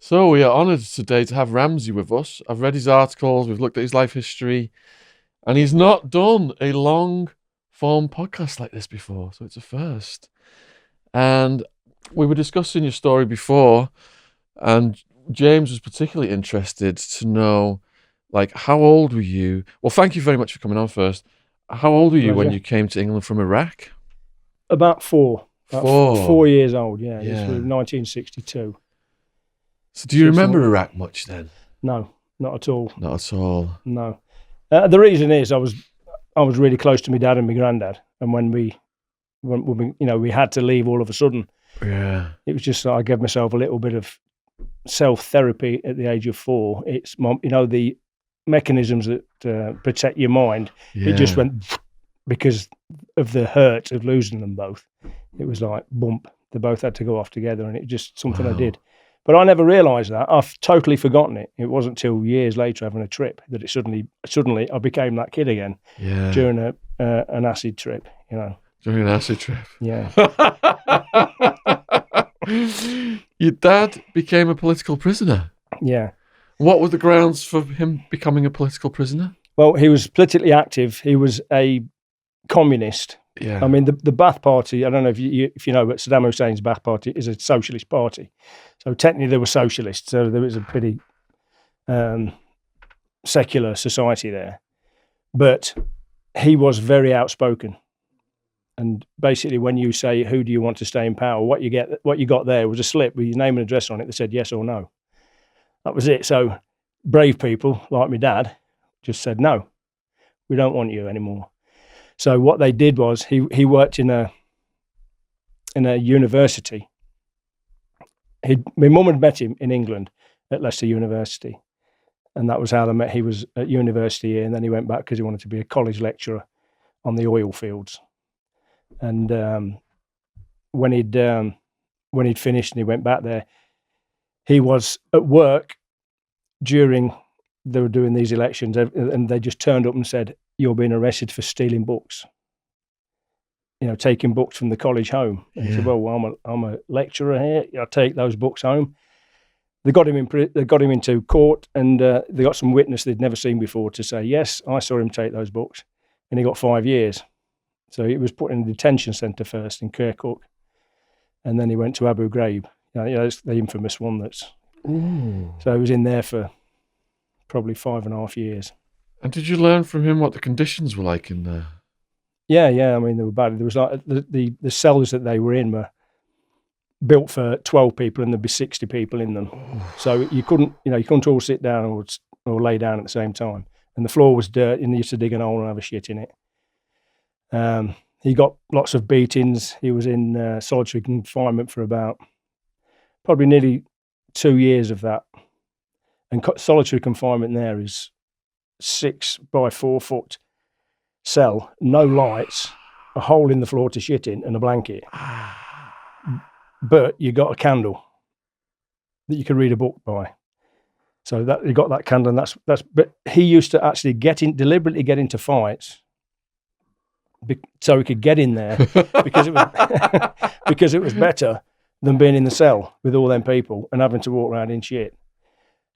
So we are honoured today to have Ramzy with us. I've read his articles, we've looked at his life history, and he's not done a long form podcast like this before, so it's a first. And we were discussing your story before, and James was particularly interested to know, like, how old were you? Well, thank you very much for coming on first. How old were you when Pleasure. you came to England from Iraq? About four. Four. 4 years old, yeah. This Yeah. was 1962. So do you So remember small. Iraq much then? No, not at all. Not at all. No. The reason is I was really close to my dad and my granddad, and when we we had to leave all of a sudden, Yeah. it was just I gave myself a little bit of self therapy at the age of 4. It's the mechanisms that protect your mind. Yeah. It just went because of the hurt of losing them both. It was like bump. They both had to go off together, and it just something I Wow. did. But I never realised that. I've totally forgotten it. It wasn't till years later, having a trip, that it suddenly I became that kid again Yeah. during an acid trip. During an acid trip. Yeah. Your dad became a political prisoner. Yeah. What were the grounds for him becoming a political prisoner? Well, he was politically active. He was a communist. Yeah. I mean, the Ba'ath Party, I don't know if you know, but Saddam Hussein's Ba'ath Party is a socialist party. So technically they were socialists. So there was a pretty secular society there. But he was very outspoken. And basically when you say, who do you want to stay in power, what you got there was a slip with your name and address on it that said yes or no. That was it. So brave people like my dad just said, no, we don't want you anymore. So what they did was he worked in a university. My mum had met him in England at Leicester University, and that was how they met. He was at university here, and then he went back because he wanted to be a college lecturer on the oil fields. And when he'd finished and he went back there, he was at work during they were doing these elections, and they just turned up and said, "You're being arrested for stealing books. Taking books from the college home." And he said, "Well, I'm a lecturer here. I take those books home." They got him into court, and they got some witness they'd never seen before to say, "Yes, I saw him take those books," and he got 5 years. So he was put in a detention centre first in Kirkuk, and then he went to Abu Ghraib. It's the infamous one that's. Ooh. So he was in there for probably 5.5 years. And did you learn from him what the conditions were like in there? Yeah. I mean, they were bad. There was like the cells that they were in were built for 12 people, and there'd be 60 people in them. So you couldn't all sit down or lay down at the same time. And the floor was dirt, and they used to dig an hole and have a shit in it. He got lots of beatings. He was in solitary confinement for about probably nearly 2 years of that. And solitary confinement there is 6 by 4 foot cell, no lights, a hole in the floor to shit in, and a blanket. But you got a candle that you could read a book by. So that you got that candle, and that's. But he used to actually deliberately get into fights, so he could get in there because it was because it was better than being in the cell with all them people and having to walk around in shit.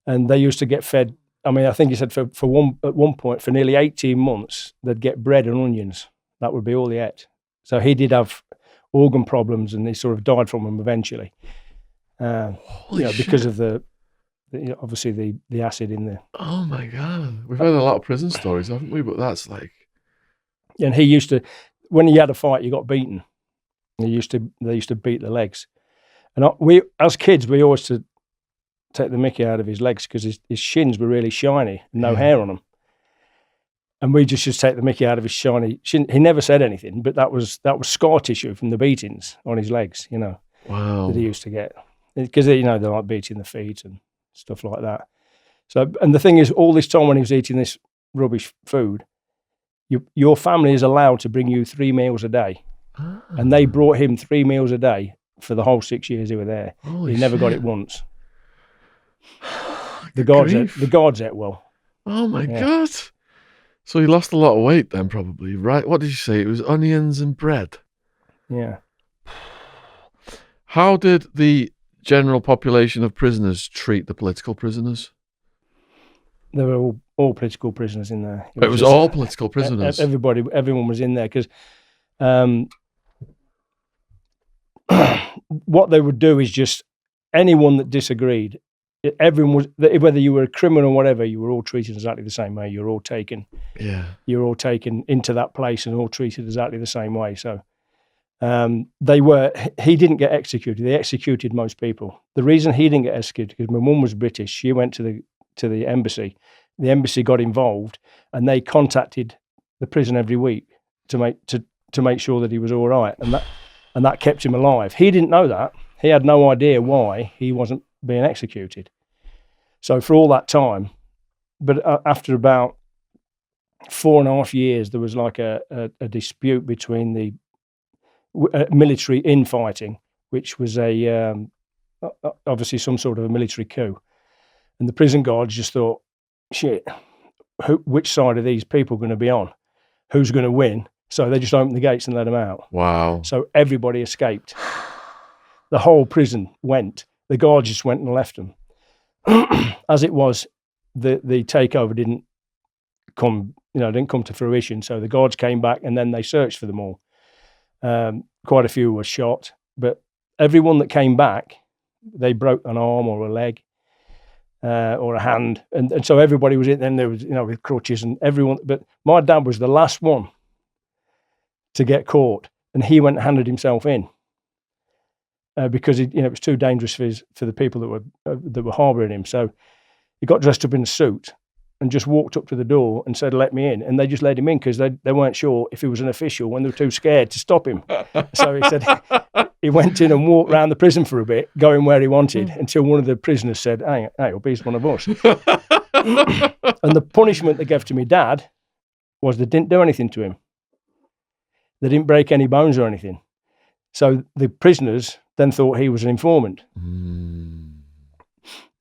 And they used to get fed. I mean, I think he said at one point for nearly 18 months they'd get bread and onions. That would be all he ate. So he did have organ problems, and he sort of died from them eventually. Because of obviously the acid in there. Oh my God, we've heard a lot of prison stories, haven't we? But that's like. And he used to, when he had a fight, you got beaten. They used to beat the legs, and we as kids we always to take the mickey out of his legs because his shins were really shiny, and no hair on them. And we just take the mickey out of his shiny shin. He never said anything, but that was scar tissue from the beatings on his legs, Wow. that he used to get. Because, they like beating the feet and stuff like that. So, and the thing is, all this time when he was eating this rubbish food, your family is allowed to bring you 3 meals a day. Ah. And they brought him 3 meals a day for the whole 6 years he were there. Holy he never got shit. it once. The guards ate well. Oh my God. So he lost a lot of weight then, probably, right? What did you say? It was onions and bread. Yeah. How did the general population of prisoners treat the political prisoners? There were all political prisoners in there. It was all political prisoners. Everyone was in there because what they would do is just anyone that disagreed, everyone was, whether you were a criminal or whatever, you were all treated exactly the same way. You were all taken. Yeah. You were all taken into that place and all treated exactly the same way. So he didn't get executed. They executed most people. The reason he didn't get executed because my mum was British. She went to the embassy. The embassy got involved and they contacted the prison every week to make sure that he was all right. And that kept him alive. He didn't know that. He had no idea why he wasn't being executed. So for all that time, but after about 4.5 years, there was like a dispute between the military infighting, which was obviously some sort of a military coup. And the prison guards just thought, shit, which side are these people going to be on? Who's going to win? So they just opened the gates and let them out. Wow. So everybody escaped. The whole prison went. The guards just went and left them. As it was, the takeover didn't come to fruition. So the guards came back and then they searched for them all. Quite a few were shot, but everyone that came back, they broke an arm or a leg or a hand. And so everybody was in, then there was, with crutches and everyone. But my dad was the last one to get caught, and he went and handed himself in because it was too dangerous for the people that were harbouring him. So he got dressed up in a suit and just walked up to the door and said, "Let me in," and they just let him in because they weren't sure if he was an official when they were too scared to stop him. So he said he went in and walked around the prison for a bit, going where he wanted, until one of the prisoners said, "Hey, he's one of us." And the punishment they gave to my dad was they didn't do anything to him. They didn't break any bones or anything. So the prisoners then thought he was an informant.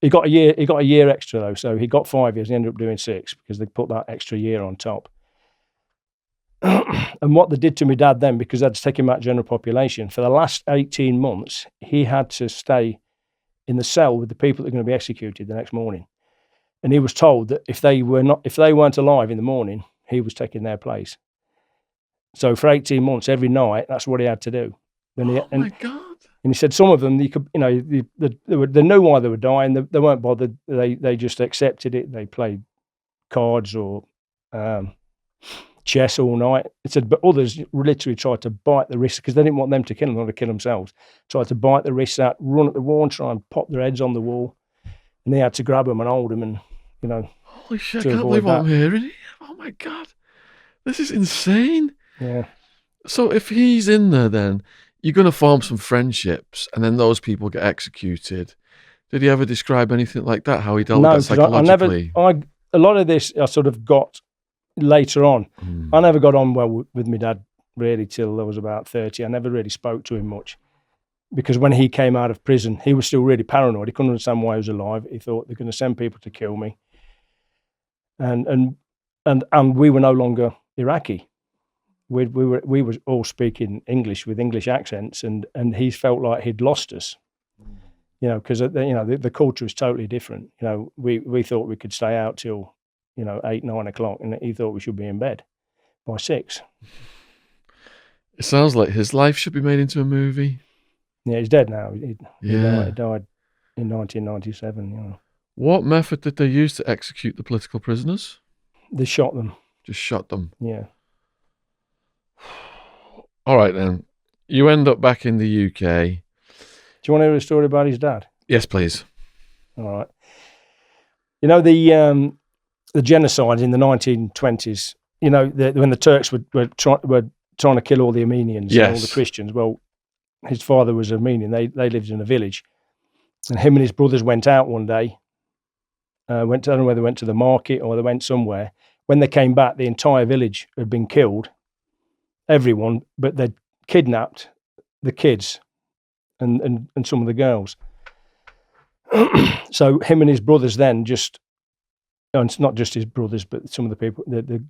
He got a year extra though, so he got 5 years. He ended up doing 6 because they put that extra year on top. And what they did to my dad then, because they had to take him out of general population, for the last 18 months, he had to stay in the cell with the people that are going to be executed the next morning. And he was told that if they weren't alive in the morning, he was taking their place. So for 18 months, every night, that's what he had to do. My God. And he said some of them, they knew why they were dying. They weren't bothered. They just accepted it. They played cards or chess all night. It said, but others literally tried to bite the wrists because they didn't want them to kill them, not to kill themselves. Tried to bite the wrists out, run at the wall, and try and pop their heads on the wall. And they had to grab them and hold them, and Holy shit! I can't believe what I'm hearing. Oh my God, this is insane. Yeah. So if he's in there, then you're going to form some friendships, and then those people get executed. Did he ever describe anything like that? How he dealt with that psychologically? A lot of this I sort of got later on. I never got on well with my dad really till I was about 30. I never really spoke to him much because when he came out of prison, he was still really paranoid. He couldn't understand why I was alive. He thought they're going to send people to kill me, and we were no longer Iraqi. We were all speaking English with English accents, and he felt like he'd lost us, because the culture is totally different. We thought we could stay out till 8, 9 o'clock, and he thought we should be in bed by 6. It sounds like his life should be made into a movie. Yeah, he's dead now. He died in 1997. What method did they use to execute the political prisoners? They shot them. Just shot them. Yeah. All right, then. You end up back in the UK. Do you want to hear a story about his dad? Yes, please. All right. The genocide in the 1920s, when the Turks were trying to kill all the Armenians and all the Christians. Well, his father was Armenian. They lived in a village. And him and his brothers went out one day. I don't know whether they went to the market or they went somewhere. When they came back, the entire village had been killed. Everyone, but they'd kidnapped the kids and some of the girls. So him and his brothers then and it's not just his brothers, but some of the people, the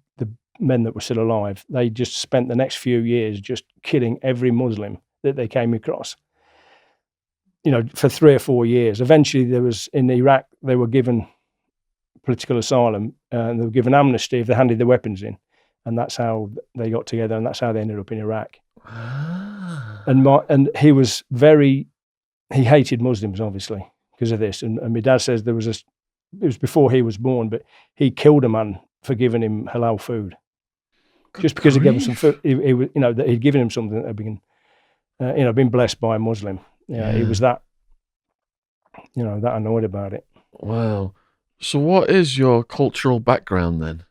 men that were still alive, they just spent the next few years just killing every Muslim that they came across. for 3 or 4 years. Eventually, in Iraq, they were given political asylum, and they were given amnesty if they handed their weapons in, and that's how they got together, and that's how they ended up in Iraq. And he hated Muslims, obviously, because of this. And my dad says it was before he was born, but he killed a man for giving him halal food. Just because he gave him some food, that he'd given him something that had been, been blessed by a Muslim. He was that annoyed about it. Wow. So what is your cultural background then?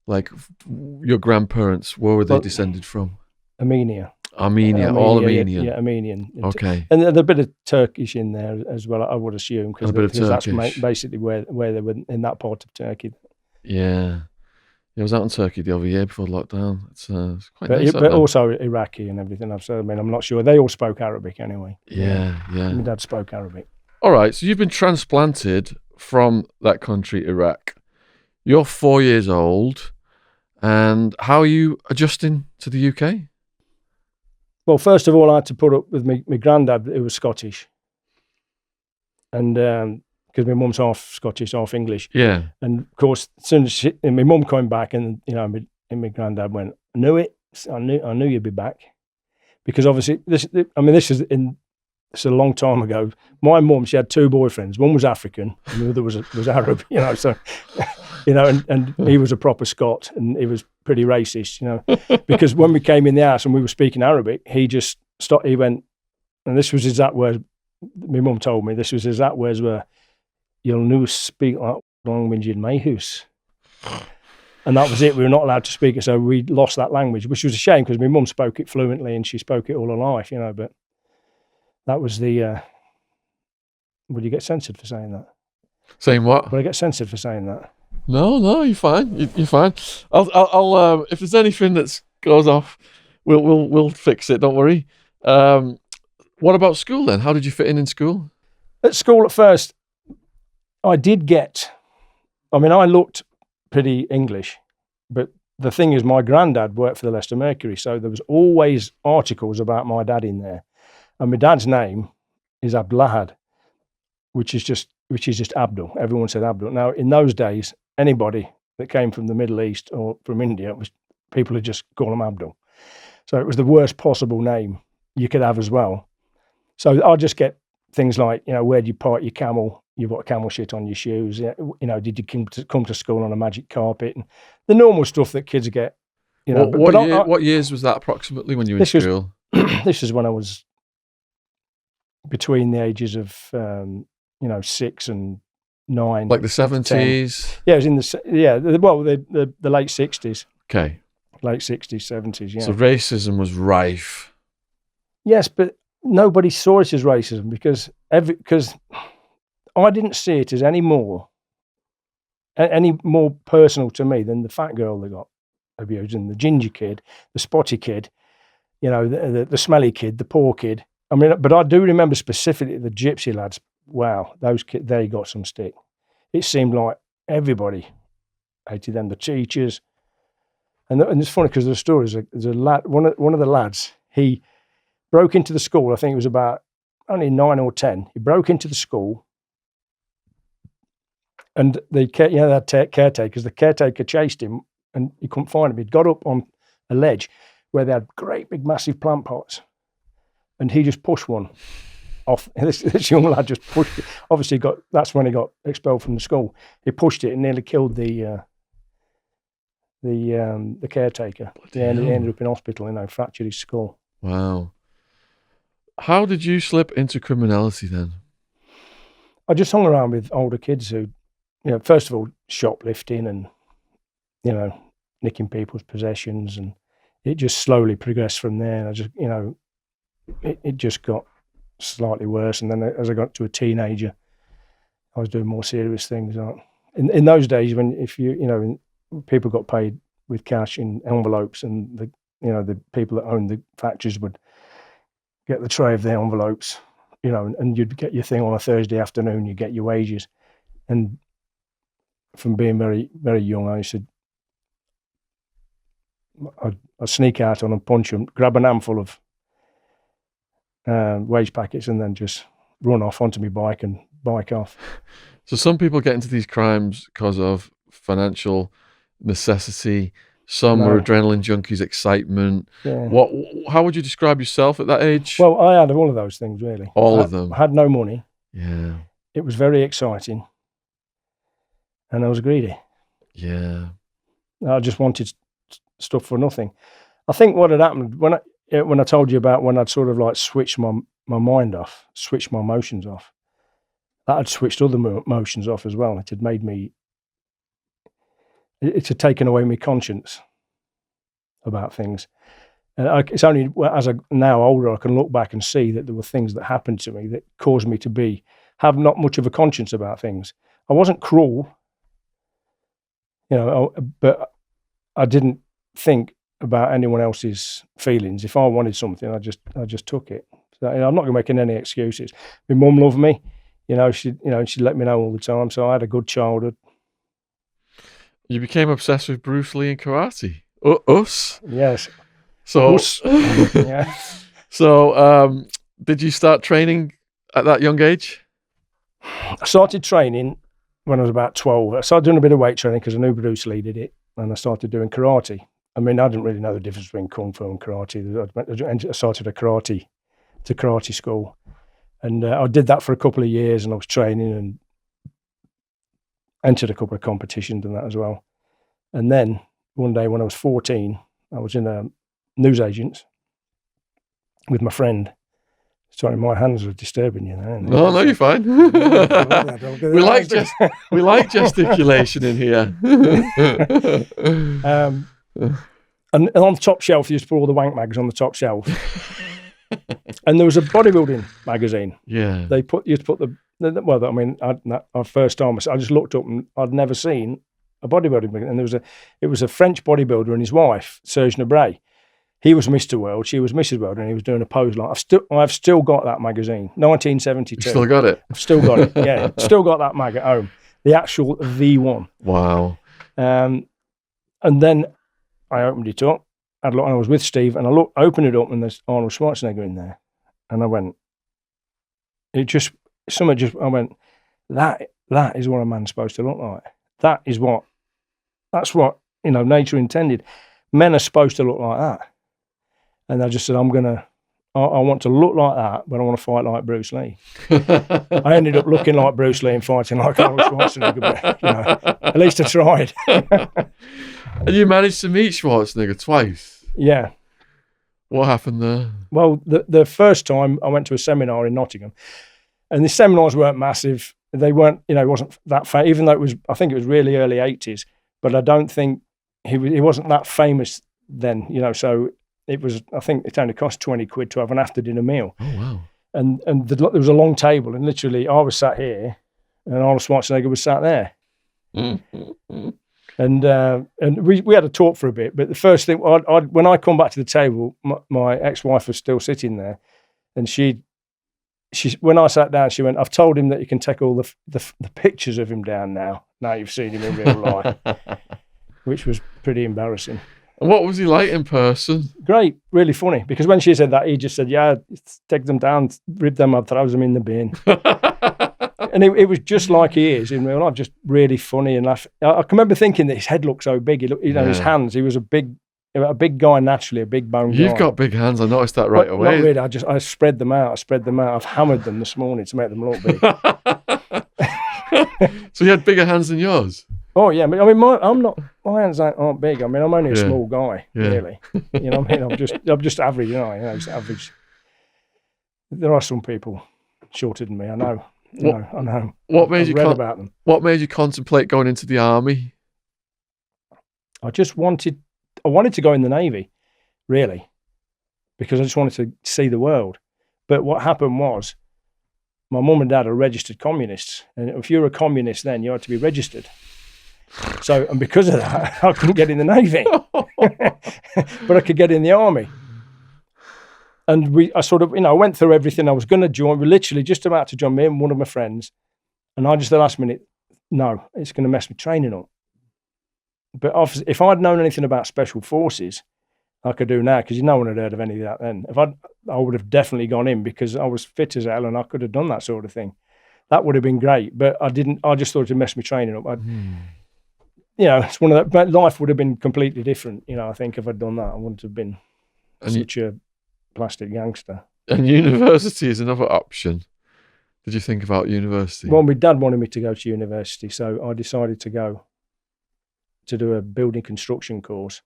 Like your grandparents, where were they descended from? Armenia, all Armenian. Yeah, Armenian. Okay. And there's a bit of Turkish in there as well, I would assume, because that's basically where they were, in that part of Turkey. Yeah. I was out in Turkey the other year before lockdown. It's quite nice. But also Iraqi and everything. I'm not sure. They all spoke Arabic anyway. Yeah. My dad spoke Arabic. All right. So you've been transplanted from that country, Iraq. You're 4 years old. And how are you adjusting to the UK? Well, first of all, I had to put up with my granddad, who was Scottish. And because my mum's half Scottish, half English. Yeah. And of course, as soon as my mum came back, and my granddad went, I knew it. I knew you'd be back, because obviously this is a long time ago. My mum, she had 2 boyfriends. One was African, and the other was Arab. So, and he was a proper Scot, and he was pretty racist. Because when we came in the house and we were speaking Arabic, he just stopped. He went, and this was his exact words. My mum told me this was his exact words were, "You'll no speak like language in my house." And that was it. We were not allowed to speak it, so we lost that language, which was a shame, because my mum spoke it fluently and she spoke it all her life, But that was the. Would you get censored for saying that? Saying what? Would I get censored for saying that? No, you're fine. You're fine. I'll if there's anything that goes off, we'll fix it. Don't worry. What about school then? How did you fit in school? At school at first, I did get. I looked pretty English, but the thing is, my granddad worked for the Leicester Mercury, so there was always articles about my dad in there, and my dad's name is Abdulahad, which is just Abdul. Everyone said Abdul. Now, in those days, anybody that came from the Middle East or from India, people would just call him Abdul. So it was the worst possible name you could have as well. So I'll just get things like, where do you park your camel? You've got camel shit on your shoes. Did you come to school on a magic carpet? And the normal stuff that kids get. What years was that approximately when you were in school? This is when I was between the ages of 6 and 9. Like the 70s? Yeah, it was the late 60s. Okay. Late 60s, 70s, yeah. So racism was rife. Yes, but nobody saw it as racism, because I didn't see it as any more personal to me than the fat girl that got abused, and the ginger kid, the spotty kid, the smelly kid, the poor kid. But I do remember specifically the gypsy lads. Wow, those kids, they got some stick. It seemed like everybody hated them, the teachers. And it's funny, because the story is there's a lad, one of the lads, he broke into the school. I think it was about only 9 or 10. He broke into the school, and they had caretakers. The caretaker chased him, and he couldn't find him. He'd got up on a ledge where they had great big massive plant pots, and he just pushed one off. This young lad just pushed it. Obviously, that's when he got expelled from the school. He pushed it and nearly killed the caretaker. He ended up in hospital. Fractured his skull. Wow. How did you slip into criminality then? I just hung around with older kids who, first of all, shoplifting and, nicking people's possessions, and it just slowly progressed from there. And I just, it just got slightly worse. And then as I got to a teenager, I was doing more serious things. In those days, people got paid with cash in envelopes, and the people that owned the factories would get the tray of the envelopes, and you'd get your thing on a Thursday afternoon, you get your wages. And from being very, very young, I'd sneak out on and punch them, grab an handful of wage packets, and then just run off onto my bike and bike off. So some people get into these crimes because of financial necessity. Some are adrenaline junkies, excitement. Yeah. How would you describe yourself at that age? Well, I had all of those things, really. All of them. I had no money. Yeah. It was very exciting. And I was greedy. Yeah. I just wanted stuff for nothing. I think what had happened when I told you about when I'd sort of like switched my mind off, switched my emotions off, that had switched other emotions off as well. It had made me, it had taken away my conscience about things. And it's only as I now older, I can look back and see that there were things that happened to me that caused me to have not much of a conscience about things. I wasn't cruel, but I didn't think about anyone else's feelings. If I wanted something, I just took it. So, I'm not making any excuses. My mum loved me, she let me know all the time. So I had a good childhood. You became obsessed with Bruce Lee and karate. Us? Yes. So, us. Yeah. So, did you start training at that young age? I started training when I was about 12. I started doing a bit of weight training because I knew Bruce Lee did it, and I started doing karate. I mean, I didn't really know the difference between kung fu and karate. I started a karate school, and I did that for a couple of years, and I was training and entered a couple of competitions and that as well. And then one day when I was 14, I was in a newsagent's with my friend. Sorry, my hands are disturbing you now. No, you're fine. We like gesticulation in here. And on the top shelf, you used to put all the wank mags on the top shelf. And there was a bodybuilding magazine. Yeah. They used to put our first time, I just looked up and I'd never seen a bodybuilding magazine. And it was a French bodybuilder and his wife, Serge Nabray. He was Mr. World, she was Mrs. World, and he was doing a pose like, I've still got that magazine, 1972. You still got it? I've still got it, yeah. Still got that mag at home. The actual V1. Wow. And then I opened it up, and I was with Steve, and I opened it up, and there's Arnold Schwarzenegger in there. And I went, I went, that is what a man's supposed to look like. That's what, nature intended. Men are supposed to look like that. And I just said, I want to look like that, but I want to fight like Bruce Lee. I ended up looking like Bruce Lee and fighting like Arnold Schwarzenegger, but, at least I tried. And you managed to meet Schwarzenegger twice? Yeah. What happened there? Well, the first time I went to a seminar in Nottingham, and the seminars weren't massive. They weren't, it wasn't that famous, even though I think it was really early 80s, but I don't think he wasn't that famous then, so it was, I think it only cost 20 quid to have an after dinner meal. Oh, wow. And there was a long table, and literally I was sat here and Arnold Schwarzenegger was sat there. And we had a talk for a bit, but the first thing, when I come back to the table, my ex-wife was still sitting there, and she when I sat down, she went, I've told him that you can take all the pictures of him down now you've seen him in real life, which was pretty embarrassing. And what was he like in person? Great, really funny, because when she said that, he just said, yeah, take them down, rip them up, throw them in the bin. And it was just like he is in real life, just really funny and laugh. I can remember thinking that his head looked so big. His hands, he was a big guy naturally, a big bone guy. You've got big hands, I noticed that right away. Not really, I spread them out. I've hammered them this morning to make them look big. So you had bigger hands than yours? Oh yeah, I mean, my hands aren't big. I mean, I'm only a small guy, really. You know what I mean? I'm just average, just average. There are some people shorter than me. I know. I know. What made you about them? What made you contemplate going into the army? I wanted to go in the Navy, really, because I just wanted to see the world. But what happened was, my mum and dad are registered communists, and if you're a communist, then you had to be registered. So, and because of that, I couldn't get in the Navy, but I could get in the army. And I sort of, I went through everything. I was going to join. We're literally just about to join, me and one of my friends. And I just, at the last minute, no, it's going to mess my training up. But obviously, if I'd known anything about special forces, I could do now, because no one had heard of any of that then. If I would have definitely gone in, because I was fit as hell and I could have done that sort of thing. That would have been great, but I didn't. I just thought it'd mess my training up. It's one of that. But life would have been completely different. I think if I'd done that, I wouldn't have been such a plastic gangster. And university is another option. Did you think about university? Well, my dad wanted me to go to university, so I decided to go to do a building construction course.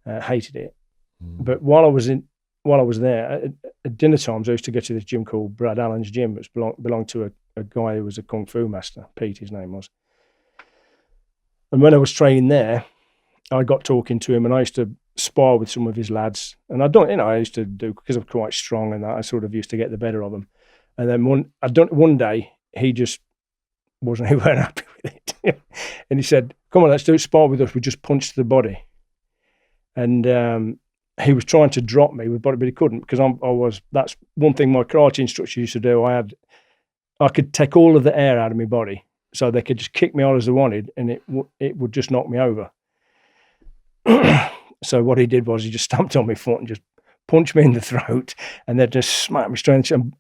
Hated it, but while I was there, at dinner times, I used to go to this gym called Brad Allen's gym, which belonged to a guy who was a kung fu master, Pete, his name was. And when I was training there, I got talking to him, and I used to spar with some of his lads. And I used to do, because I'm quite strong, and that I sort of used to get the better of them. And then one day he just he weren't happy with it, and he said, "Come on, let's do spar with us. We just punched the body." And he was trying to drop me with body, but he couldn't, because that's one thing my karate instructor used to do. I could take all of the air out of my body, so they could just kick me hard as they wanted, and it would just knock me over. So what he did was he just stamped on my foot and just punched me in the throat, and then just smacked me straight and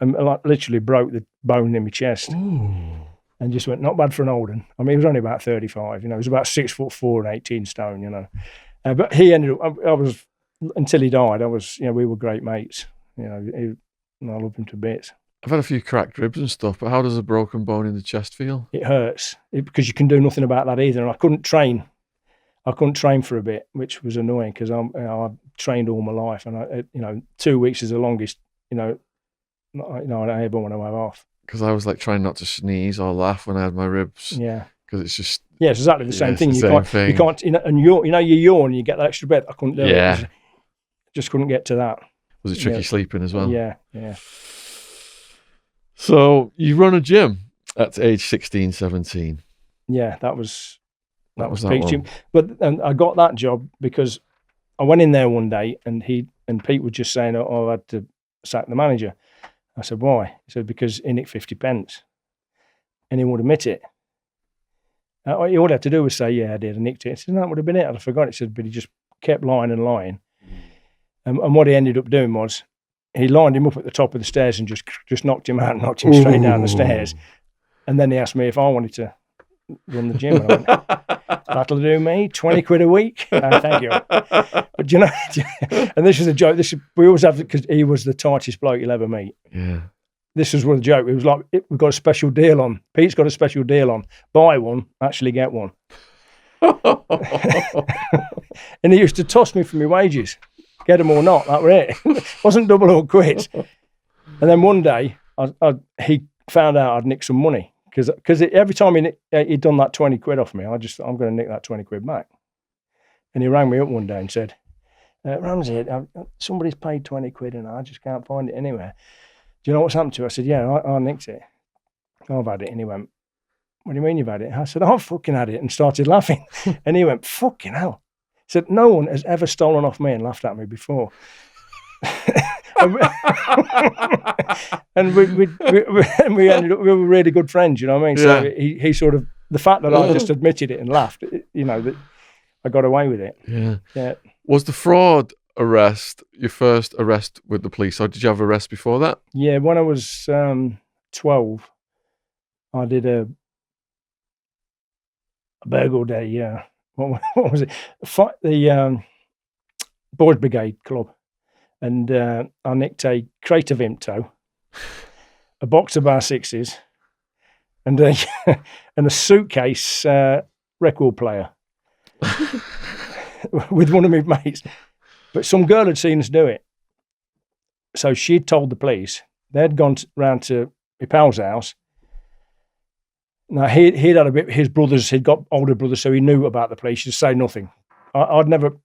literally broke the bone in my chest. Ooh. And just went, not bad for an old one. I mean, he was only about 35, he was about 6'4" and 18 stone, but he ended up, until he died, we were great mates. I loved him to bits. I've had a few cracked ribs and stuff, but how does a broken bone in the chest feel? It hurts, because you can do nothing about that either. And I couldn't train for a bit, which was annoying, because I trained all my life, and 2 weeks is the longest, I ever want to have off. Because I was like trying not to sneeze or laugh when I had my ribs. Yeah. Because it's just... Yeah, it's exactly the same thing. You can't, and you yawn and you get that extra breath. I couldn't do it. Just couldn't get to that. Was it tricky sleeping as well? Yeah. So you run a gym at age 16, 17. Yeah, that was that Pete's one. gym. But I got that job because I went in there one day, and Pete was just saying, "Oh, I had to sack the manager." I said, "Why?" He said, "Because he nicked 50 pence," and he would admit it. All he had to do was say, "Yeah, I did, I nicked it." He said, "No, that would have been it. I'd have forgotten." He said, but he just kept lying and lying. And what he ended up doing was, he lined him up at the top of the stairs and just knocked him out and knocked him straight down the stairs. And then he asked me if I wanted to run the gym. And I went, "That'll do me, 20 quid a week." Thank you. But and this is a joke. We always have, because he was the tightest bloke you'll ever meet. Yeah. This was one joke. It was like, we've got a special deal on. Pete's got a special deal on. Buy one, actually get one. And he used to toss me for my wages. Get them or not, that were it. Wasn't double or quits. And then one day, he found out I'd nicked some money. Because every time he'd done that 20 quid off me, I'm going to nick that 20 quid back. And he rang me up one day and said, "Ramzy, somebody's paid 20 quid and I just can't find it anywhere. Do you know what's happened to it?" I said, "Yeah, I nicked it. I've had it." And he went, "What do you mean you've had it?" I said, "I've fucking had it," and started laughing. And he went, "Fucking hell." He said, "No one has ever stolen off me and laughed at me before." And we ended up, we were really good friends, you know what I mean? Yeah. So he sort of, the fact that I just admitted it and laughed, that I got away with it. Yeah. Was the fraud arrest your first arrest with the police, or did you have arrests before that? Yeah, when I was 12, I did a burgle day. Yeah, what was it? The Boys Brigade Club, and I nicked a crate of Vimto, a box of bar sixes, and a suitcase record player with one of my mates. But some girl had seen us do it. So she'd told the police. They'd gone round to my pal's house. Now, he'd had a bit, his brothers, he'd got older brothers, so he knew about the police. He'd say nothing. I'd never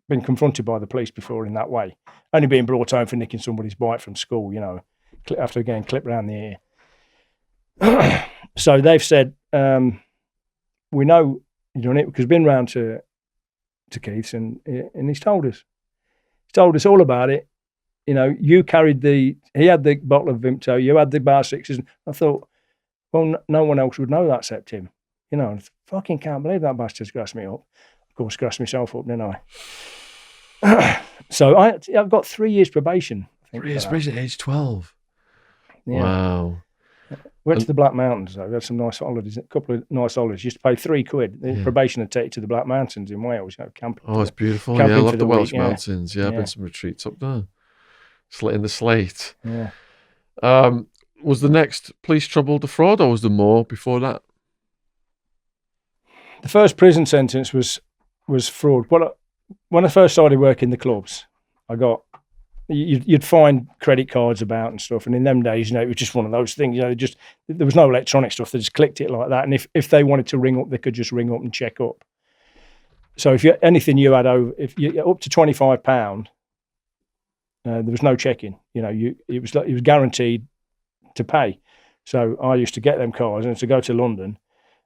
been confronted by the police before in that way. Only being brought home for nicking somebody's bike from school, after getting clipped around the ear. So they've said, "We know you've done it," because we've been round to Keith's and he's told us. He's told us all about it. You carried he had the bottle of Vimto, you had the bar sixes. I thought, well, no one else would know that except him. I fucking can't believe that bastard's grassed me up. Of course, grassed myself up, didn't So I've got 3 years probation. I think, 3 years probation at age 12. Yeah. Wow. Went to the Black Mountains, though. We had some nice holidays, a couple of nice holidays. You used to pay £3. The probation would take you to the Black Mountains in Wales, camping. Oh, it's beautiful. Yeah, I love the Welsh mountains. Yeah, I've been to some retreats up there. In the Slate. Yeah. Was the next police trouble the fraud, or was there more before that? The first prison sentence was fraud. When I first started working the clubs, you'd find credit cards about and stuff, and in them days, it was just one of those things. There was no electronic stuff. They just clicked it like that, and if they wanted to ring up, they could just ring up and check up. So if anything you had over, if you up to £25, there was no checking. It was guaranteed to pay. So I used to get them cards and to go to London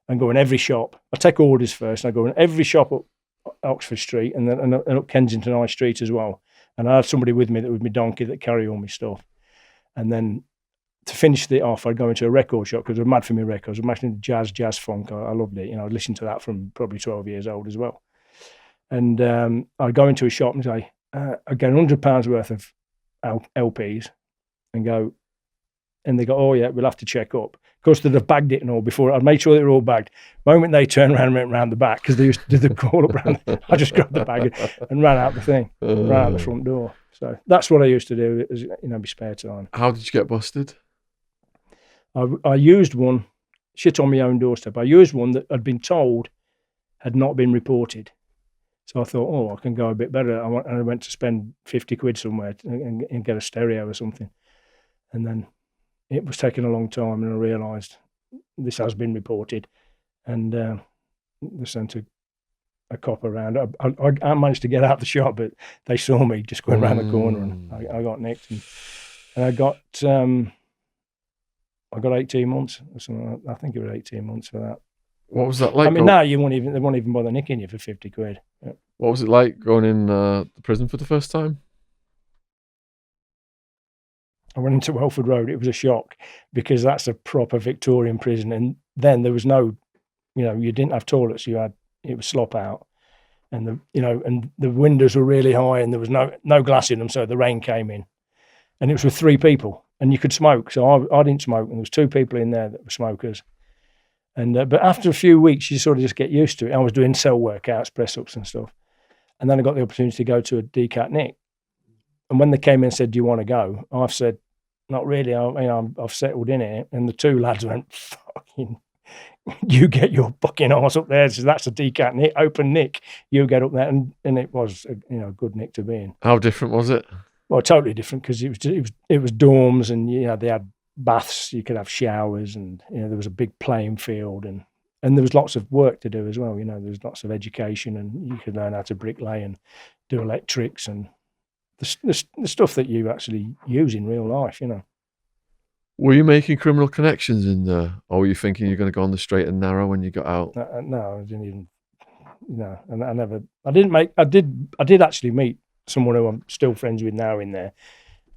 and go in every shop. I take orders first, and I go in every shop up Oxford Street and then up Kensington High Street as well. And I had somebody with me that was my donkey that carry all my stuff. And then to finish it off, I'd go into a record shop because I was mad for my records. I was matching jazz funk. I loved it. I listened to that from probably 12 years old as well. And I'd go into a shop and say, I'd get £100 worth of LPs and go, and they go, oh yeah, we'll have to check up. Of course, they'd have bagged it and all before. I'd made sure they were all bagged. The moment they turned around and went round the back, because they used to do the call up round, I just grabbed the bag and ran out the thing, ran out the front door. So that's what I used to do, as my spare time. How did you get busted? I used one, shit on my own doorstep. I used one that I'd been told had not been reported. So I thought, I can go a bit better. I went to spend £50 somewhere and get a stereo or something. And then it was taking a long time, and I realised this has been reported, and they sent a cop around. I managed to get out the shop, but they saw me just going around the corner, and I got nicked, and I got 18 months. I think it was 18 months for that. What was that like? I mean, now they won't even bother nicking you for £50. Yeah. What was it like going in the prison for the first time? I went into Welford Road. It was a shock because that's a proper Victorian prison. And then there was no, you didn't have toilets. It was slop out, and the windows were really high, and there was no glass in them. So the rain came in, and it was with 3 people, and you could smoke. So I didn't smoke, and there was 2 people in there that were smokers. And but after a few weeks, you sort of just get used to it. I was doing cell workouts, press ups, and stuff, and then I got the opportunity to go to a DCAT Nick. And when they came in and said, do you want to go? I've said, not really. I've settled in it. And the 2 lads went, fucking, you get your fucking arse up there. So that's a DCAT Nick, open Nick. You get up there. And it was a good Nick to be in. How different was it? Well, totally different, because it was dorms, and they had baths. You could have showers, and there was a big playing field, and there was lots of work to do as well. There was lots of education, and you could learn how to bricklay and do electrics and the stuff that you actually use in real life, Were you making criminal connections in there, or were you thinking you're going to go on the straight and narrow when you got out? No, I didn't even. No, and I did actually meet someone who I'm still friends with now in there.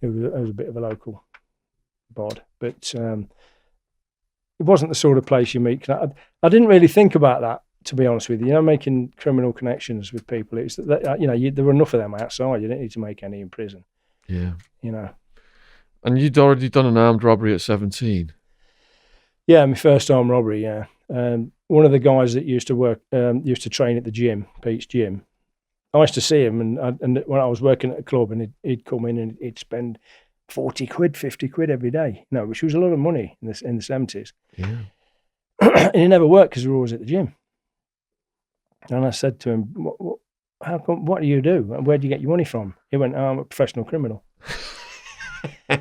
It was a bit of a local bod, but it wasn't the sort of place you meet. I didn't really think about that, to be honest with you. Making criminal connections with people. It's that there were enough of them outside. You didn't need to make any in prison. Yeah. And you'd already done an armed robbery at 17. Yeah, my first armed robbery. Yeah. One of the guys that used to train at the gym, Pete's gym. I used to see him, and when I was working at a club, and he'd come in and he'd spend £40, £50 every day. Which was a lot of money in the 70s. Yeah. And he never worked because we were always at the gym. And I said to him, how come? What do you do? Where do you get your money from? He went, I'm a professional criminal. He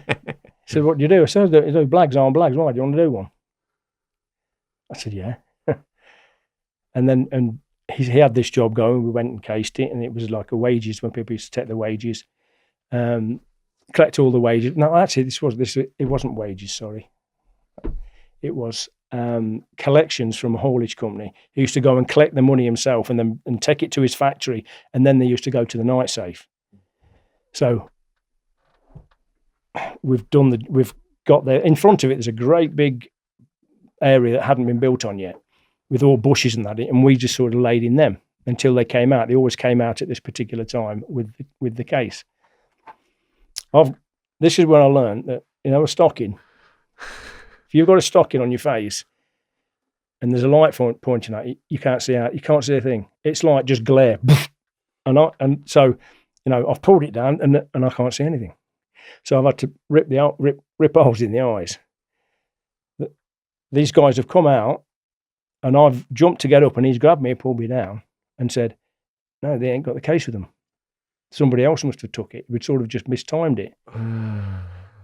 said, what do you do? I said, I do blags, armed blags. Why do you want to do one? I said, yeah. And he had this job going. We went and cased it, and it was like a wages, when people used to take the wages, collect all the wages. No, actually, it wasn't wages. Sorry, it was collections from a haulage company. He used to go and collect the money himself, and take it to his factory, and then they used to go to the night safe. So we've got there. In front of it, there's a great big area that hadn't been built on yet, with all bushes and that, and we just sort of laid in them. until they came out. They always came out at this particular time with the case. This is where I learned that, a stocking. If you've got a stocking on your face and there's a light pointing at you, you can't see out. You can't see a thing. It's like just glare. And so, I've pulled it down and I can't see anything. So I've had to rip holes in the eyes. These guys have come out, and I've jumped to get up, and he's grabbed me and pulled me down and said, "No, they ain't got the case with them. Somebody else must have took it. We'd sort of just mistimed it."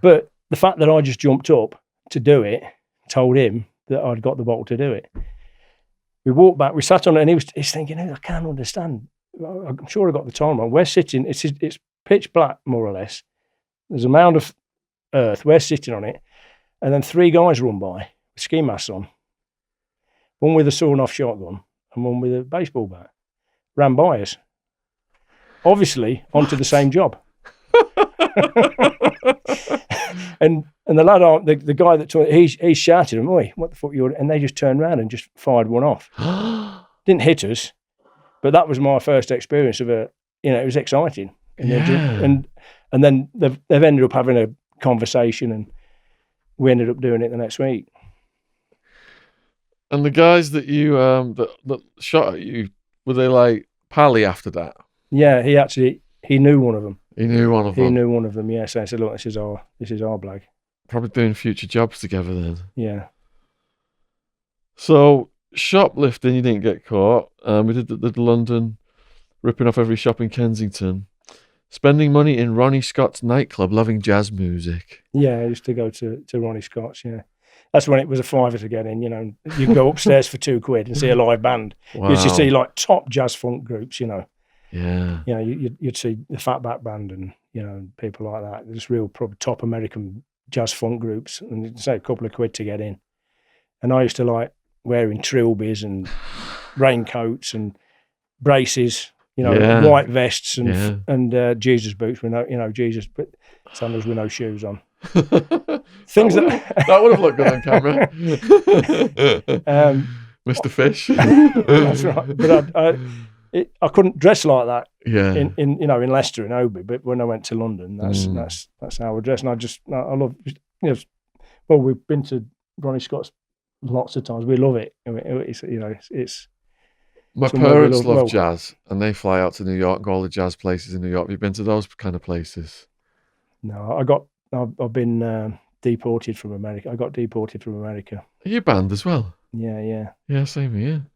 But the fact that I just jumped up to do it told him that I'd got the bottle to do it. We walked back, we sat on it, and he's thinking, "I can't understand. I'm sure I got the time wrong. We're sitting, it's pitch black, more or less. There's a mound of earth, we're sitting on it, and then 3 guys run by with ski masks on. One with a sawn-off shotgun and one with a baseball bat. Ran by us. Obviously, onto the same job." and the lad, the guy that told he shouted at him, "Oi, what the fuck you?" And they just turned around and just fired one off. Didn't hit us, but that was my first experience of it was exciting. And then they've ended up having a conversation, and we ended up doing it the next week. And the guys that you that shot at you, were they like pally after that? Yeah, he knew one of them. He knew one of them. He knew one of them. Yeah, so I said, "Look, this is our blag." Probably doing future jobs together then. Yeah. So shoplifting, you didn't get caught. We did the London, ripping off every shop in Kensington. Spending money in Ronnie Scott's nightclub, loving jazz music. Yeah, I used to go to Ronnie Scott's, yeah. That's when it was a £5 to get in, You can go upstairs for £2 and see a live band. Wow. You used to see like top jazz funk groups, Yeah. You'd see the Fatback Band and, people like that. Just real top American jazz funk groups, and you'd say a couple of quid to get in. And I used to like wearing trilbies and raincoats and braces, white vests and Jesus boots with but sandals with no shoes on. Things that would have looked good on camera. Mr. Fish. That's right. But I couldn't dress like that. Yeah. In Leicester and Oby, but when I went to London, that's how I dress. And I love. Well, we've been to Ronnie Scott's lots of times. We love it. I mean, it's. My parents love jazz, and they fly out to New York and go all the jazz places in New York. Have you been to those kind of places? No, I've been deported from America. I got deported from America. Are you banned as well? Yeah. Yeah, same here.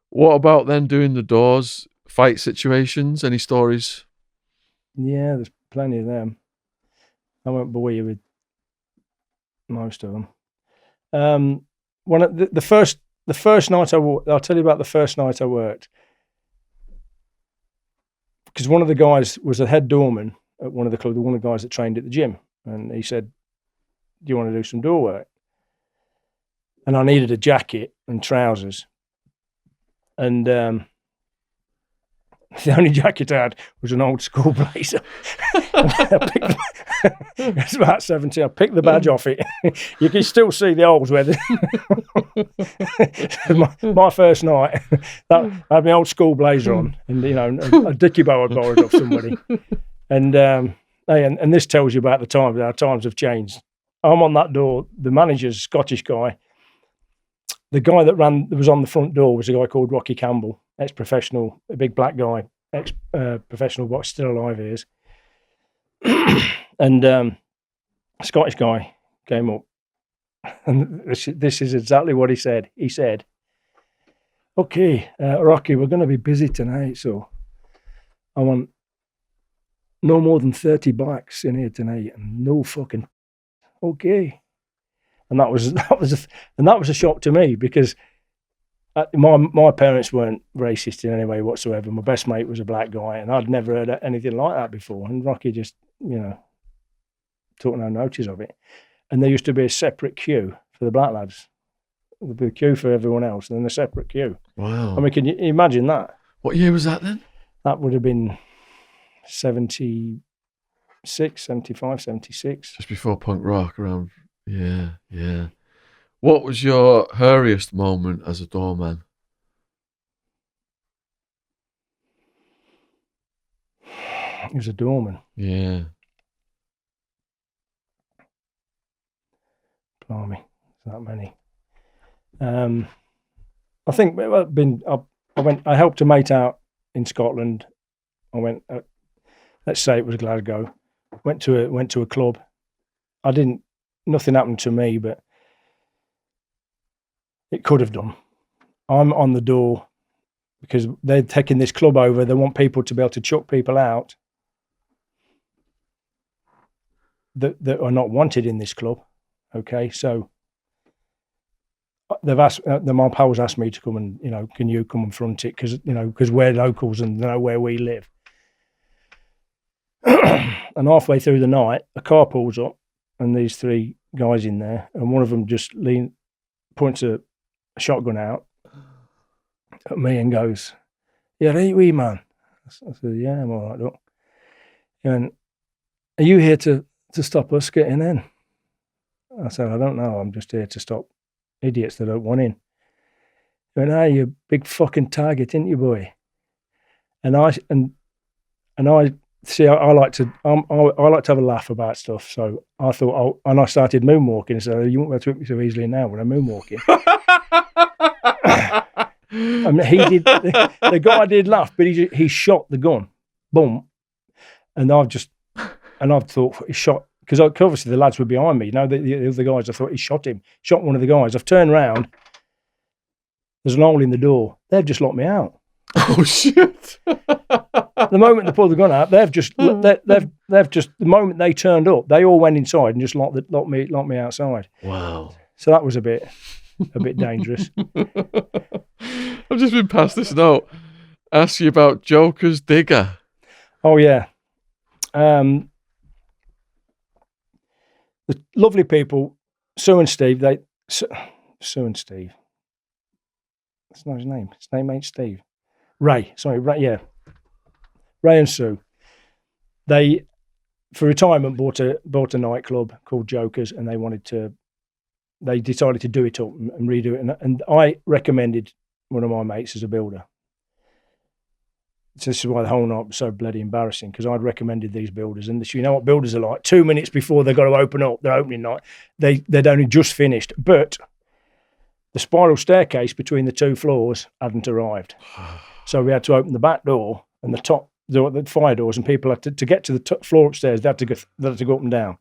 What about then doing the doors, fight situations? Any stories? Yeah, there's plenty of them. I won't bore you with most of them. The first night I'll tell you about the first night I worked. Because one of the guys was a head doorman at one of the clubs, one of the guys that trained at the gym. And he said, "Do you want to do some door work?" And I needed a jacket and trousers. And the only jacket I had was an old school blazer. It's about 70. I picked the badge off it. You can still see the holes where my first night, I had my old school blazer on, and a dicky bow I'd borrowed off somebody. And this tells you about the time. Our times have changed. I'm on that door. The manager's a Scottish guy. The guy that was on the front door was a guy called Rocky Campbell, ex-professional, a big black guy, ex-professional boxer, still alive he is. And a Scottish guy came up, and this is exactly what he said. He said, "Okay, Rocky, we're going to be busy tonight, so I want no more than 30 blacks in here tonight, and no fucking okay." And that was a shock to me, because my parents weren't racist in any way whatsoever. My best mate was a black guy, and I'd never heard anything like that before. And Rocky just, took no notice of it. And there used to be a separate queue for the black lads. There'd be a queue for everyone else, and then a separate queue. Wow. I mean, can you imagine that? What year was that then? That would have been 76, 75, 76. Just before punk rock, around. Yeah. What was your hairiest moment as a doorman? He was a doorman. Yeah. Blimey, that many. I think I helped a mate out in Scotland. I went, let's say it was Glasgow. Went to a club. Nothing happened to me, but it could have done. I'm on the door because they're taking this club over. They want people to be able to chuck people out that are not wanted in this club. Okay, so they've asked my pals asked me to come and, can you come and front it, because we're locals and they know where we live. And halfway through the night, a car pulls up and these three guys in there, and one of them just points a shotgun out at me and goes, "Yeah, right, wee man." I said, "Yeah, I'm all right, look." And, "Are you here to stop us getting in?" I said, "I don't know. I'm just here to stop idiots that don't want in." He went, "Ah, you a big fucking target, ain't you, boy?" And I see. I like to have a laugh about stuff. So I thought, and I started moonwalking. So you won't be able to whip me so easily now when I'm moonwalking. I mean, he did. The guy did laugh, but he shot the gun, boom, and I've thought he shot, because obviously the lads were behind me. The other guys. I thought he shot one of the guys. I've turned round. There's an hole in the door. They've just locked me out. Oh shit! The moment they pulled the gun out, they've just the moment they turned up, they all went inside and just locked me outside. Wow! So that was a bit dangerous. I've just been past this note. Ask you about Joker's digger. Oh yeah, the lovely people, Sue and Steve. Sue and Steve. That's not his name. His name ain't Steve. Ray. Sorry, Ray. Yeah. Ray and Sue. They, for retirement, bought a nightclub called Joker's, and they decided to do it up and redo it. And I recommended one of my mates as a builder. So this is why the whole night was so bloody embarrassing, because I'd recommended these builders, and you know what builders are like. 2 minutes before they've got to open up their opening night, they'd only just finished, but the spiral staircase between the two floors hadn't arrived. So we had to open the back door and the fire doors, and people had to get to the top floor upstairs. They had to go up and down.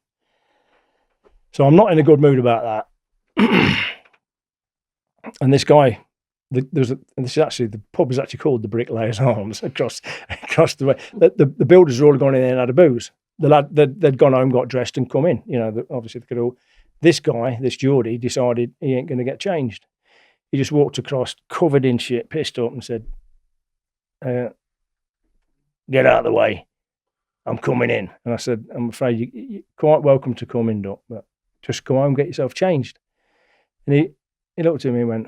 So I'm not in a good mood about that. And this guy, the pub is actually called the Bricklayers Arms across the way. The builders are all gone in there and had a booze. The lad, they'd gone home, got dressed, and come in. Obviously they could all. This guy, this Geordie, decided he ain't going to get changed. He just walked across, covered in shit, pissed up, and said, "Get out of the way. I'm coming in." And I said, "I'm afraid you're quite welcome to come in, Doc, but just go home and get yourself changed." And he looked at me and went,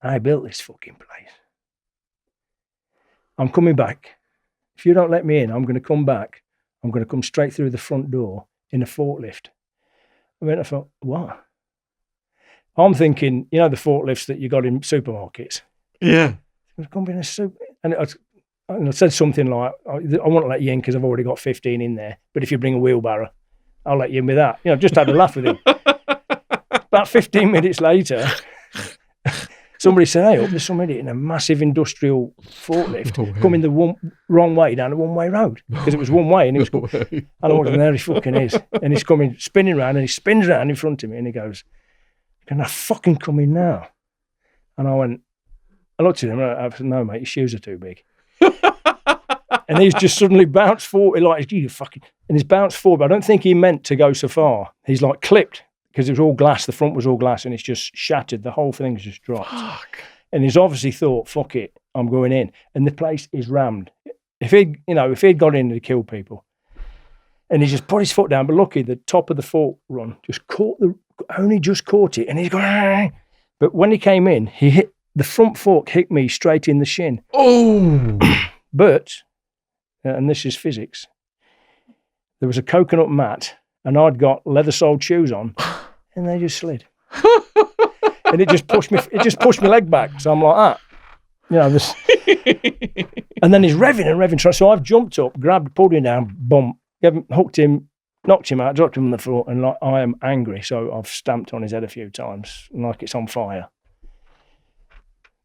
"I built this fucking place. I'm coming back. If you don't let me in, I'm going to come back. I'm going to come straight through the front door in a forklift." I thought, what? I'm thinking, the forklifts that you got in supermarkets. Yeah. It's going to be in a soup. And I said something like, "I won't let you in because I've already got 15 in there. But if you bring a wheelbarrow, I'll let you in with that." Just had a laugh with him. About 15 minutes later, somebody said, "Hey, there's somebody in a massive industrial forklift coming the wrong way down a one-way road." Because it was one way, and he was and I went, "There he fucking is." And he's coming, spinning around, and he spins around in front of me, and he goes, "Can I fucking come in now?" And I looked at him, and I said, "No, mate, your shoes are too big." And he's just suddenly bounced forward, like, "You fucking," and he's bounced forward, but I don't think he meant to go so far. He's like clipped, because it was all glass, the front was all glass, and it's just shattered. The whole thing's just dropped. Fuck. And he's obviously thought, "Fuck it, I'm going in." And the place is rammed. If he'd got in, he'd killed people. And he just put his foot down, but lucky the top of the fork run only just caught it, and he's going, "Aah." But when he came in, the front fork hit me straight in the shin. Oh! But, and this is physics, there was a coconut mat, and I'd got leather-soled shoes on, and they just slid. And it just pushed me leg back. So I'm like that. And then he's revving and revving. So I've jumped up, grabbed, pulled him down, bump, hooked him, knocked him out, dropped him on the floor, and like I am angry. So I've stamped on his head a few times, like it's on fire.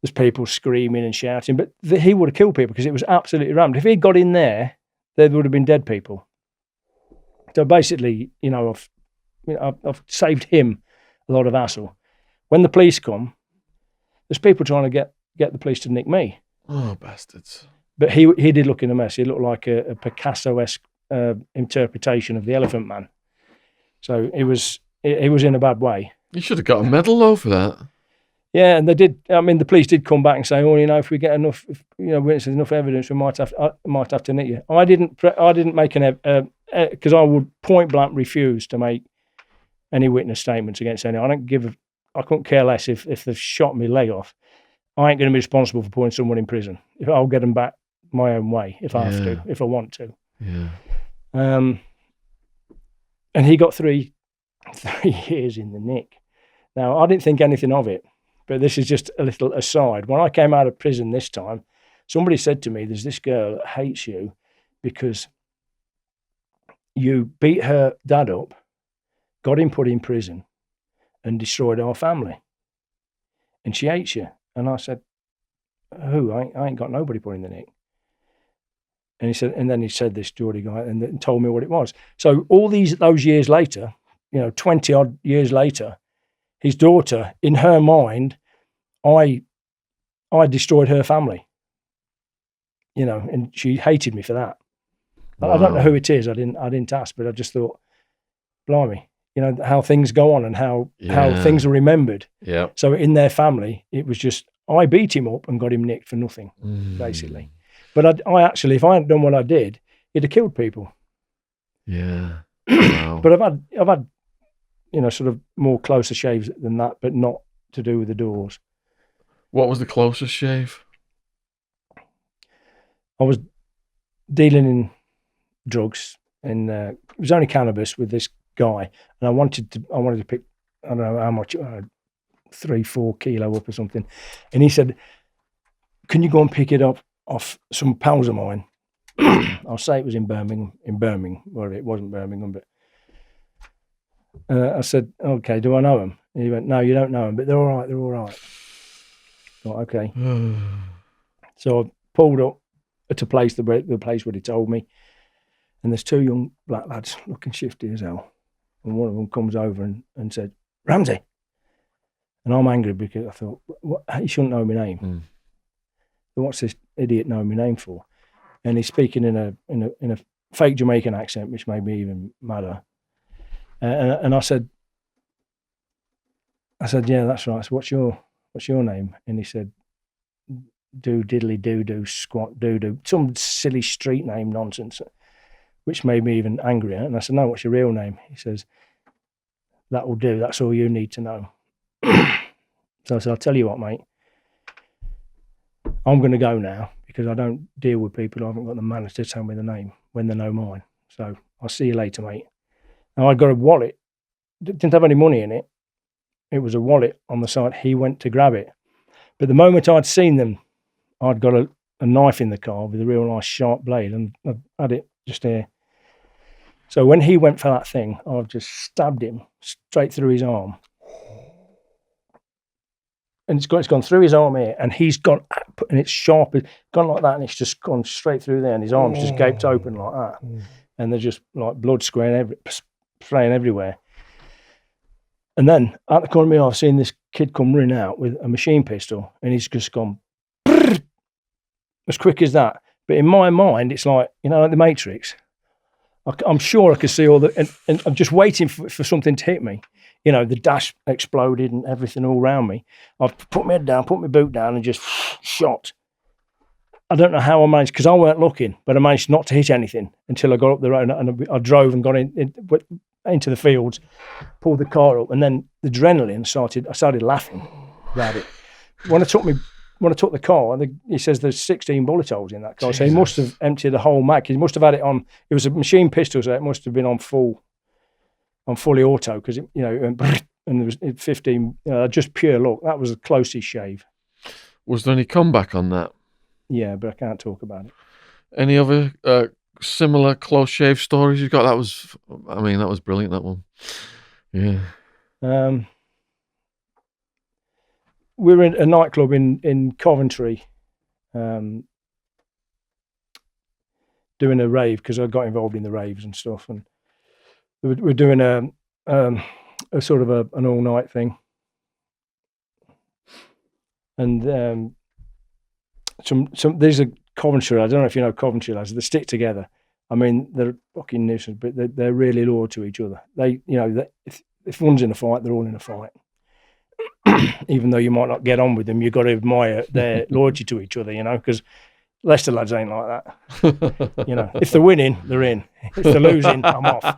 There's people screaming and shouting, but he would have killed people because it was absolutely rammed. If he'd got in there would have been dead people. So basically, I've saved him a lot of hassle. When the police come, there's people trying to get the police to nick me. Oh, bastards. But he did look in a mess. He looked like a Picasso-esque interpretation of the Elephant Man. So he was in a bad way. You should have got a medal though for that. Yeah, and they did. I mean, the police did come back and say, "Oh, if we get enough, witnesses, enough evidence, we might have to nick you." I didn't make because I would point blank refuse to make any witness statements against anyone. I couldn't care less if they've shot my leg off. I ain't going to be responsible for putting someone in prison. I'll get them back my own way if I have to, if I want to. Yeah. And he got 3 years in the nick. Now, I didn't think anything of it, but this is just a little aside. When I came out of prison this time, somebody said to me, "There's this girl that hates you because you beat her dad up, got him put in prison, and destroyed our family. And she hates you." And I said, "Who? I ain't got nobody put in the nick." And he said, and then he said this Geordie guy and told me what it was. So all those years later, 20 odd years later, his daughter, in her mind, I destroyed her family. And she hated me for that. Wow. I don't know who it is. I didn't ask, but I just thought, blimey, how things go on and how things are remembered. Yeah. So in their family, it was just, I beat him up and got him nicked for nothing, basically. But I actually, if I hadn't done what I did, he'd have killed people. Yeah. Wow. But I've had, sort of more closer shaves than that, but not to do with the doors. What was the closest shave? I was dealing in drugs, and it was only cannabis with this guy, and I wanted to pick, I don't know how much, 3-4 kilo up or something, and he said, "Can you go and pick it up off some pals of mine?" I'll say it was in Birmingham. Well, it wasn't Birmingham, but I said, "Okay, do I know them?" And he went, "No, you don't know them, but they're all right. Thought, okay. So I pulled up at the place where he told me, and there's 2 young black lads looking shifty as hell, and one of them comes over and said, "Ramzy," and I'm angry because I thought, he shouldn't know my name. So what's this idiot knowing my name for? And he's speaking in a fake Jamaican accent, which made me even madder. And I said, "Yeah, that's right. So what's your name?" And he said, "Do diddly do squat do," some silly street name nonsense, which made me even angrier. And I said, "No, what's your real name?" He says, "That will do. That's all you need to know." So I said, "I'll tell you what, mate. I'm going to go now because I don't deal with people who haven't got the manners to tell me the name when they know mine. So I'll see you later, mate." Now I'd got a wallet, didn't have any money in it. It was a wallet on the side. He went to grab it. But the moment I'd seen them, I'd got a knife in the car with a real nice sharp blade, and I had it just here. So when he went for that thing, I've just stabbed him straight through his arm. And it's gone through his arm here, and he's gone, and it's sharp, it's gone like that, and it's just gone straight through there, and his arm's just gaped open like that. And they're just like blood spraying everywhere. And then at the corner of my eye, I've seen this kid come running out with a machine pistol, and he's just gone as quick as that. But in my mind, it's like, like the Matrix. I'm sure I could see all the, and I'm just waiting for something to hit me. The dash exploded and everything all around me. I've put my head down, put my boot down, and just shot. I don't know how I managed, because I weren't looking, but I managed not to hit anything until I got up the road, and I drove and got into the fields, pulled the car up, and then the adrenaline I started laughing about it. When I took the car, he says there's 16 bullet holes in that car. Jesus. So he must have emptied the whole mag. He must have had it on. It was a machine pistol, so it must have been on fully auto, because it went, and there was 15. Just pure luck. That was the closest shave. Was there any comeback on that? Yeah, but I can't talk about it. Any other similar close shave stories you got? That was brilliant, that one. Yeah. We were in a nightclub in Coventry, doing a rave because I got involved in the raves and stuff, and we're doing a sort of an all night thing, and some these are Coventry. I don't know if you know Coventry lads. They stick together. I mean, they're fucking nuisance, but they're really loyal to each other. If one's in a fight, they're all in a fight. Even though you might not get on with them, you've got to admire their loyalty to each other, because Leicester lads ain't like that. If they're winning, they're in. If they're losing, I'm off.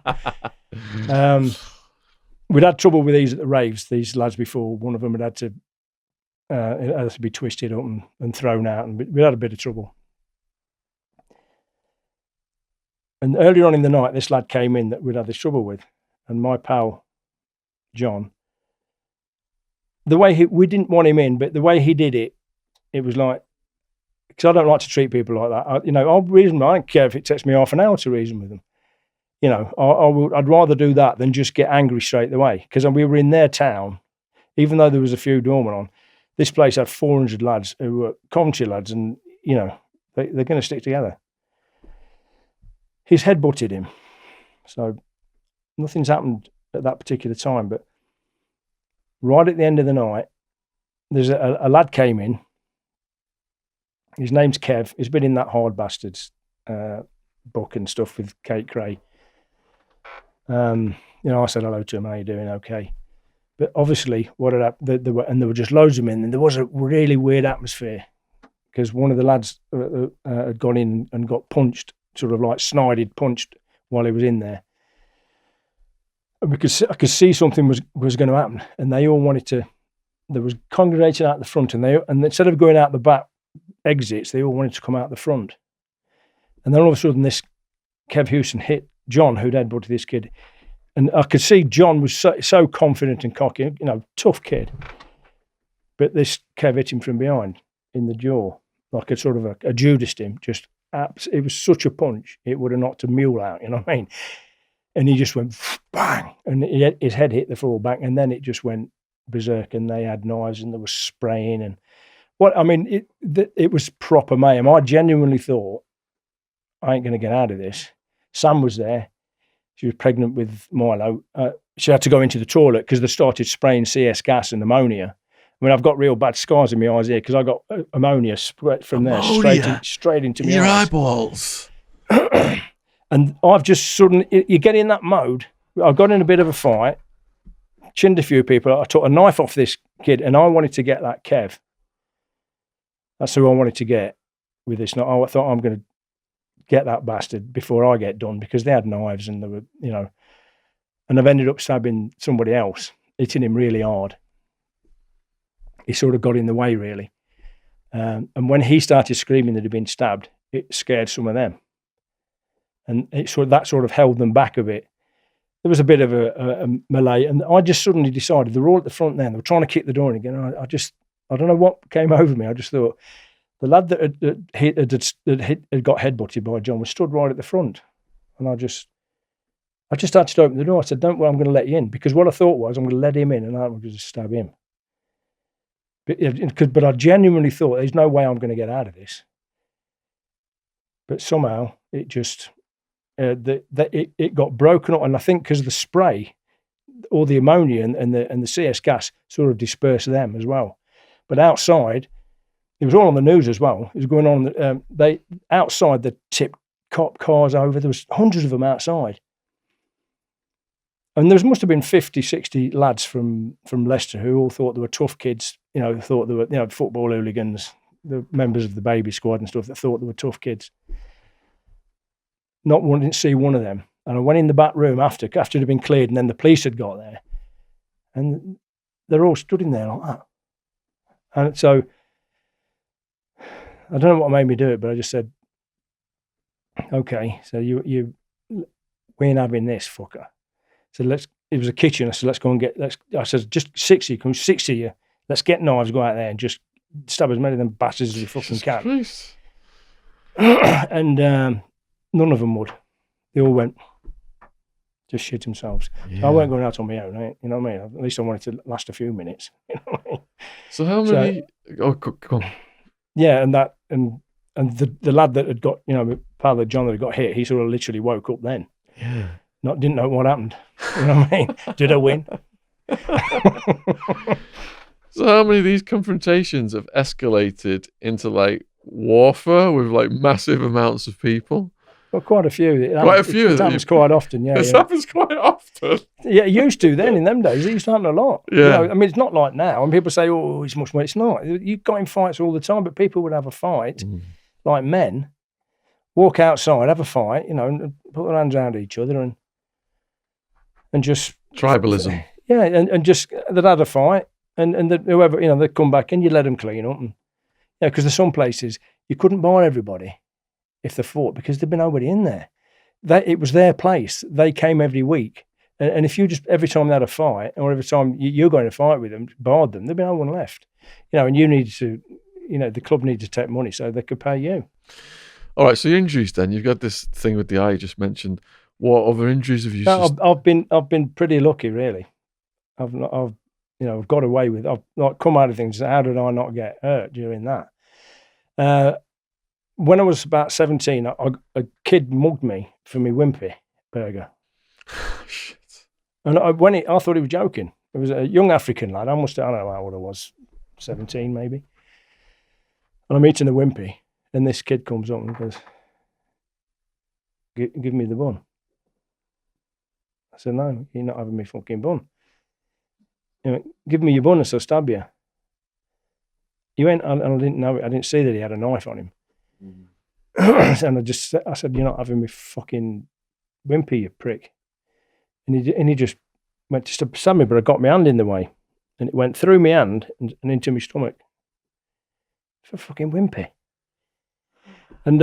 We'd had trouble with these at the raves, these lads, before. One of them had to be twisted up and thrown out, and we had a bit of trouble. And earlier on in the night, this lad came in that we'd had this trouble with, and my pal, John, the way we didn't want him in, but the way he did it, it was like, because I don't like to treat people like that. I'll reason. I don't care if it takes me half an hour to reason with them. I'd rather do that than just get angry straight away. Because we were in their town, even though there was a few doormen on. This place had 400 lads who were Coventry lads, and they're going to stick together. His head butted him, so nothing's happened at that particular time. But right at the end of the night, there's a lad came in. His name's Kev. He's been in that Hard Bastards book and stuff with Kate Cray. I said hello to him. How you doing? Okay. But obviously, what had happened? There were just loads of men, and there was a really weird atmosphere because one of the lads had gone in and got punched, sort of like snided, punched while he was in there. And I could see something was going to happen, and they all wanted to. There was congregation out the front, and instead of going out the back exits, they all wanted to come out the front. And then all of a sudden, this Kev Houston hit John, who'd headbutted this kid. And I could see John was so confident and cocky, tough kid. But this Kev hit him from behind in the jaw, like a sort of a Judased him. It was such a punch, it would have knocked a mule out, you know what I mean? And he just went bang, and his head hit the floor back, and then it just went berserk, and they had knives, and there was spraying. And it was proper mayhem. I genuinely thought, I ain't going to get out of this. Sam was there. She was pregnant with Milo. She had to go into the toilet because they started spraying CS gas and ammonia. I mean, I've got real bad scars in my eyes here because I got ammonia spread from there straight into my eyes. Eyeballs. And I've just suddenly, you get in that mode. I got in a bit of a fight, chinned a few people. I took a knife off this kid, and I wanted to get that Kev. That's who I wanted to get with this. I thought, I'm going to get that bastard before I get done, because they had knives and they were, and I've ended up stabbing somebody else, hitting him really hard. He sort of got in the way, really. And when he started screaming that he'd been stabbed, it scared some of them. And that sort of held them back a bit. There was a bit of a melee, and I just suddenly decided, they were all at the front then, they were trying to kick the door in again. I don't know what came over me. I just thought, the lad that had got headbutted by John was stood right at the front. And I just had to open the door. I said, don't worry, I'm going to let you in. Because what I thought was, I'm going to let him in and I'm going to just stab him. But I genuinely thought, there's no way I'm going to get out of this. But somehow, it just, it got broken up. And I think because of the spray, all the ammonia and the CS gas sort of dispersed them as well. But outside, it was all on the news as well. It was going on. Outside, the tipped cop cars over. There was hundreds of them outside. And there must have been 50, 60 lads from Leicester who all thought they were tough kids, thought they were, football hooligans, the members of the baby squad and stuff that thought they were tough kids. Not one, didn't see one of them. And I went in the back room after it had been cleared, and then the police had got there. And they're all stood in there like that. And so, I don't know what made me do it, but I just said, okay, so we ain't having this, fucker. So it was a kitchen. I said, let's go and I said, just 60 of you, let's get knives, go out there and just stab as many of them bastards as you fucking can. Christ. and none of them would. They all went, just shit themselves. Yeah. So I weren't going out on my own, right? You know what I mean? At least I wanted to last a few minutes. You know what I mean? So how many? Come on. Yeah, and the lad that had got, pal John that had got hit, he sort of literally woke up then. Yeah. Didn't know what happened. You know what I mean? Did I win? So how many of these confrontations have escalated into like warfare with like massive amounts of people? Well, quite a few. Quite a few. It happens quite often, yeah. This happens quite often. Yeah, it used to then in them days. It used to happen a lot. Yeah. I mean, it's not like now. And people say, oh, it's much more. It's not. You got in fights all the time, but people would have a fight, like men, walk outside, have a fight, and put their hands around each other and just... Tribalism. Yeah, and just, they'd had a fight, and whoever, they'd come back and you let them clean up. And, because there's some places you couldn't buy everybody if they fought because there'd be nobody in there. It was their place. They came every week. And if you just, every time they had a fight, or every time you're going to fight with them, barred them, there'd be no one left. And you needed to, the club needed to take money so they could pay you. All right, so your injuries then. You've got this thing with the eye you just mentioned. What other injuries have you I've been pretty lucky, really. I've got away with. I've not come out of things. How did I not get hurt during that? When I was about 17, a kid mugged me for my Wimpy burger. Shit. And I thought he was joking. It was a young African lad. I don't know how old I was, 17 maybe. And I'm eating a Wimpy, and this kid comes up and goes, "Give me the bun." I said, "No, you're not having me fucking bun. Give me your bun, or so I'll stab you." He went, and I didn't know. I didn't see that he had a knife on him. And I said, "You're not having me fucking Wimpy, you prick." And he just went to stab me, but I got my hand in the way, and it went through my hand and into my stomach. For fucking Wimpy. And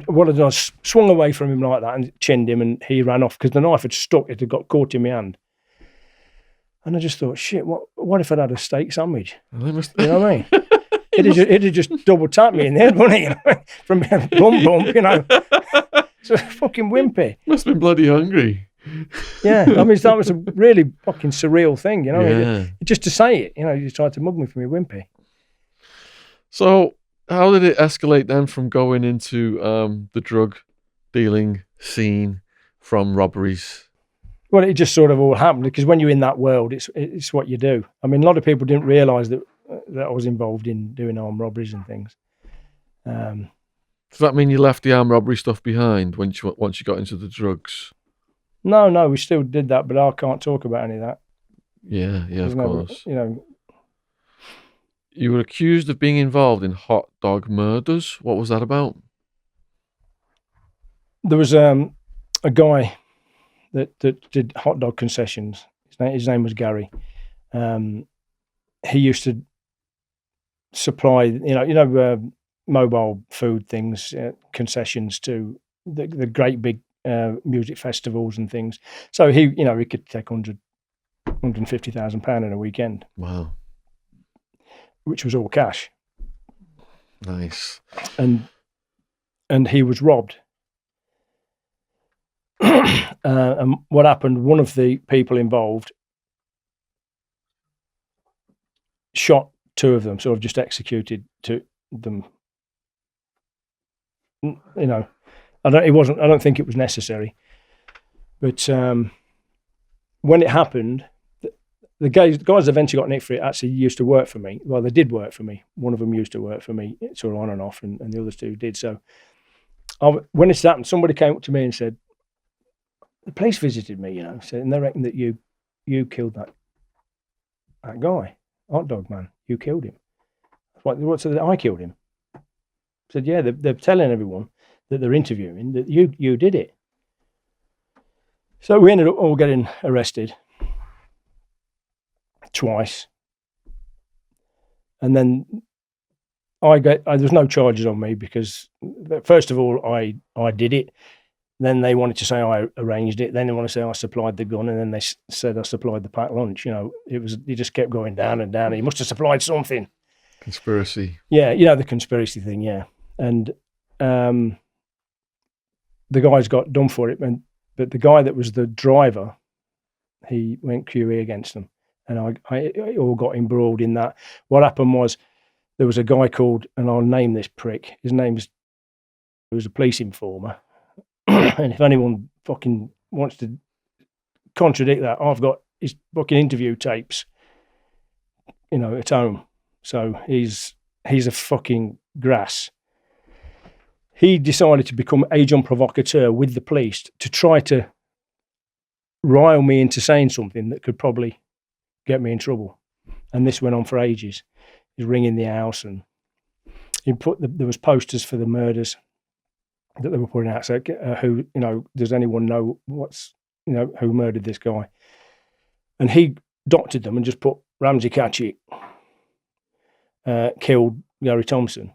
what I did, I swung away from him like that and chinned him, and he ran off because the knife had stuck. It had got caught in my hand. And I just thought, shit, what if I'd had a steak sandwich? Well, you know what I mean? It'd have just double tapped me in the head, wouldn't it? From bump, So fucking Wimpy. Must have been bloody hungry. Yeah, I mean, that was a really fucking surreal thing, Yeah. Just to say it, you tried to mug me for my Wimpy. So how did it escalate then from going into the drug dealing scene from robberies? Well, it just sort of all happened because when you're in that world, it's what you do. I mean, a lot of people didn't realise that I was involved in doing armed robberies and things. Does that mean you left the armed robbery stuff behind once you got into the drugs? No, we still did that, but I can't talk about any of that. Yeah, of course. You were accused of being involved in hot dog murders. What was that about? There was a guy that did hot dog concessions. His name was Gary. He used to supply, mobile food things, concessions to the great big music festivals and things. So he could take £150,000 in a weekend. Wow. Which was all cash. Nice. And he was robbed. And what happened, one of the people involved shot two of them, sort of just executed them. I don't think it was necessary. But when it happened, the guys eventually got nicked for it actually used to work for me. Well, they did work for me. One of them used to work for me, sort of on and off, and the other two did. So when this happened, somebody came up to me and said, the police visited me, and they reckon that you killed that guy, hot dog man. You killed him. What? So that I killed him? I said, yeah, they're telling everyone that they're interviewing that you did it. So we ended up all getting arrested twice, and then there's no charges on me because first of all I did it. Then they wanted to say I arranged it. Then they want to say I supplied the gun, and then they said I supplied the packed lunch. It just kept going down and down. He must have supplied something. Conspiracy. Yeah, the conspiracy thing. Yeah, and the guys got done for it, but the guy that was the driver, he went QE against them, and I all got embroiled in that. What happened was there was a guy called, and I'll name this prick. He was a police informer, and if anyone fucking wants to contradict that, I've got his fucking interview tapes, at home. So he's a fucking grass. He decided to become agent provocateur with the police to try to rile me into saying something that could probably get me in trouble. And this went on for ages. He's ringing the house, and there was posters for the murders that they were putting out. So, who, does anyone know who murdered this guy? And he doctored them and just put Ramzy Khachik killed Gary Thompson,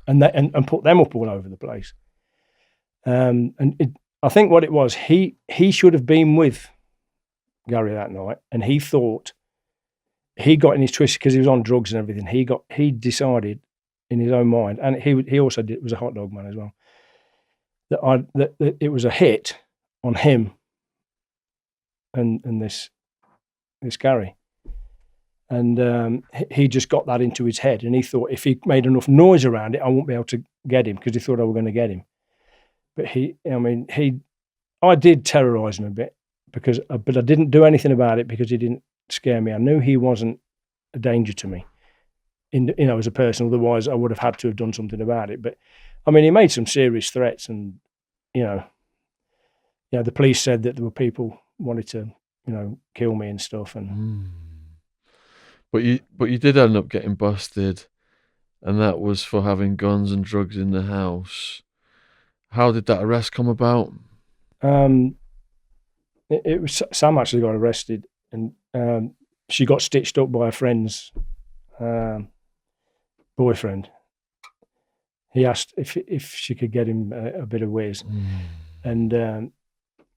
and put them up all over the place. I think what it was, he should have been with Gary that night, and he thought, he got in his twist because he was on drugs and everything. He decided in his own mind, and he also was a hot dog man as well, that it was a hit on him and this Gary. And he just got that into his head, and he thought if he made enough noise around it, I won't be able to get him, because he thought I was going to get him. But I did terrorise him a bit, but I didn't do anything about it because he didn't scare me. I knew he wasn't a danger to me, as a person. Otherwise, I would have had to have done something about it. But he made some serious threats, and the police said that there were people wanted to, kill me and stuff. And but you did end up getting busted, and that was for having guns and drugs in the house. How did that arrest come about? It was Sam actually got arrested, and she got stitched up by a friend's boyfriend. He asked if she could get him a bit of whiz, and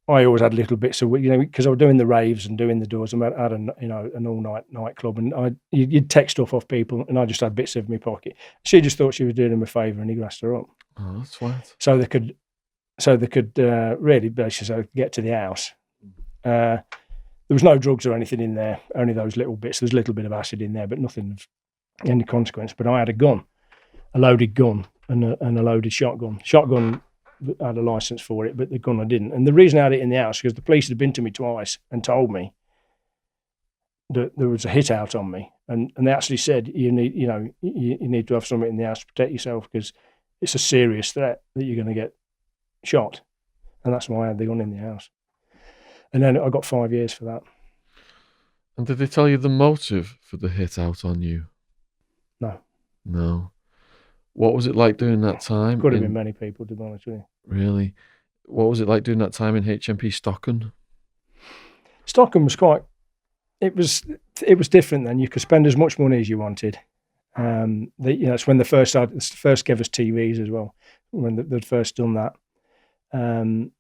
I always had little bits of, because I was doing the raves and doing the doors, and I had an all-night nightclub, and you'd take stuff off people, and I just had bits of my pocket. She just thought she was doing him a favour, and he grassed her up. Oh, that's right. So they could really basically get to the house. There was no drugs or anything in there, only those little bits. There's a little bit of acid in there, but nothing of any consequence. But I had a loaded gun, and a loaded shotgun. Shotgun, I had a license for it, but the gun I didn't. And the reason I had it in the house, because the police had been to me twice and told me that there was a hit out on me, and they actually said you need to have something in the house to protect yourself, because it's a serious threat that you're going to get shot. And that's why I had the gun in the house. And then I got 5 years for that. And did they tell you the motive for the hit out on you? No. What was it like doing that time? Could have been many people, to be honest with you. Really? What was it like doing that time in HMP Stockholm? Stockholm was it was different then. You could spend as much money as you wanted. It's when it's the first gave us TVs as well, when they'd first done that. And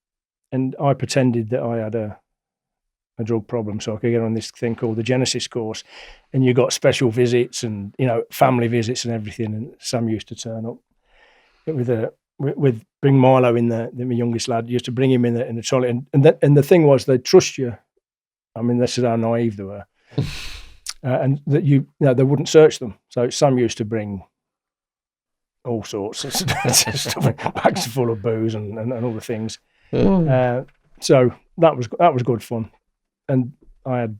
I pretended that I had a drug problem, so I could get on this thing called the Genesis course, and you got special visits and family visits and everything. And Sam used to turn up with bring Milo in my youngest lad. Used to bring him in the toilet, and the thing was, they trust you. This is how naive they were, and that they wouldn't search them. So Sam used to bring all sorts of stuff, bags full of booze and other things. So that was good fun. And I had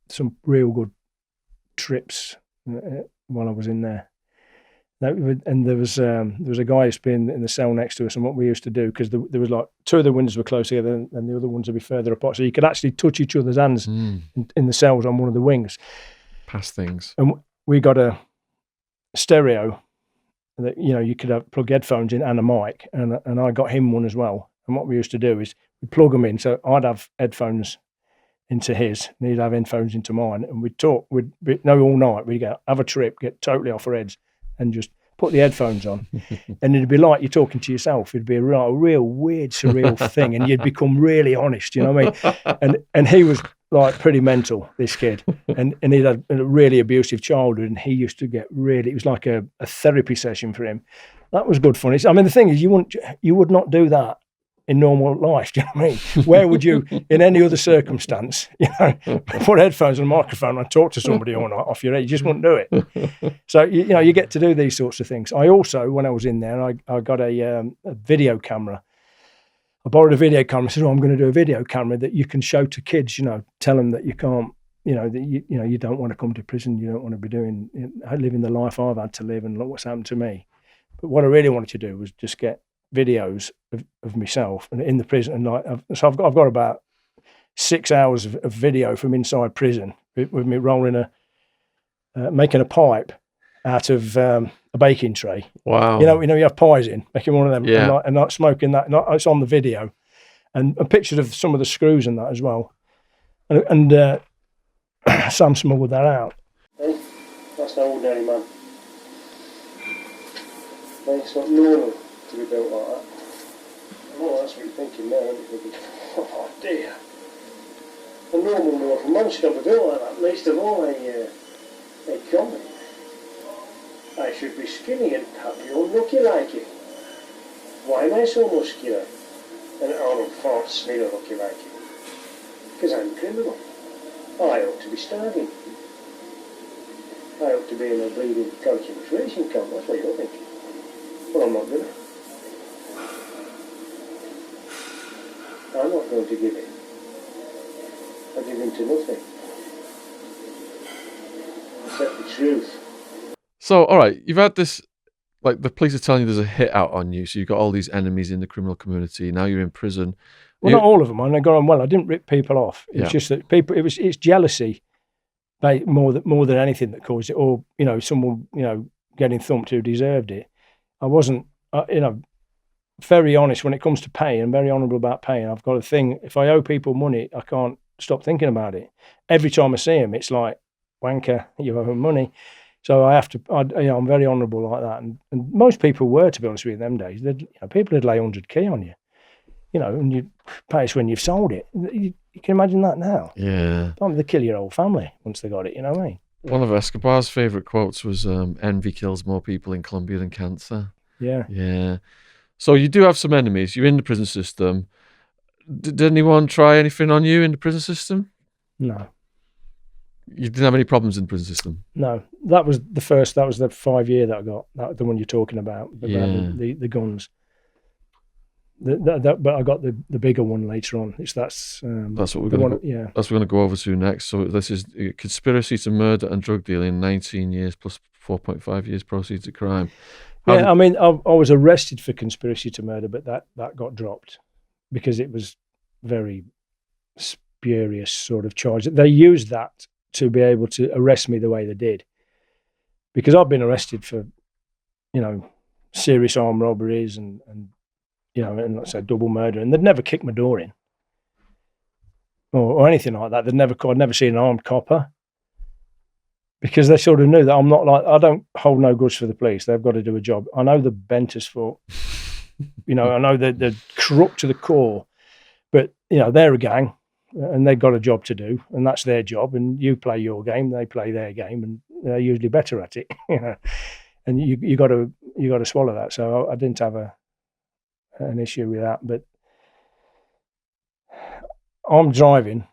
some real good trips while I was in there. And there was a guy who's been in the cell next to us, and what we used to do, because there was like two of the windows were close together, and the other ones would be further apart, so you could actually touch each other's hands in the cells on one of the wings. Past things. And we got a stereo that you could plug headphones in and a mic, and I got him one as well. And what we used to do is we'd plug them in, so I'd have headphones into his, and he'd have headphones into mine, and we'd talk. We'd know all night. We'd have a trip, get totally off our heads, and just put the headphones on, and it'd be like you're talking to yourself. It'd be a real weird, surreal thing, and you'd become really honest. You know what I mean? And he was like pretty mental, this kid, and he'd had a really abusive childhood, and he used to get really. It was like a therapy session for him, That was good fun. I mean, the thing is, you would not do that in normal life. Do you know what I mean? Where would you, in any other circumstance, put headphones and a microphone and talk to somebody or not off your head? You just wouldn't do it. So you get to do these sorts of things. I also, when I was in there, I got a video camera. I borrowed a video camera. I said, I'm going to do a video camera that you can show to kids. Tell them that you can't. That you don't want to come to prison. You don't want to be living the life I've had to live, and look what's happened to me. But what I really wanted to do was just get videos of myself and in the prison. And so I've got about 6 hours of video from inside prison with me rolling making a pipe out of a baking tray. Wow. You have pies in, making one of them, Yeah. and not smoking that. It's on the video, and pictures of some of the screws and that as well. And Sam smuggled that out. Hey, that's no ordinary man. Hey, it's not normal to be built like that. Well, that's what you're thinking now, aren't you? Thinking, oh dear. A normal mortal man should not be built like that, least of all a comic. I should be skinny and happy or lucky like it. Why am I so muscular? And Arnold forced me to lucky like it. Because I'm a criminal. I ought to be starving. I ought to be in a bleeding concentration camp, that's what you're thinking. Well, I'm not gonna. I'm not going to give in. I give in to nothing. Except the truth. So, all right, you've had this, like the police are telling you there's a hit out on you, so you've got all these enemies in the criminal community. Now you're in prison. Well, not all of them. I got on well. I didn't rip people off. It's just that people. It's jealousy, more than anything that caused it, or someone getting thumped who deserved it. I wasn't, very honest when it comes to paying. I'm very honourable about paying. I've got a thing. If I owe people money, I can't stop thinking about it. Every time I see them, it's like, wanker, you owe them money. So I have to. I'm very honourable like that. And most people were, to be honest with you, them days. People would lay 100k on you. And you pay us when you've sold it. You can imagine that now. Yeah. They kill your whole family once they got it, you know what I mean? One of Escobar's favourite quotes was, envy kills more people in Colombia than cancer. Yeah. Yeah. So you do have some enemies. You're in the prison system. Did anyone try anything on you in the prison system? No. You didn't have any problems in the prison system? No. That was the 5 year that I got, the one you're talking about the guns. But I got the bigger one later on. That's what we're going to That's what we're going to go over to next. So this is conspiracy to murder and drug dealing, 19 years plus 4.5 years proceeds of crime. I mean, I was arrested for conspiracy to murder, but that got dropped because it was very spurious sort of charge. They used that to be able to arrest me the way they did, because I've been arrested for, serious armed robberies and and let's say double murder, and they'd never kick my door in or anything like that. I'd never seen an armed copper, because they sort of knew that I'm not like, I don't hold no grudge for the police. They've got to do a job. I know the bent as fuck. I know they're corrupt to the core, but they're a gang and they've got a job to do, and that's their job. And you play your game, they play their game, and they're usually better at it. And you got to swallow that. So I didn't have an issue with that, but I'm driving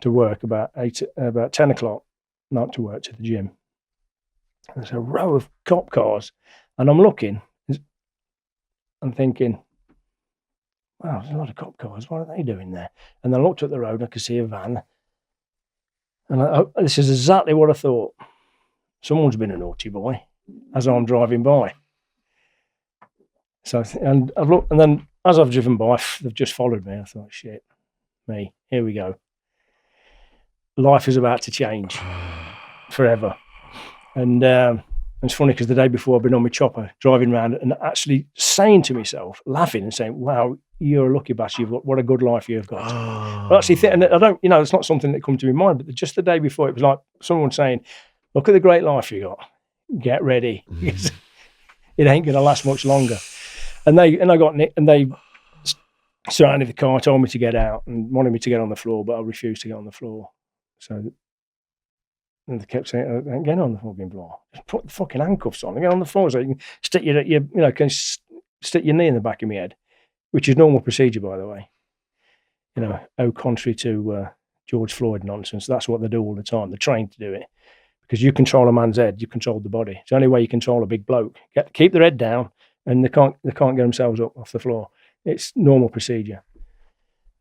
to work about 10 o'clock, not to work, to the gym. There's a row of cop cars, and I'm looking, I'm thinking, wow, there's a lot of cop cars. What are they doing there? And then I looked at the road, and I could see a van, and this is exactly what I thought. Someone's been a naughty boy as I'm driving by. So, and I've looked, and then as I've driven by, they've just followed me. I thought, shit, me, here we go. Life is about to change forever. And it's funny because the day before I've been on my chopper driving around and actually saying to myself, laughing and saying, wow, you're a lucky bastard. What a good life you've got. But actually, and I don't, it's not something that comes to my mind, but just the day before, it was like someone saying, look at the great life you got. Get ready. It ain't going to last much longer. And they surrounded the car, told me to get out and wanted me to get on the floor, but I refused to get on the floor. So And they kept saying, get on the fucking floor. Just put the fucking handcuffs on and get on the floor so you can stick stick your knee in the back of my head, which is normal procedure, by the way. Contrary to George Floyd nonsense, that's what they do all the time. They're trained to do it. Because you control a man's head, you control the body. It's the only way you control a big bloke. Keep their head down, and they can't get themselves up off the floor. It's normal procedure.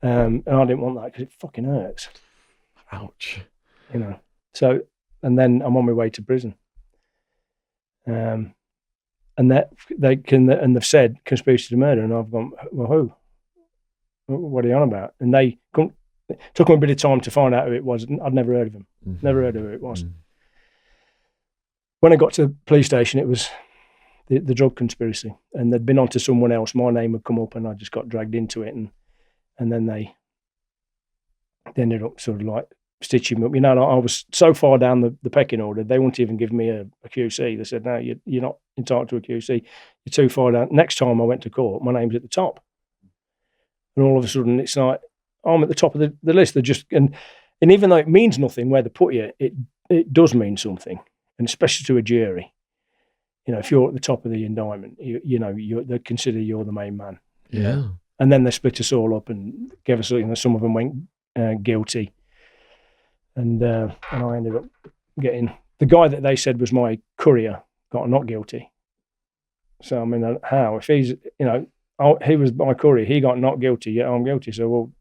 And I didn't want that because it fucking hurts. Ouch. So, and then I'm on my way to prison. And that they've said conspiracy to murder, and I've gone, well, who? What are you on about? And they took them a bit of time to find out who it was. I'd never heard of him. Mm-hmm. Never heard of who it was. Mm-hmm. When I got to the police station, it was the drug conspiracy, and they'd been on to someone else. My name had come up, and I just got dragged into it, and then they ended up sort of like stitching me up. I was so far down the pecking order, they wouldn't even give me a QC. They said, no, you're not entitled to a QC. You're too far down. Next time I went to court, my name's at the top. And all of a sudden, it's like, I'm at the top of the list. They're just, and even though it means nothing where they put you, it does mean something. And especially to a jury, if you're at the top of the indictment, they consider you're the main man. Yeah. And then they split us all up and gave us, some of them went guilty. And I ended up getting, the guy that they said was my courier got not guilty. So, I mean, how? If he's, he was my courier, he got not guilty, yet I'm guilty. So, well,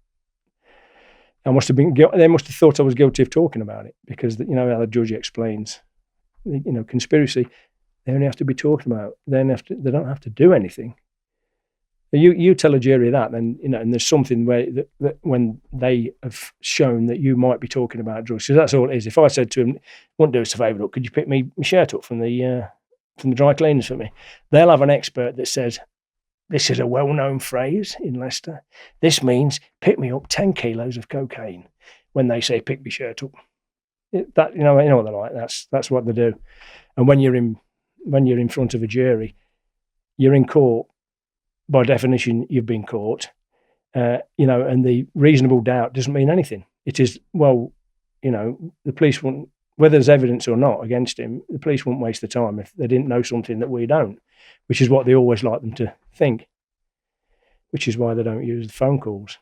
they must have thought I was guilty of talking about it, because, how the judge explains, conspiracy, they only have to be talking about. They don't have to do anything. You tell a jury that, then and there's something where that when they have shown that you might be talking about drugs. So that's all it is. If I said to him, "Wouldn't do us a favour, look, could you pick my shirt up from the dry cleaners for me?" They'll have an expert that says, "This is a well-known phrase in Leicester. This means pick me up 10 kilos of cocaine." When they say pick my shirt up. That you know what they're like. That's what they do. And when you're in front of a jury, you're in court. By definition, you've been caught. And the reasonable doubt doesn't mean anything. It is, well, the police wouldn't, whether there's evidence or not against him, the police wouldn't waste the time if they didn't know something that we don't, which is what they always like them to think. Which is why they don't use the phone calls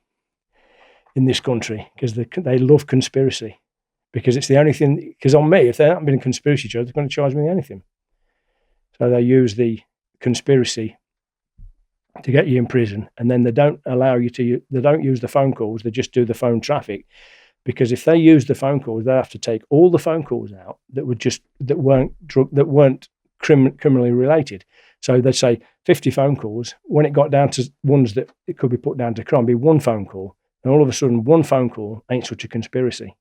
in this country, because they love conspiracy. Because it's the only thing, because on me, if they haven't been a conspiracy charge, they're going to charge me anything. So they use the conspiracy to get you in prison, and then they don't allow you they don't use the phone calls, they just do the phone traffic. Because if they use the phone calls, they have to take all the phone calls out that weren't criminally related. So they'd say 50 phone calls. When it got down to ones that it could be put down to crime, be one phone call, and all of a sudden one phone call ain't such a conspiracy.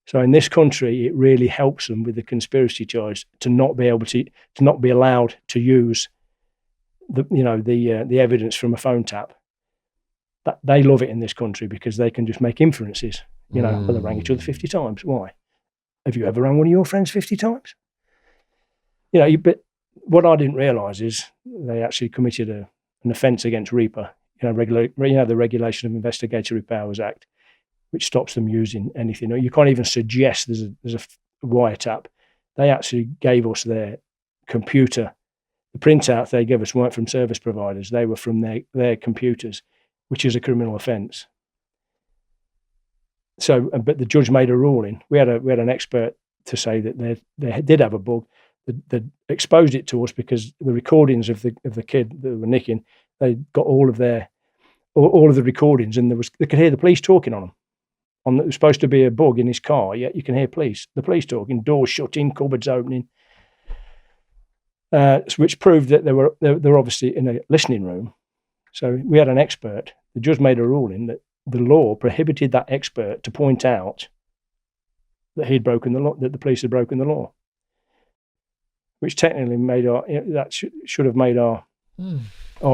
So in this country, it really helps them with the conspiracy charge to not be allowed to use the evidence from a phone tap. That they love it in this country because they can just make inferences. Well, they rang each other 50 times. Why? Have you ever rang one of your friends 50 times? But what I didn't realise is they actually committed an offence against REPA. The Regulation of Investigatory Powers Act, which stops them using anything. You can't even suggest there's a wiretap. They actually gave us their computer. The printouts they gave us weren't from service providers. They were from their computers, which is a criminal offence. So, but the judge made a ruling. We had an expert to say that they did have a bug. They exposed it to us because the recordings of the kid that were nicking, they got all of the recordings, and they could hear the police talking on them. There was supposed to be a bug in his car, yet you can hear the police talking, doors shutting, cupboards opening, which proved that they were obviously in a listening room. So we had an expert. The judge made a ruling that the law prohibited that expert to point out that he'd broken the law, that the police had broken the law, which technically made should have made our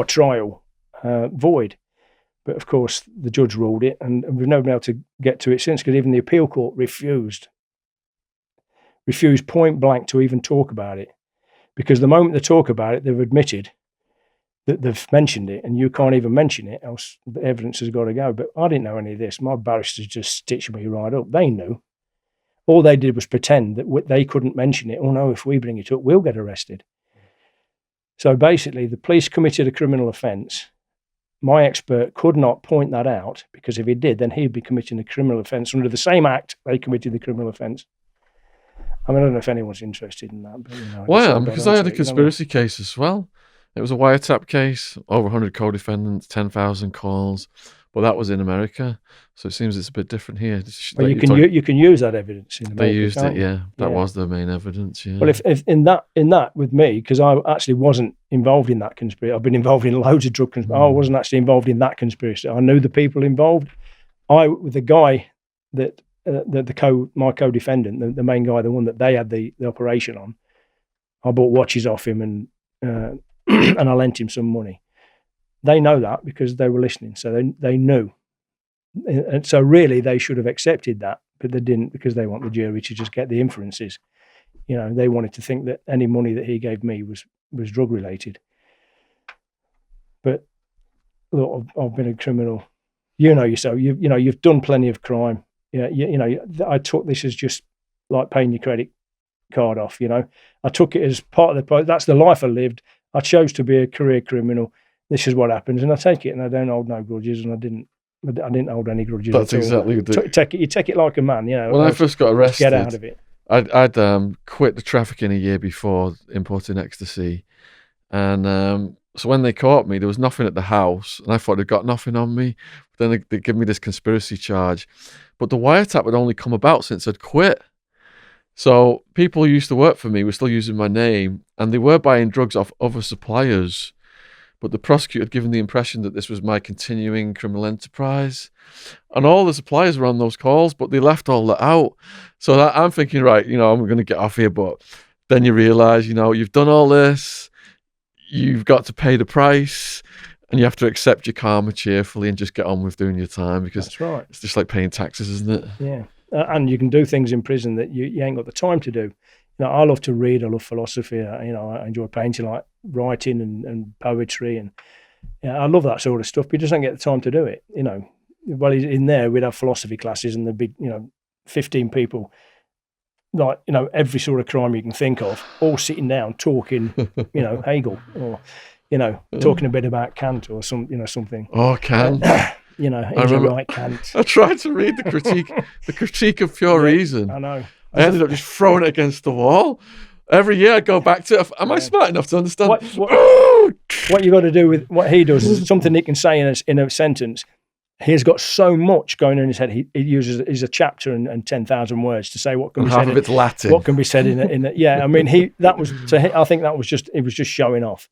trial void. But of course, the judge ruled it, and we've never been able to get to it since, because even the appeal court refused point blank to even talk about it. Because the moment they talk about it, they've admitted that they've mentioned it, and you can't even mention it, else the evidence has got to go. But I didn't know any of this. My barristers just stitched me right up. They knew. All they did was pretend that they couldn't mention it. Oh no, if we bring it up, we'll get arrested. So basically, the police committed a criminal offence. My expert could not point that out, because if he did, then he'd be committing a criminal offence under the same act they committed the criminal offence. I mean, I don't know if anyone's interested in that. But, Well, I am, because I had a conspiracy case as well. It was a wiretap case, over 100 co-defendants, 10,000 calls, but that was in America. So it seems it's a bit different here. Well, you can use that evidence in America. They used it, yeah. That was the main evidence, yeah. Well, if in that with me, because I actually wasn't involved in that conspiracy. I've been involved in loads of drug conspiracies. I wasn't actually involved in that conspiracy. I knew the people involved. With the guy that my co-defendant, the main guy, the one that they had the operation on, I bought watches off him and and I lent him some money. They know that because they were listening, so they knew. And so really they should have accepted that, but they didn't, because they want the jury to just get the inferences. They wanted to think that any money that he gave me was drug related. But look, I've been a criminal. Yourself. You've done plenty of crime. I took this as just like paying your credit card off. I took it as part of that's the life I lived. I chose to be a career criminal. This is what happens, and I take it, and I don't hold no grudges, and I didn't hold any grudges. That's exactly you take it like a man. When I first got arrested, get out of it. I'd quit the trafficking a year before, importing ecstasy, and so when they caught me, there was nothing at the house, and I thought they'd got nothing on me. But then they give me this conspiracy charge, but the wiretap had only come about since I'd quit. So people who used to work for me were still using my name, and they were buying drugs off other suppliers. But the prosecutor had given the impression that this was my continuing criminal enterprise. And all the suppliers were on those calls, but they left all that out. So I'm thinking, right, I'm going to get off here. But then you realise, you've done all this, you've got to pay the price, and you have to accept your karma cheerfully and just get on with doing your time, because that's right. It's just like paying taxes, isn't it? Yeah. And you can do things in prison that you ain't got the time to do. I love to read. I love philosophy. I enjoy painting, like writing and poetry, and I love that sort of stuff. But you just don't get the time to do it. Well, in there we'd have philosophy classes, and there'd be 15 people, like every sort of crime you can think of, all sitting down talking, Hegel, or talking a bit about Kant or something. Oh, Kant. He's a right Kant. I tried to read the critique of pure reason. I know. I ended up just throwing it against the wall. Every year I go back to it. Am I smart enough to understand? What you got to do with what he does is something he can say in a sentence. He's got so much going on in his head. He uses a chapter and 10,000 words to say what can be said. Half of it's Latin. What can be said in it? Yeah, I mean, I think that was just showing off.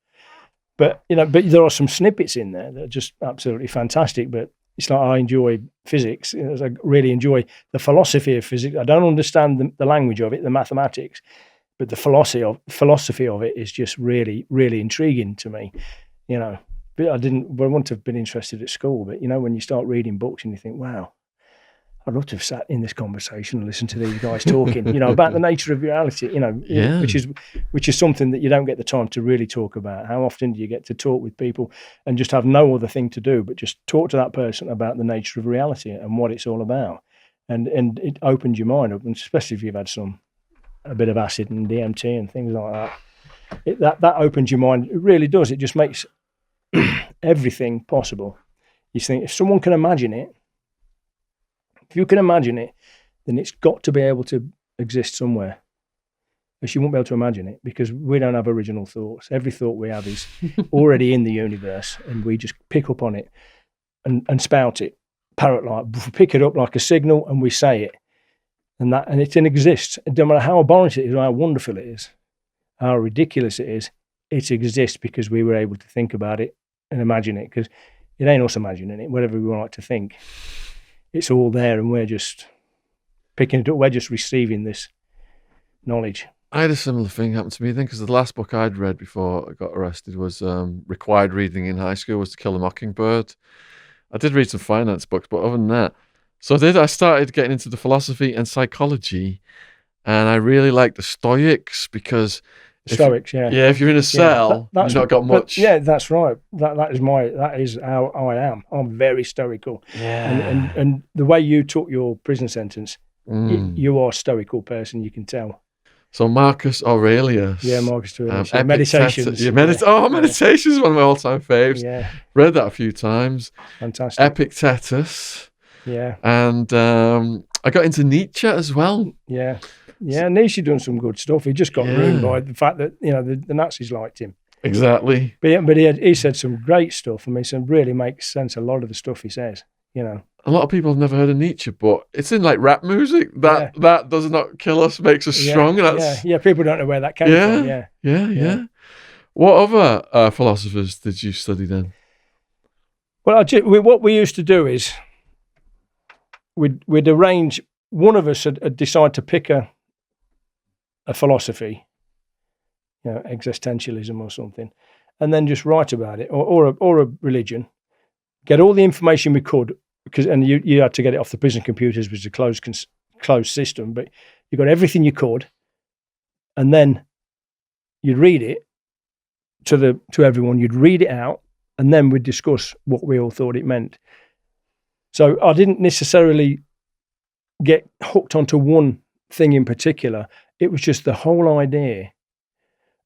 But but there are some snippets in there that are just absolutely fantastic. But it's like, I enjoy physics. I really enjoy the philosophy of physics. I don't understand the language of it, the mathematics, but the philosophy of it is just really, really intriguing to me. But I wouldn't have been interested at school. But when you start reading books and you think, wow, I'd love to have sat in this conversation and listened to these guys talking, about the nature of reality, which is something that you don't get the time to really talk about. How often do you get to talk with people and just have no other thing to do but just talk to that person about the nature of reality and what it's all about? And it opens your mind up, and especially if you've had a bit of acid and DMT and things like that. That opens your mind. It really does. It just makes everything possible. You think, if someone can imagine it, if you can imagine it, then it's got to be able to exist somewhere. But you won't be able to imagine it, because we don't have original thoughts. Every thought we have is already in the universe, and we just pick up on it and spout it, parrot-like, pick it up like a signal, and we say it. And it exists. It doesn't matter how abhorrent it is, or how wonderful it is, how ridiculous it is, it exists because we were able to think about it and imagine it, because it ain't us imagining it, whatever we like to think. It's all there, and we're just picking it up. We're just receiving this knowledge. I had a similar thing happen to me then, because the last book I'd read before I got arrested was required reading in high school was To Kill a Mockingbird. I did read some finance books, but other than that, I started getting into the philosophy and psychology, and I really like the Stoics, because Stoics, yeah, if you're in a cell, you've not got much. Yeah, that's right. That is how I am. I'm very stoical. Yeah. And the way you took your prison sentence, you are a stoical person, you can tell. So Marcus Aurelius. Yeah, Marcus Aurelius. Meditations. Meditations. Meditations is one of my all-time faves. Yeah. Read that a few times. Fantastic. Epictetus. Yeah. And I got into Nietzsche as well. Yeah. Yeah, Nietzsche done some good stuff. He just got ruined by the fact that, the Nazis liked him. Exactly. But he said some great stuff. I mean, it really makes sense, a lot of the stuff he says, A lot of people have never heard of Nietzsche, but it's in like rap music. That does not kill us, makes us strong. Yeah, people don't know where that came from. Yeah. What other philosophers did you study then? Well, what we used to do is we'd arrange, one of us would decide to pick a philosophy, existentialism or something, and then just write about it, or a religion, get all the information we could, and you had to get it off the prison computers, which is a closed system, but you got everything you could, and then you'd read it to everyone, you'd read it out, and then we'd discuss what we all thought it meant. So I didn't necessarily get hooked onto one thing in particular. It was just the whole idea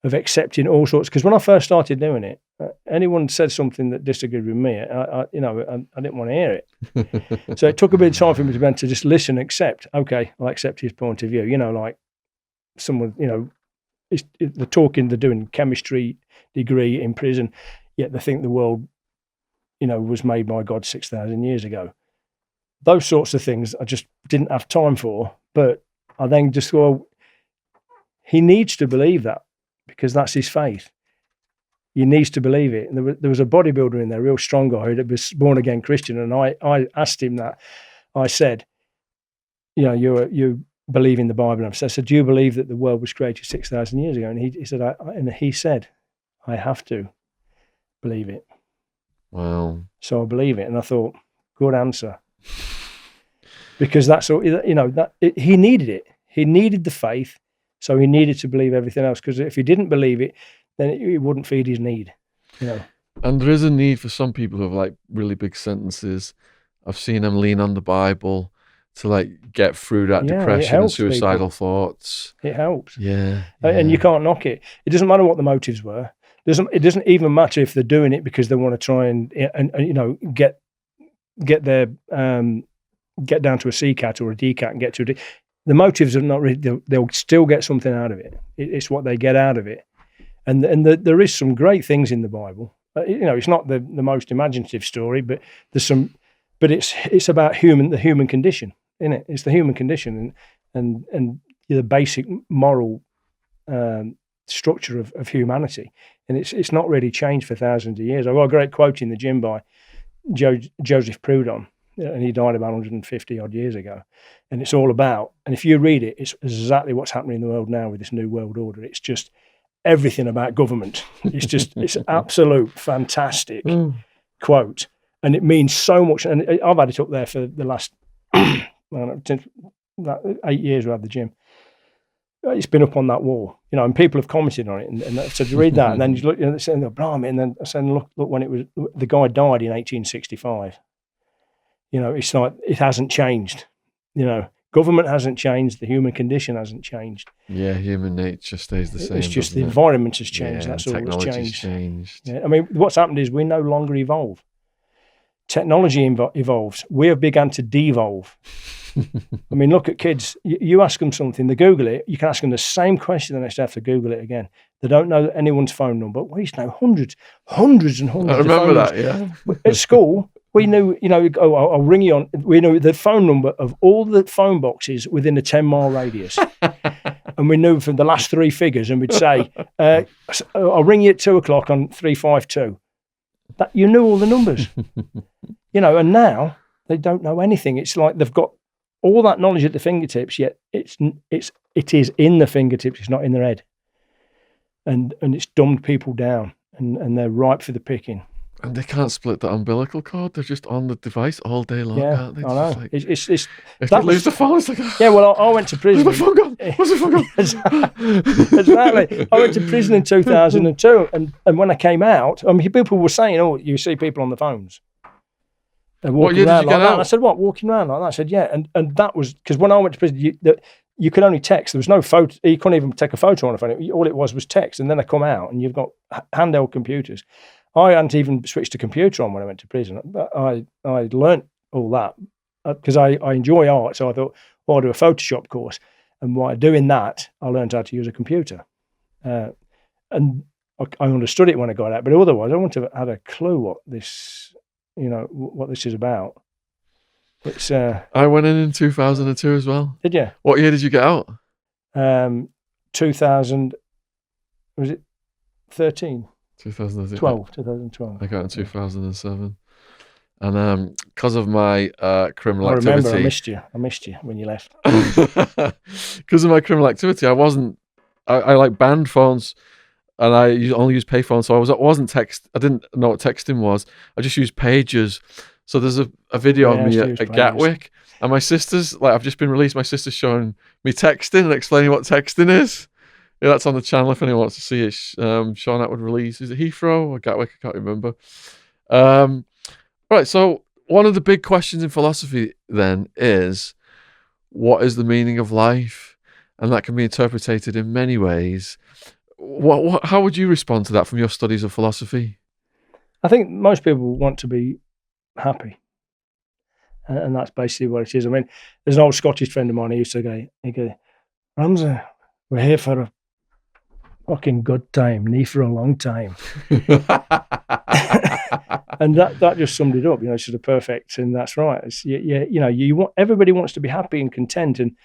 of accepting all sorts. Because when I first started doing it, anyone said something that disagreed with me, I didn't want to hear it. So it took a bit of time for me to just listen, accept. Okay, I'll accept his point of view. Like someone, they're talking, they're doing chemistry degree in prison, yet they think the world, was made by God 6,000 years ago. Those sorts of things I just didn't have time for. But I then just thought, he needs to believe that, because that's his faith. He needs to believe it. And there was a bodybuilder in there, a real strong guy, who was born again Christian. And I asked him that. I said, you believe in the Bible. And I said, do you believe that the world was created 6,000 years ago? And he said, I have to believe it. Wow. So I believe it. And I thought, good answer. Because that's all, he needed it. He needed the faith. So he needed to believe everything else. Because if he didn't believe it, then it wouldn't feed his need. And there is a need for some people who have like really big sentences. I've seen them lean on the Bible to like get through that depression and suicidal thoughts. It helps. Yeah. And you can't knock it. It doesn't matter what the motives were. It doesn't even matter if they're doing it because they want to try and get their get down to a C cat or a D cat and get to a D. The motives are not really. They'll still get something out of it. It's what they get out of it. And there is some great things in the Bible. It's not the most imaginative story, but there's some. But it's about the human condition, isn't it? It's the human condition and the basic moral structure of humanity, and it's not really changed for thousands of years. I've got a great quote in the gym by Joseph Proudhon, and he died about 150 odd years ago, and it's all about. And if you read it, it's exactly what's happening in the world now with this new world order. It's just everything about government. It's absolute fantastic quote, and it means so much. And I've had it up there for the last 8 years. We had the gym. It's been up on that wall, and people have commented on it. And so you read that, and then you look, and then I said, look, when it was the guy died in 1865. It's like it hasn't changed. Government hasn't changed. The human condition hasn't changed. Yeah, human nature stays the same. It's just the environment has changed. That's all that's changed. Yeah. I mean, what's happened is we no longer evolve. Technology evolves. We have begun to devolve. I mean, look at kids. You ask them something, they Google it. You can ask them the same question, the next day have to Google it again. They don't know anyone's phone number. We used to know hundreds and hundreds. I remember that. Yeah. At school, we knew. I'll ring you on. We knew the phone number of all the phone boxes within a 10-mile radius, and we knew from the last 3 figures. And we'd say, "I'll ring you at 2:00 on 352." That you knew all the numbers. And now they don't know anything. It's like they've got all that knowledge at the fingertips, yet it is in the fingertips. It's not in their head, and it's dumbed people down, and they're ripe for the picking. And they can't split the umbilical cord. They're just on the device all day long, aren't they? I know. Like, it's if they lose the phone, it's like, yeah. Well, I went to prison. Where's my phone gone? Where's my phone gone? Exactly. I went to prison in 2002, and when I came out, I mean, people were saying, "Oh, you see people on the phones." And What year did you get that. out? And I said, what, walking around like that? I said, yeah. And that was, because when I went to prison, you could only text. There was no photo. You couldn't even take a photo on a phone. All it was text. And then I come out and you've got handheld computers. I hadn't even switched a computer on when I went to prison. I learnt all that because I enjoy art. So I thought, I'll do a Photoshop course. And while doing that, I learned how to use a computer. And I understood it when I got out. But otherwise, I wouldn't have had a clue what this is about. It's I went in 2002 as well. Did you? What year did you get out? 2000, was it 13? 2012. 2012. I got in 2007. And because of my criminal I remember, activity... I missed you when you left. Because of my criminal activity, I like banned phones, and I only used payphones, so I didn't know what texting was. I just used pagers. So there's a video of me at Gatwick, and my sister's, like, I've just been released, my sister's showing me texting and explaining what texting is. Yeah, that's on the channel if anyone wants to see it. Shaun Attwood release. Is it Heathrow or Gatwick? I can't remember. Right, so one of the big questions in philosophy then is, what is the meaning of life? And that can be interpreted in many ways. How would you respond to that from your studies of philosophy? I think most people want to be happy. And that's basically what it is. I mean, there's an old Scottish friend of mine who used to go, Ramzy, we're here for a fucking good time, knee for a long time. And that just summed it up, it's sort of perfect, and that's right. It's, you want, everybody wants to be happy and content, and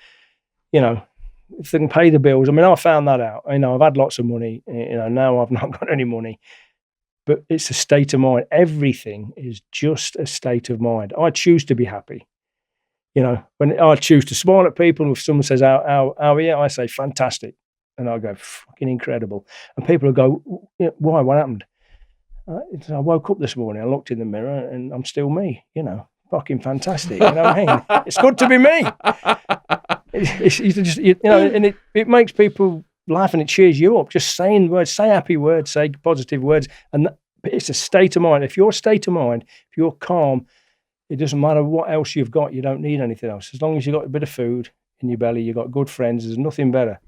if they can pay the bills. I mean, I found that out. I've had lots of money. Now I've not got any money, but it's a state of mind. Everything is just a state of mind. I choose to be happy. When I choose to smile at people, if someone says, "How are you?" I say, "Fantastic," and I go, "Fucking incredible," and people will go, "Why? What happened?" I woke up this morning, I looked in the mirror, and I'm still me, fucking fantastic. You know what I mean? It's good to be me. It's just, and it makes people laugh and it cheers you up. Just saying words, say happy words, say positive words. And it's a state of mind. If you're a state of mind, if you're calm, it doesn't matter what else you've got. You don't need anything else. As long as you've got a bit of food in your belly, you've got good friends, there's nothing better.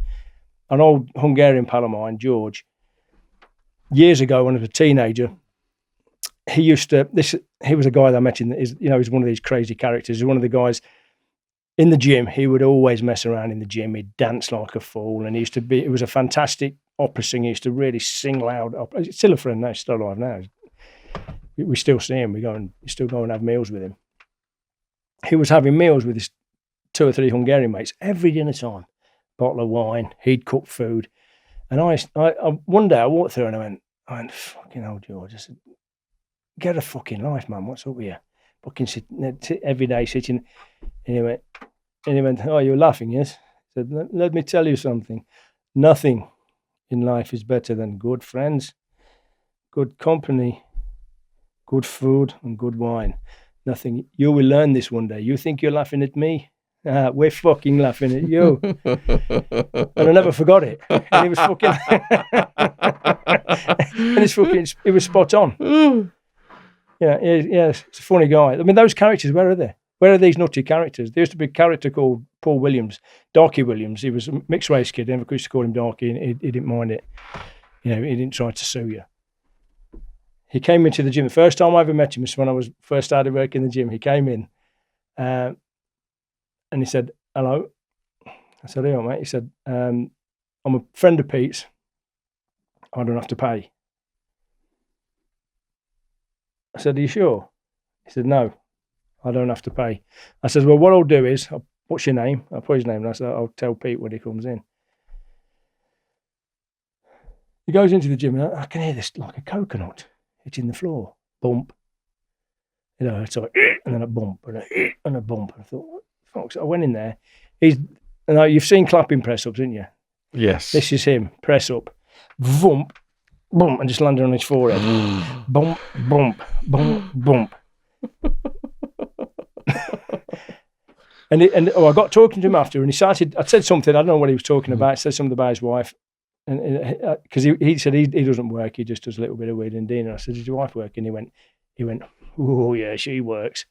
An old Hungarian pal of mine, George, years ago when I was a teenager, he was a guy that I met he's one of these crazy characters. He's one of the guys in the gym. He would always mess around in the gym. He'd dance like a fool, and he was a fantastic opera singer. He used to really sing loud opera. He's still a friend now, he's still alive now. We still see him. We still go and have meals with him. He was having meals with his 2 or 3 Hungarian mates every dinner time. Bottle of wine, he'd cook food. And I one day I walked through and I went, fucking hell, George. I said, get a fucking life, man. What's up with you? Fucking every day sitting. And he went, oh, you're laughing, yes? I said, let me tell you something. Nothing in life is better than good friends, good company, good food, and good wine. Nothing. You will learn this one day. You think you're laughing at me? We're fucking laughing at you. And I never forgot it. And it was fucking and it was spot on. Yeah, it's a funny guy. I mean, those characters, where are they? Where are these nutty characters? There used to be a character called Paul Williams, Darky Williams. He was a mixed race kid. They never used to call him Darky, and he didn't mind it. He didn't try to sue you. He came into the gym. The first time I ever met him was when I first started working in the gym. He came in, and he said, hello. I said, hey, mate. He said, I'm a friend of Pete's. I don't have to pay. I said, are you sure? He said, no, I don't have to pay. I said, well, what I'll do is, what's your name? I'll put his name, and I said, I'll tell Pete when he comes in. He goes into the gym, and I can hear this like a coconut hitting the floor. Bump. It's like, and then a bump, and a bump. And I thought, what the fuck? So I went in there. You've seen clapping press-ups, haven't you? Yes. This is him, press up. Bump, bump, and just landed on his forehead. Bump, bump, bump, bump. And I got talking to him after, and I said something, I don't know what he was talking about. I said something about his wife. And because he said he doesn't work, he just does a little bit of weed and Dean. And I said, does your wife work? And he went, oh yeah, she works.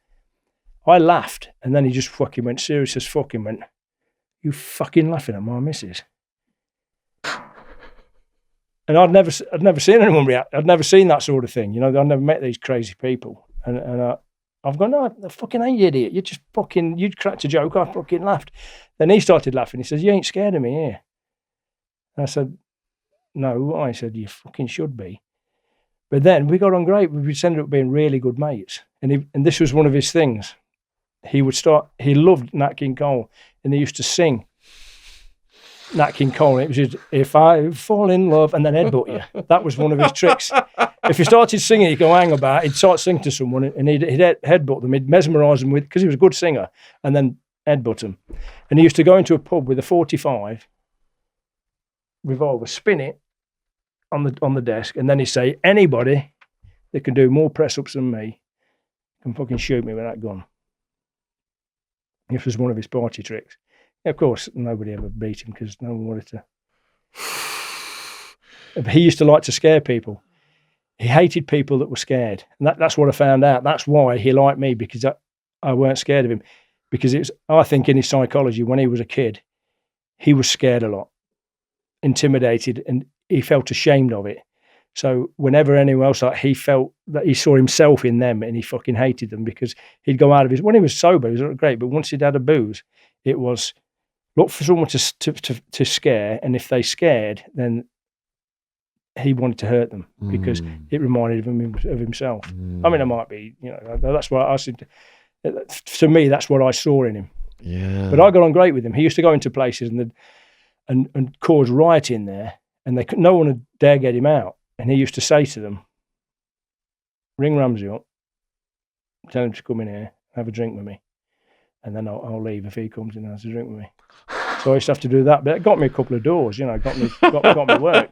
I laughed, and then he just fucking went serious as fucking went, "You fucking laughing at my missus?" And I'd never seen anyone react. I'd never seen that sort of thing. I'd never met these crazy people. And I've gone, "No, I fucking hate you, idiot. You cracked a joke. I fucking laughed." Then he started laughing. He says, "You ain't scared of me here." And I said, "No." I said, "You fucking should be." But then we got on great. We ended up being really good mates. And this was one of his things. He loved Nat King Cole, and he used to sing Nat King Cole. It was just, "If I fall in love," and then headbutt you. That was one of his tricks. If he started singing, he'd go hang about. He'd start singing to someone, and he'd headbutt them. He'd mesmerise them because he was a good singer, and then headbutt them. And he used to go into a pub with a 45 revolver, spin it on the desk, and then he'd say, "Anybody that can do more press ups than me can fucking shoot me with that gun." This was one of his party tricks. Of course, nobody ever beat him because no one wanted to. But he used to like to scare people. He hated people that were scared. And that's what I found out. That's why he liked me, because I weren't scared of him. Because I think in his psychology, when he was a kid, he was scared a lot, intimidated, and he felt ashamed of it. So whenever anyone else, he felt that he saw himself in them, and he fucking hated them, because he'd go out of when he was sober, he was great. But once he'd had a booze, it was look for someone to scare, and if they scared, then he wanted to hurt them because it reminded him of himself. I mean, it might be, that's what I said. To me, that's what I saw in him. Yeah. But I got on great with him. He used to go into places and cause rioting there, and no one would dare get him out. And he used to say to them, "Ring Ramzy up, tell him to come in here, have a drink with me, and then I'll leave if he comes in and has a drink with me." So I used to have to do that, but it got me a couple of doors, got me work.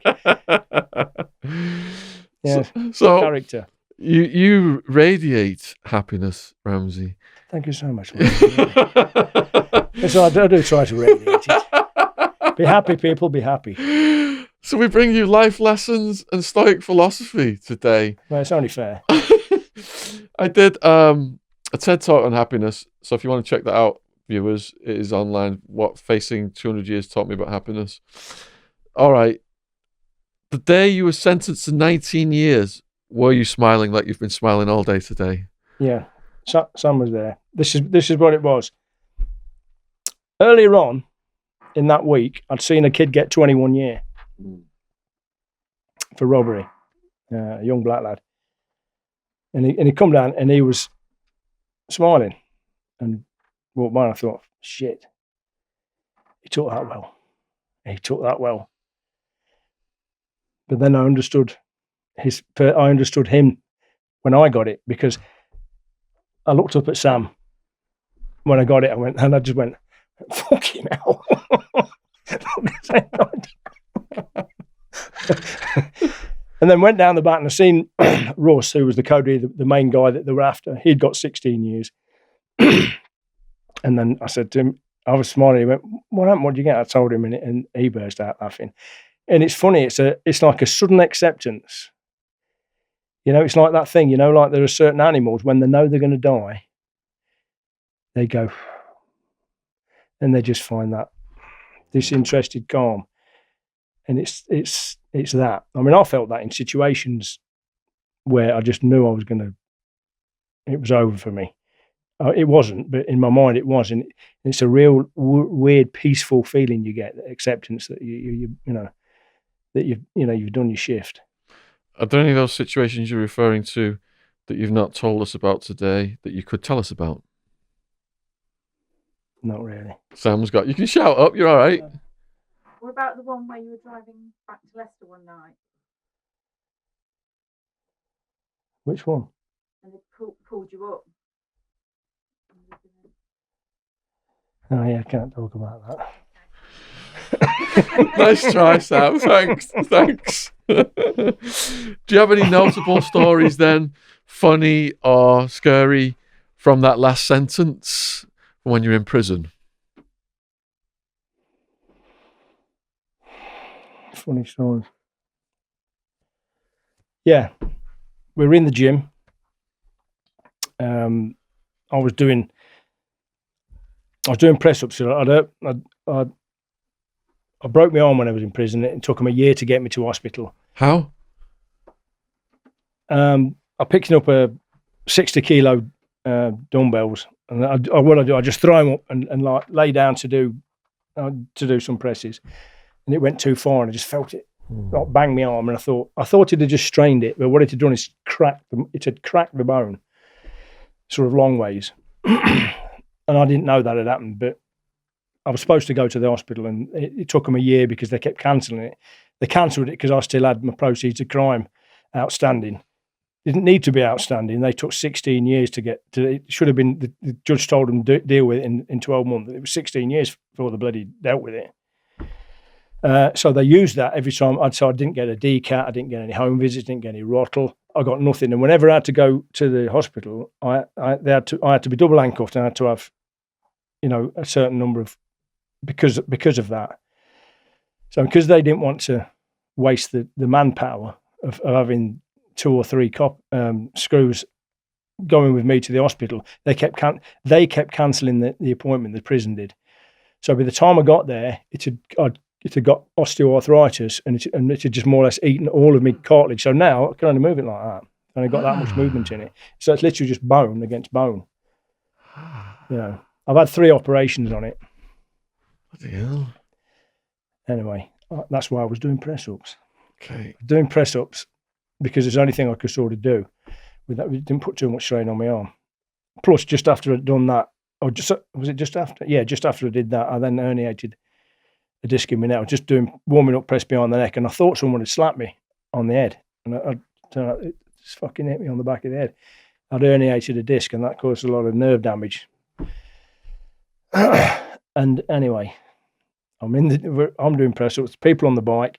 Yeah, so character. You radiate happiness, Ramzy. Thank you so much. So I do try to radiate it. Be happy, people, be happy. So we bring you life lessons and Stoic philosophy today. Well, it's only fair. I did a TED Talk on happiness, so if you want to check that out, viewers, it is online. What Facing 200 Years Taught Me About Happiness. All right. The day you were sentenced to 19 years, were you smiling like you've been smiling all day today? Yeah, Sam was there. This is what it was. Earlier on in that week, I'd seen a kid get 21 years for robbery, a young black lad. And he come down and he was smiling and walked by, and I thought, shit, he took that well. But then I understood him when I got it, because I looked up at Sam when I got it. I just went, fucking hell. And then went down the back and I seen Russ, who was the code, the main guy that they were after. He'd got 16 years. And then I said to him, I was smiling. He went, "What happened? What did you get?" I told him, and he burst out laughing. And it's funny. It's like a sudden acceptance. It's like that thing. Like there are certain animals, when they know they're going to die, they go, and they just find that disinterested calm. And it's that. I mean, I felt that in situations where I just knew it was over for me. It wasn't, but in my mind it was. And it's a real weird, peaceful feeling you get, acceptance that you've done your shift. Are there any of those situations you're referring to that you've not told us about today that you could tell us about? Not really. Sam's got, you can shout up, you're all right. What about the one where you were driving back to Leicester one night? Which one? And they pulled you up. Oh yeah, I can't talk about that. Nice try, Sam. Thanks. Do you have any notable stories then, funny or scary, from that last sentence when you're in prison? Funny stories. We were in the gym. I was doing I was doing press-ups. I broke my arm when I was in prison. It took them a year to get me to hospital. How? I picked up a 60-kilo dumbbells, and what I do, I just throw them up and like lay down to do some presses, and it went too far, and I just felt it like bang my arm, and I thought it had just strained it, but what it had done is it had cracked the bone, sort of long ways, and I didn't know that had happened, but I was supposed to go to the hospital, and it took them a year because they kept cancelling it. They cancelled it because I still had my proceeds of crime outstanding. Didn't need to be outstanding. They took 16 years to get to it. Should have been, the judge told them to deal with it in 12 months. It was 16 years before the bloody dealt with it. So they used that every time. So I didn't get a DCAT, I didn't get any home visits, didn't get any rottle. I got nothing. And whenever I had to go to the hospital, I had to be double handcuffed, and I had to have, a certain number of, because of that. So because they didn't want to waste the manpower of having 2 or 3 screws going with me to the hospital, they kept cancelling the appointment. The prison did. So by the time I got there, it had got osteoarthritis, and it had just more or less eaten all of my cartilage. So now I can only move it like that. And I got that much movement in it. So it's literally just bone against bone. I've had 3 operations on it. Bloody hell. Anyway, that's why I was doing press-ups. Okay. Doing press-ups because it's the only thing I could sort of do. With that, it didn't put too much strain on my arm. Plus, just after I'd done that, was it just after? Yeah, just after I did that, I then herniated a disc in my neck. I was just warming up press behind the neck, and I thought someone had slapped me on the head, and it just fucking hit me on the back of the head. I'd herniated a disc, and that caused a lot of nerve damage. And anyway, I'm doing press-ups, people on the bike,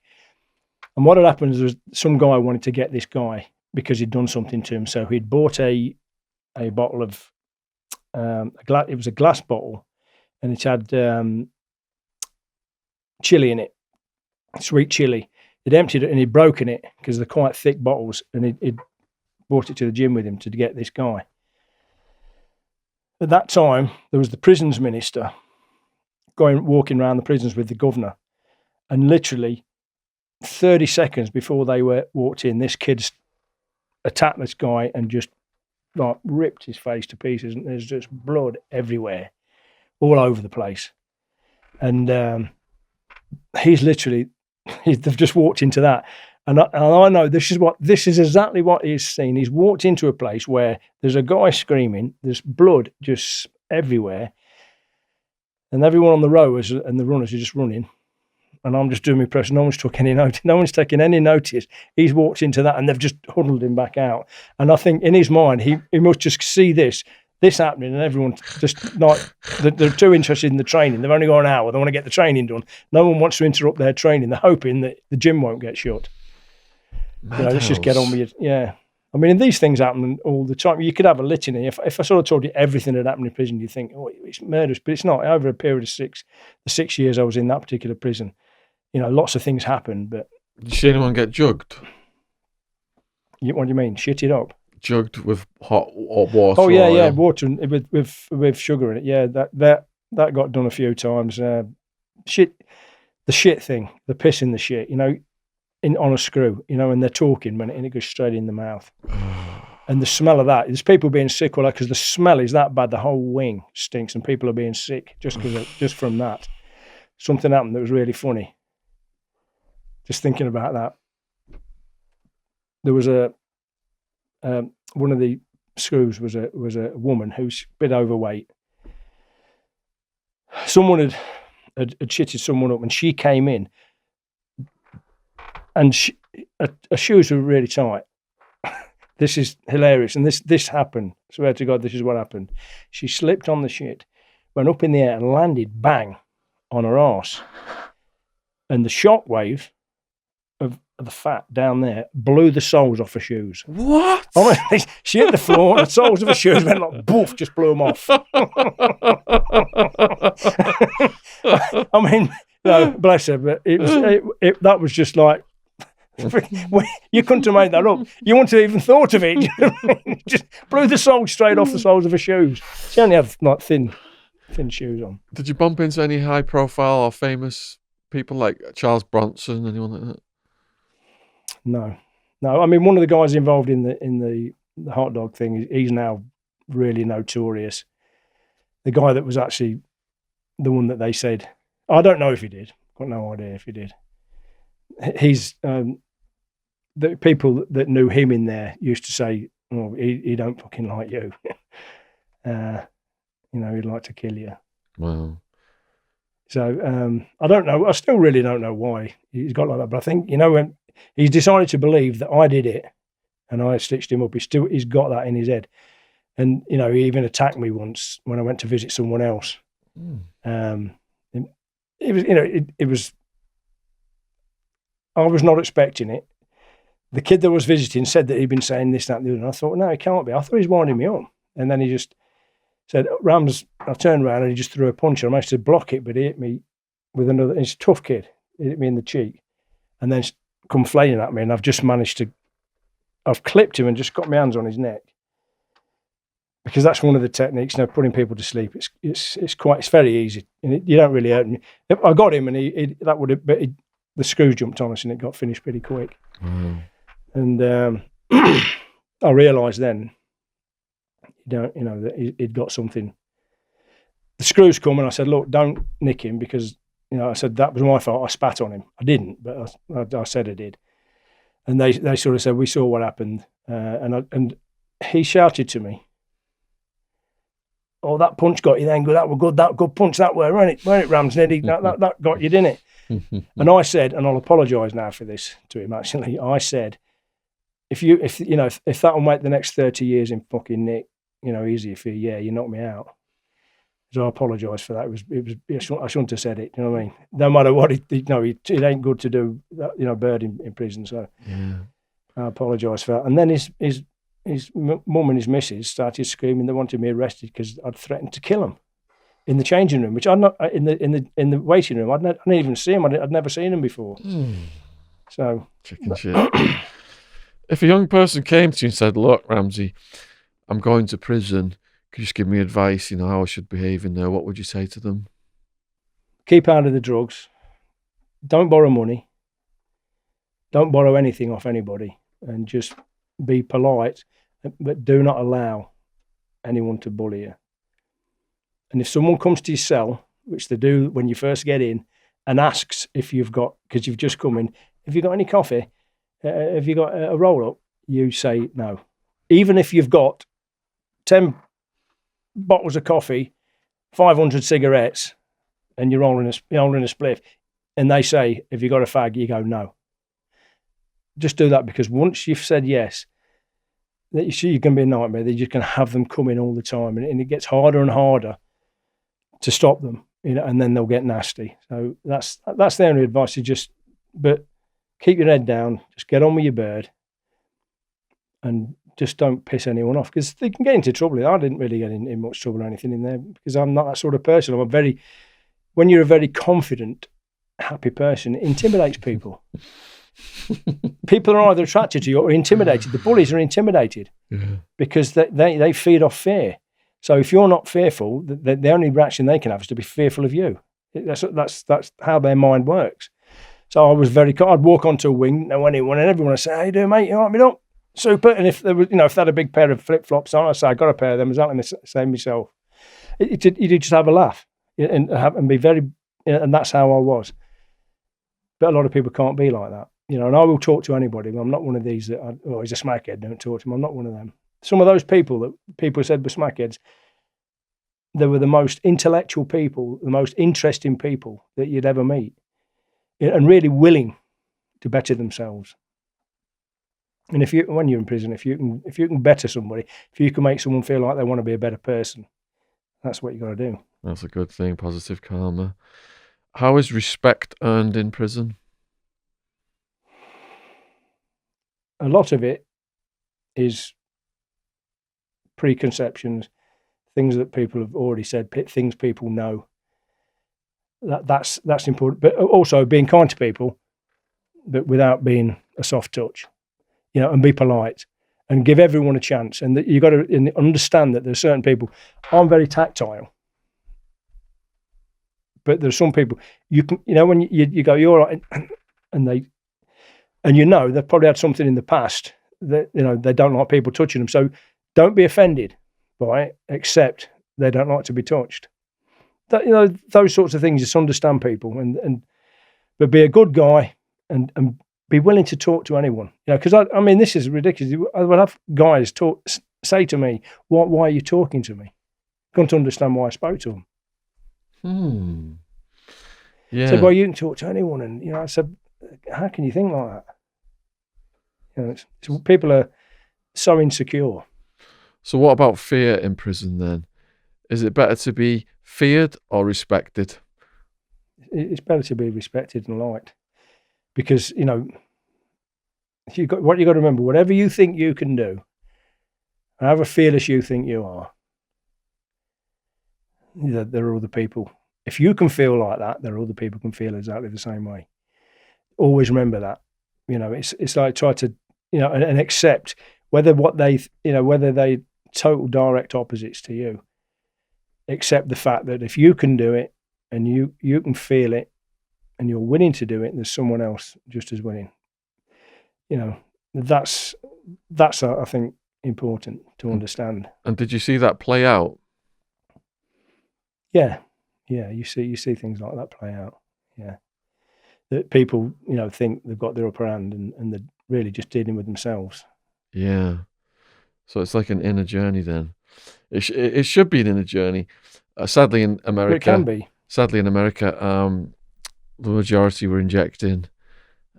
and what had happened is some guy wanted to get this guy because he'd done something to him. So he'd bought a bottle of it was a glass bottle, and it had chili in it, sweet chili. He'd emptied it and he'd broken it because they're quite thick bottles, and he'd brought it to the gym with him to get this guy. At that time, there was the prisons minister walking around the prisons with the governor, and literally 30 seconds before they walked in, this kid's attacked this guy and just like ripped his face to pieces, and there's just blood everywhere, all over the place. And they've just walked into that, and I know this is exactly what he's seen. He's walked into a place where there's a guy screaming, there's blood just everywhere, and everyone on the rowers and the runners are just running, and I'm just doing my press. No one's taking any notice. No one's taking any notice. He's walked into that, and they've just huddled him back out. And I think in his mind, he must just see this happening, and everyone just like they're too interested in the training. They've only got an hour. They want to get the training done. No one wants to interrupt their training. They're hoping that the gym won't get shut. Let's just get on with it. Yeah. I mean, these things happen all the time. You could have a litany. If I sort of told you everything that happened in prison, you'd think, oh, it's murderous, but it's not. Over a period of 6 years I was in that particular prison, lots of things happened. But did you see anyone get jugged? What do you mean? Shit it up? Jugged with hot water? Oh yeah, water with sugar in it. Yeah, that got done a few times. The shit thing, the piss in the shit. On a screw, and they're talking and it goes straight in the mouth. And the smell of that, there's people being sick because the smell is that bad, the whole wing stinks, and people are being sick just from that. Something happened that was really funny. Just thinking about that. There was one of the screws was a woman who's a bit overweight. Someone had shitted someone up, and she came in, and her shoes were really tight. This is hilarious, and this happened. I swear to God, this is what happened. She slipped on the shit, went up in the air, and landed bang on her arse. And the shockwave of the fat down there blew the soles off her shoes. What? I mean, she hit the floor, and the soles of her shoes went like boof, just blew them off. I mean, no, bless her, but that was just like, you couldn't have made that up. You wouldn't have even thought of it. Just blew the soles straight off the soles of her shoes. She only had like thin thin shoes on. Did you bump into any high profile or famous people like Charles Bronson, anyone like that? No. I mean, one of the guys involved in the hot dog thing, he's now really notorious. The guy that was actually the one that they said, I don't know if he did. Got no idea if he did. He's the people that knew him in there used to say, "Oh, he don't fucking like you." He'd like to kill you. Wow. So I don't know. I still really don't know why he's got like that. But I think when he's decided to believe that I did it and I stitched him up, he's got that in his head. And he even attacked me once when I went to visit someone else. It was. I was not expecting it. The kid that was visiting said that he'd been saying this, that, and the other. And I thought, no, he can't be. I thought he was winding me up. And then he just said, Rams, I turned around and he just threw a punch. I managed to block it, but he hit me with another. He's a tough kid. He hit me in the cheek. And then come flailing at me. And I've just managed to, I've clipped him and just got my hands on his neck. Because that's one of the techniques, putting people to sleep. It's very easy. And you don't really hurt me. I got him and the screws jumped on us and it got finished pretty quick. And I realised then, that he'd got something. The screws come and I said, look, don't nick him because, I said, that was my fault. I spat on him. I didn't, but I said I did. And they sort of said, we saw what happened. And he shouted to me, oh, that punch got you then. That was good. That good punch that way, weren't it, Ramzy? That got you, didn't it? And I said, and I'll apologise now for this to him. Actually, I said, if that'll make the next 30 years in fucking nick, easier for you, you knocked me out. So I apologise for that. I shouldn't have said it. You know what I mean? No matter what, it ain't good to do that. Bird in prison. So I apologise for that. And then his mum and his missus started screaming. They wanted me arrested because I'd threatened to kill him in the changing room, which I'd not in the waiting room. I didn't even see him. I'd never seen him before. So chicken shit. If a young person came to you and said, "Look, Ramzy, I'm going to prison. Could you just give me advice? How I should behave in there?" What would you say to them? Keep out of the drugs. Don't borrow money. Don't borrow anything off anybody, and just be polite, but do not allow anyone to bully you. And if someone comes to your cell, which they do when you first get in, and asks if you've got, because you've just come in, if you've got any coffee, have you got a roll-up, you say no. Even if you've got 10 bottles of coffee, 500 cigarettes, and you're holding a spliff, and they say, have you got a fag, you go no. Just do that, because once you've said yes, that you're going to be a nightmare. They're just going to have them come in all the time, and it gets harder and harder to stop them, and then they'll get nasty. So that's the only advice. But keep your head down, just get on with your bird, and just don't piss anyone off, because they can get into trouble. I didn't really get in much trouble or anything in there, because I'm not that sort of person. When you're a very confident, happy person, it intimidates people. People are either attracted to you or intimidated. The bullies are intimidated because they feed off fear. So if you're not fearful, the only reaction they can have is to be fearful of you. That's how their mind works. So I was I'd walk onto a wing, know anyone, and everyone would say, "How you doing, mate? You all right, me not? Super." And if there was, if they had a big pair of flip flops on, I'd say, "I got a pair of them." Exactly the same myself. You just have a laugh and be very, and that's how I was. But a lot of people can't be like that. And I will talk to anybody. I'm not one of these that, he's a smackhead, don't talk to him. I'm not one of them. Some of those people that people said were smackheads, they were the most intellectual people, the most interesting people that you'd ever meet, and really willing to better themselves. And when you're in prison, if you can better somebody, if you can make someone feel like they want to be a better person, that's what you got to do. That's a good thing, positive karma. How is respect earned in prison? A lot of it is preconceptions, things that people have already said, things people know. That's important. But also being kind to people, but without being a soft touch, and be polite and give everyone a chance. And that you got to understand that there's certain people. I'm very tactile. But there's some people you can, when you go, you're all right, and they've probably had something in the past that they don't like people touching them. So don't be offended by it, except they don't like to be touched. That, those sorts of things. Just understand people, but be a good guy and be willing to talk to anyone. Because I mean, this is ridiculous. I will have guys say to me, "Why are you talking to me?" Come to understand why I spoke to them. Yeah. So, well, you can talk to anyone, and I said, how can you think like that? People are so insecure. So, what about fear in prison then? Is it better to be feared or respected? It's better to be respected and liked, because what you got to remember: whatever you think you can do, however fearless you think you are, there are other people. If you can feel like that, there are other people can feel exactly the same way. Always remember that. It's like try to and accept whether they total direct opposites to you. Accept the fact that if you can do it and you can feel it and you're willing to do it, there's someone else just as willing. That's I think important to understand. And did you see that play out? Yeah, you see things like that play out. Yeah, that people think they've got their upper hand and they're really just dealing with themselves. Yeah. So it's like an inner journey then. It should be an inner journey. Sadly in America, But it can be. Sadly in America, the majority were injecting,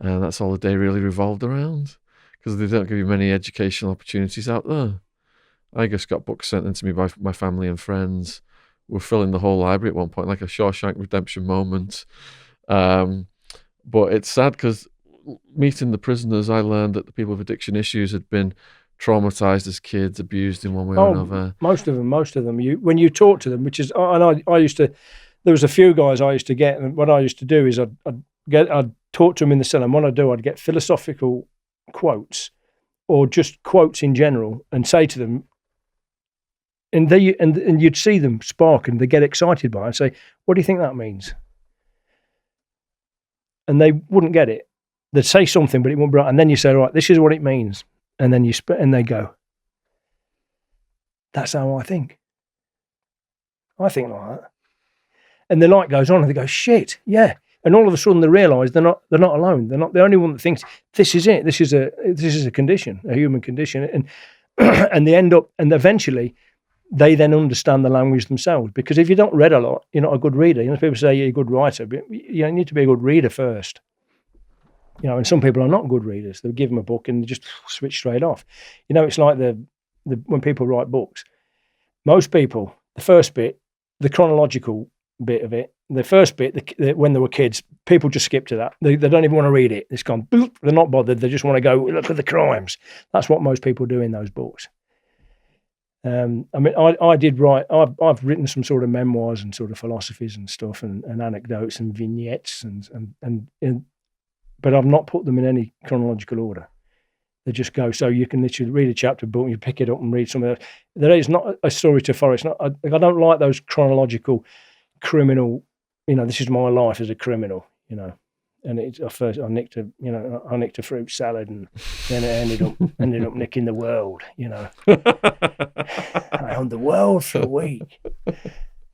and that's all the day really revolved around, because they don't give you many educational opportunities out there. I just got books sent in to me by my family and friends. We're filling the whole library at one point, like a Shawshank Redemption moment. But it's sad because meeting the prisoners, I learned that the people with addiction issues had been traumatized as kids, abused in one way or another. Most of them. When you talk to them, which is, and I used to, there was a few guys I used to get, and what I used to do is I'd talk to them in the cell, and what I'd do, I'd get philosophical quotes or just quotes in general, and say to them, and you'd see them spark and they get excited by it and say, "What do you think that means?" And they wouldn't get it. They'd say something, but it wouldn't be right. And then you say, "Right, this is what it means." And then and they go, "That's how I think. I think like that." And the light goes on, and they go, "Shit, yeah." And all of a sudden, they realise they're not alone. They're not the only one that thinks this is it. This is a condition, a human condition, and and they end up, and eventually, they then understand the language themselves. Because if you don't read a lot, you're not a good reader. People say you're a good writer, but you need to be a good reader first. And some people are not good readers. They'll give them a book and they just switch straight off. It's like the when people write books. Most people, the first bit, the chronological bit of it, the first bit, when they were kids, people just skip to that. They don't even want to read it. It's gone, boop, they're not bothered. They just want to go, look at the crimes. That's what most people do in those books. I mean, I did write, I've written some sort of memoirs and sort of philosophies and stuff and anecdotes and vignettes but I've not put them in any chronological order. They just go, so you can literally read a chapter book and you pick it up and read something else. There is not a story to follow. It's not, I don't like those chronological criminal, this is my life as a criminal, And first I nicked a fruit salad, and then it ended up nicking the world, I owned the world for a week.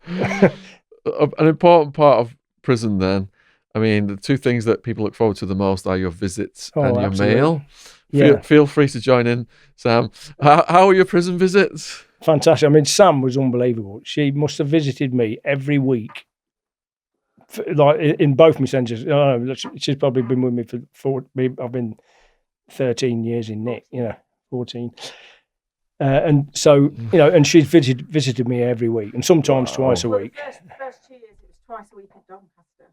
An important part of prison then, I mean, the two things that people look forward to the most are your visits and your mail. Yeah. Feel free to join in, Sam. How are your prison visits? Fantastic. I mean, Sam was unbelievable. She must have visited me every week, like in both my centres. She's probably been with me for I've been 13 years in Nick, 14. And so, and she visited me every week, and sometimes twice a week. The first 2 years, it was twice a week at Doncaster.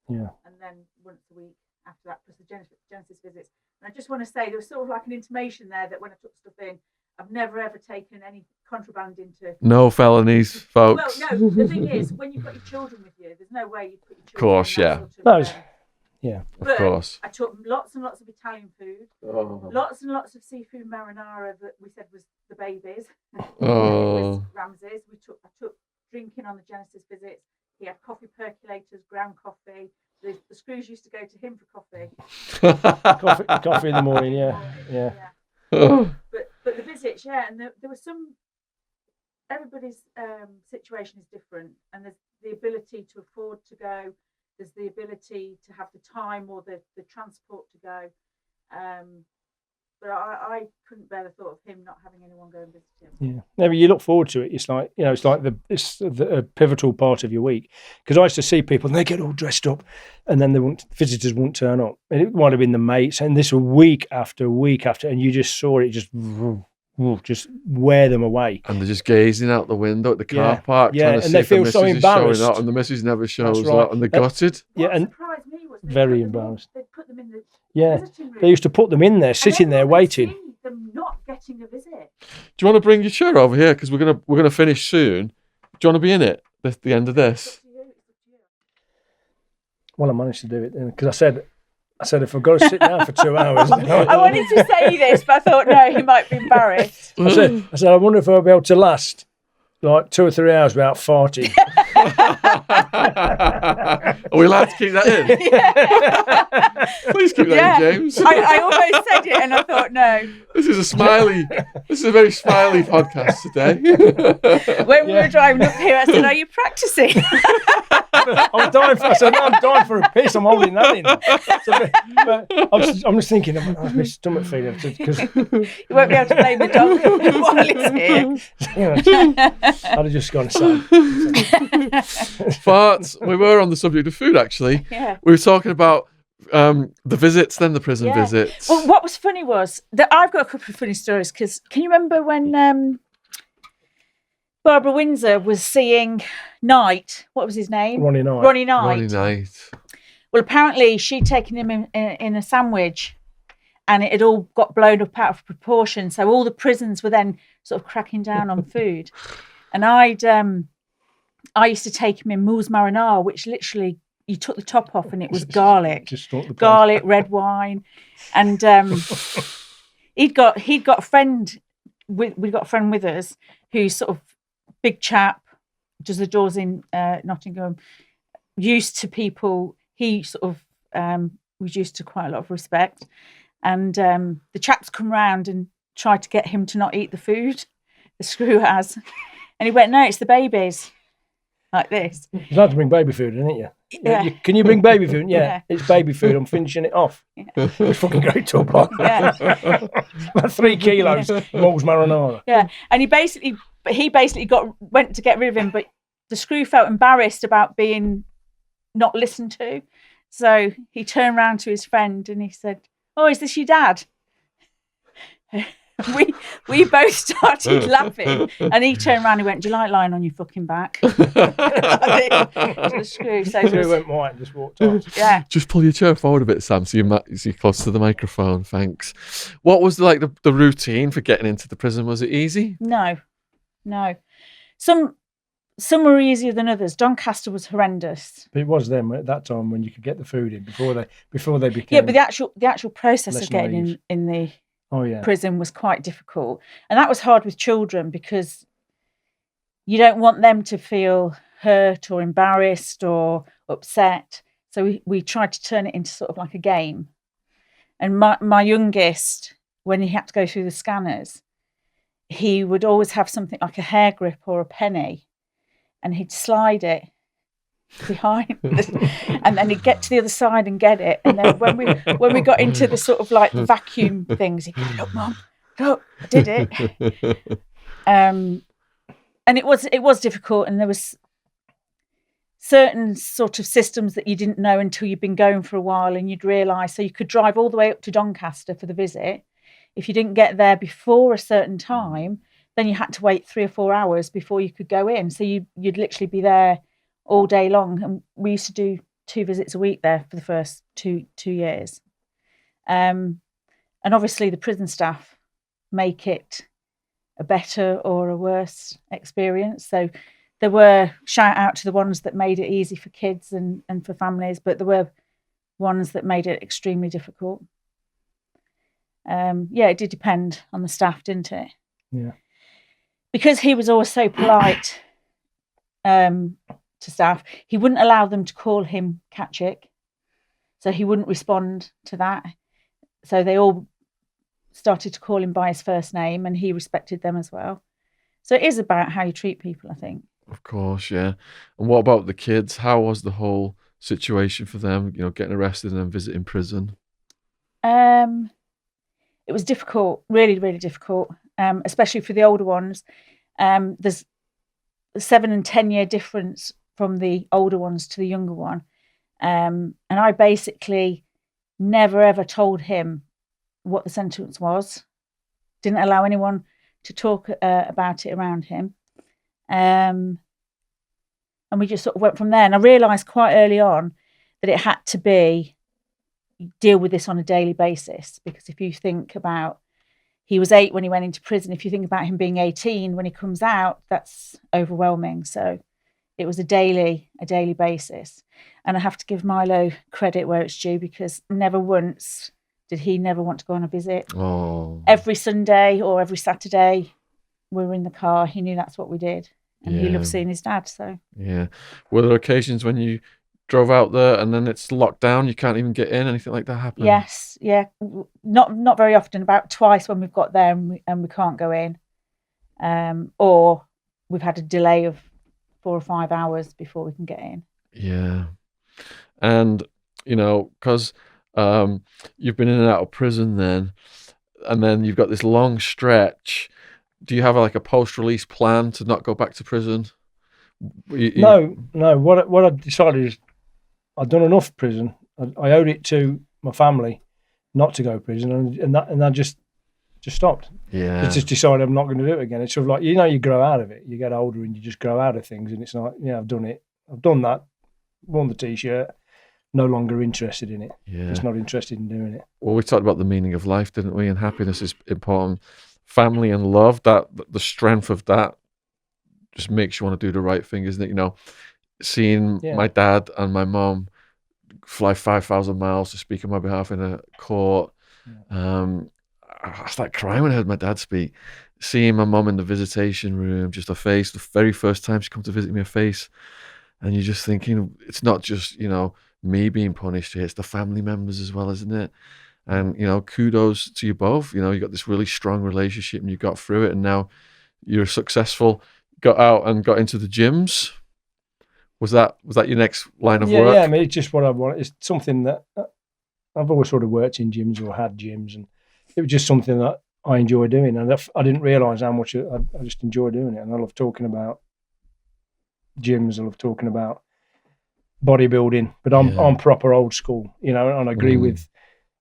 Yeah. And then once a week after that, plus the Genesis visits. And I just want to say, there was sort of like an intimation there that when I took stuff in, I've never ever taken any contraband into. No felonies, folks. Well, no, the thing is, when you've got your children with you, there's no way you put your children. Of course, in yeah. Yeah. But of course. I took lots and lots of Italian food, lots and lots of seafood marinara that we said was the babies. It was Ramzys. I took drinking on the Genesis visits. He had coffee percolators, ground coffee. The screws used to go to him for coffee. Coffee in the morning, yeah. But the visits, and there was some. Everybody's situation is different, and there's the ability to afford to go. There's the ability to have the time or the transport to go. But I couldn't bear the thought of him not having anyone go and visit him. Yeah, no, but you look forward to it. It's like it's like a pivotal part of your week. Because I used to see people and they get all dressed up, and then visitors wouldn't turn up. And it might have been the mates, and this week after week after, and you just saw it just wear them away. And they're just gazing out the window at the car park, trying to see they if feel the so missus is showing embarrassed. up, and the missus never shows right. up, and they're gutted. What surprised me was very embarrassed. They put them in the visiting room. They used to put them in there, sitting there waiting. Them not getting a visit. Do you want to bring your chair over here, because we're gonna finish soon? Do you want to be in it at the end of this? Well, I managed to do it because I said if I've got to sit down for 2 hours. I wanted to say this, but I thought no, he might be embarrassed. I said I wonder if I'll be able to last like 2 or 3 hours without farting. Are we allowed to keep that in? Please keep that in, James. I almost said it and I thought no. This is a very smiley podcast today. When we were driving up here, I said, "Are you practicing?" I'm dying for a piss. I'm holding that in. But I'm just thinking, my stomach feeling because you won't be able to blame the dog while it's here. I'd have just gone aside. Farts. We were on the subject of food, actually. Yeah. We were talking about the visits, then the prison visits. Well, what was funny was that I've got a couple of funny stories because can you remember when Barbara Windsor was seeing Knight? What was his name? Ronnie Knight. Ronnie Knight. Well, apparently she'd taken him in a sandwich and it had all got blown up out of proportion. So all the prisons were then sort of cracking down on food. And I used to take him in mousse marinara, which literally you took the top off and it was garlic, red wine, and he'd got a friend. We got a friend with us who's sort of big chap, does the doors in Nottingham, used to people. He sort of was used to quite a lot of respect, and the chaps come round and tried to get him to not eat the food. The screw has. And he went, no, it's the babies. Like this. You'd like to bring baby food, isn't it? Yeah. Yeah. Can you bring baby food? Yeah. It's baby food. I'm finishing it off. Yeah. It's fucking great top on. Yeah. About 3 kilos. Mousse marinara. Yeah. And he basically went to get rid of him, but the screw felt embarrassed about being not listened to. So he turned round to his friend and he said, "Oh, is this your dad?" We both started laughing, and he turned around and went, "Do you like lying on your fucking back?" The screw. So Screw went white and just walked off. Yeah. Just pull your chair forward a bit, Sam, so you're close to the microphone. Thanks. What was the routine for getting into the prison? Was it easy? No. Some were easier than others. Doncaster was horrendous. But it was then at that time when you could get the food in before they became. Yeah, but the actual process of getting naive. in the Oh, prison was quite difficult, and that was hard with children because you don't want them to feel hurt or embarrassed or upset. So we tried to turn it into sort of like a game. And my youngest, when he had to go through the scanners, he would always have something like a hair grip or a penny, and he'd slide it behind and then he'd get to the other side and get it, and then when we got into the sort of like the vacuum things, he'd go, "Look, Mum, look, I did it." And it was difficult, and there was certain sort of systems that you didn't know until you'd been going for a while, and you'd realise. So you could drive all the way up to Doncaster for the visit. If you didn't get there before a certain time, then you had to wait 3 or 4 hours before you could go in. So you'd literally be there all day long, and we used to do 2 visits a week there for the first two years. And obviously the prison staff make it a better or a worse experience. So there were, shout out to the ones that made it easy for kids and for families, but there were ones that made it extremely difficult. It did depend on the staff, didn't it? Yeah. Because he was always so polite, to staff. He wouldn't allow them to call him Khachik, so he wouldn't respond to that. So they all started to call him by his first name, and he respected them as well. So it is about how you treat people, I think. Of course, yeah. And what about the kids? How was the whole situation for them? You know, getting arrested and then visiting prison. It was difficult, really, really difficult, especially for the older ones. There's a 7 and 10 year difference from the older ones to the younger one. And I basically never ever told him what the sentence was. Didn't allow anyone to talk about it around him. And we just sort of went from there. And I realised quite early on that it had to be deal with this on a daily basis, because if you think about, he was 8 when he went into prison. If you think about him being 18 when he comes out, that's overwhelming. So it was a daily basis. And I have to give Milo credit where it's due, because never once did he never want to go on a visit. Oh. Every Sunday or every Saturday we were in the car. He knew that's what we did. And he Yeah. loved seeing his dad. So Yeah. Were there occasions when you drove out there and then it's locked down, you can't even get in, anything like that happen? yes, yeah, not very often. About twice when we've got there and we can't go in, or we've had a delay of 4 or 5 hours before we can get in. Yeah. And, you know, because you've been in and out of prison then, and then you've got this long stretch. Do you have like a post-release plan to not go back to prison? No. What I decided is I'd done enough prison. I owed it to my family not to go to prison, and I just stopped. Yeah. I just decided I'm not going to do it again. It's sort of like, you know, you grow out of it. You get older and you just grow out of things, and it's like, yeah, I've done it. I've done that. Worn the t-shirt. No longer interested in it. Yeah. Just not interested in doing it. Well, we talked about the meaning of life, didn't we? And happiness is important. Family and love, that the strength of that just makes you want to do the right thing, isn't it? You know, seeing my dad and my mom fly 5,000 miles to speak on my behalf in a court. I started crying when I heard my dad speak. Seeing my mom in the visitation room, just her face, the very first time she come to visit me, her face. And you're just thinking, it's not just, you know, me being punished here, it's the family members as well, isn't it? And, you know, kudos to you both. You know, you got this really strong relationship and you got through it, and now you're successful, got out and got into the gyms. Was that your next line of work? Yeah, I mean, it's just what I want. It's something that I've always sort of worked in gyms or had gyms, and it was just something that I enjoy doing. And I didn't realise how much I just enjoy doing it. And I love talking about gyms. I love talking about bodybuilding, but I'm proper old school, you know, and I agree with,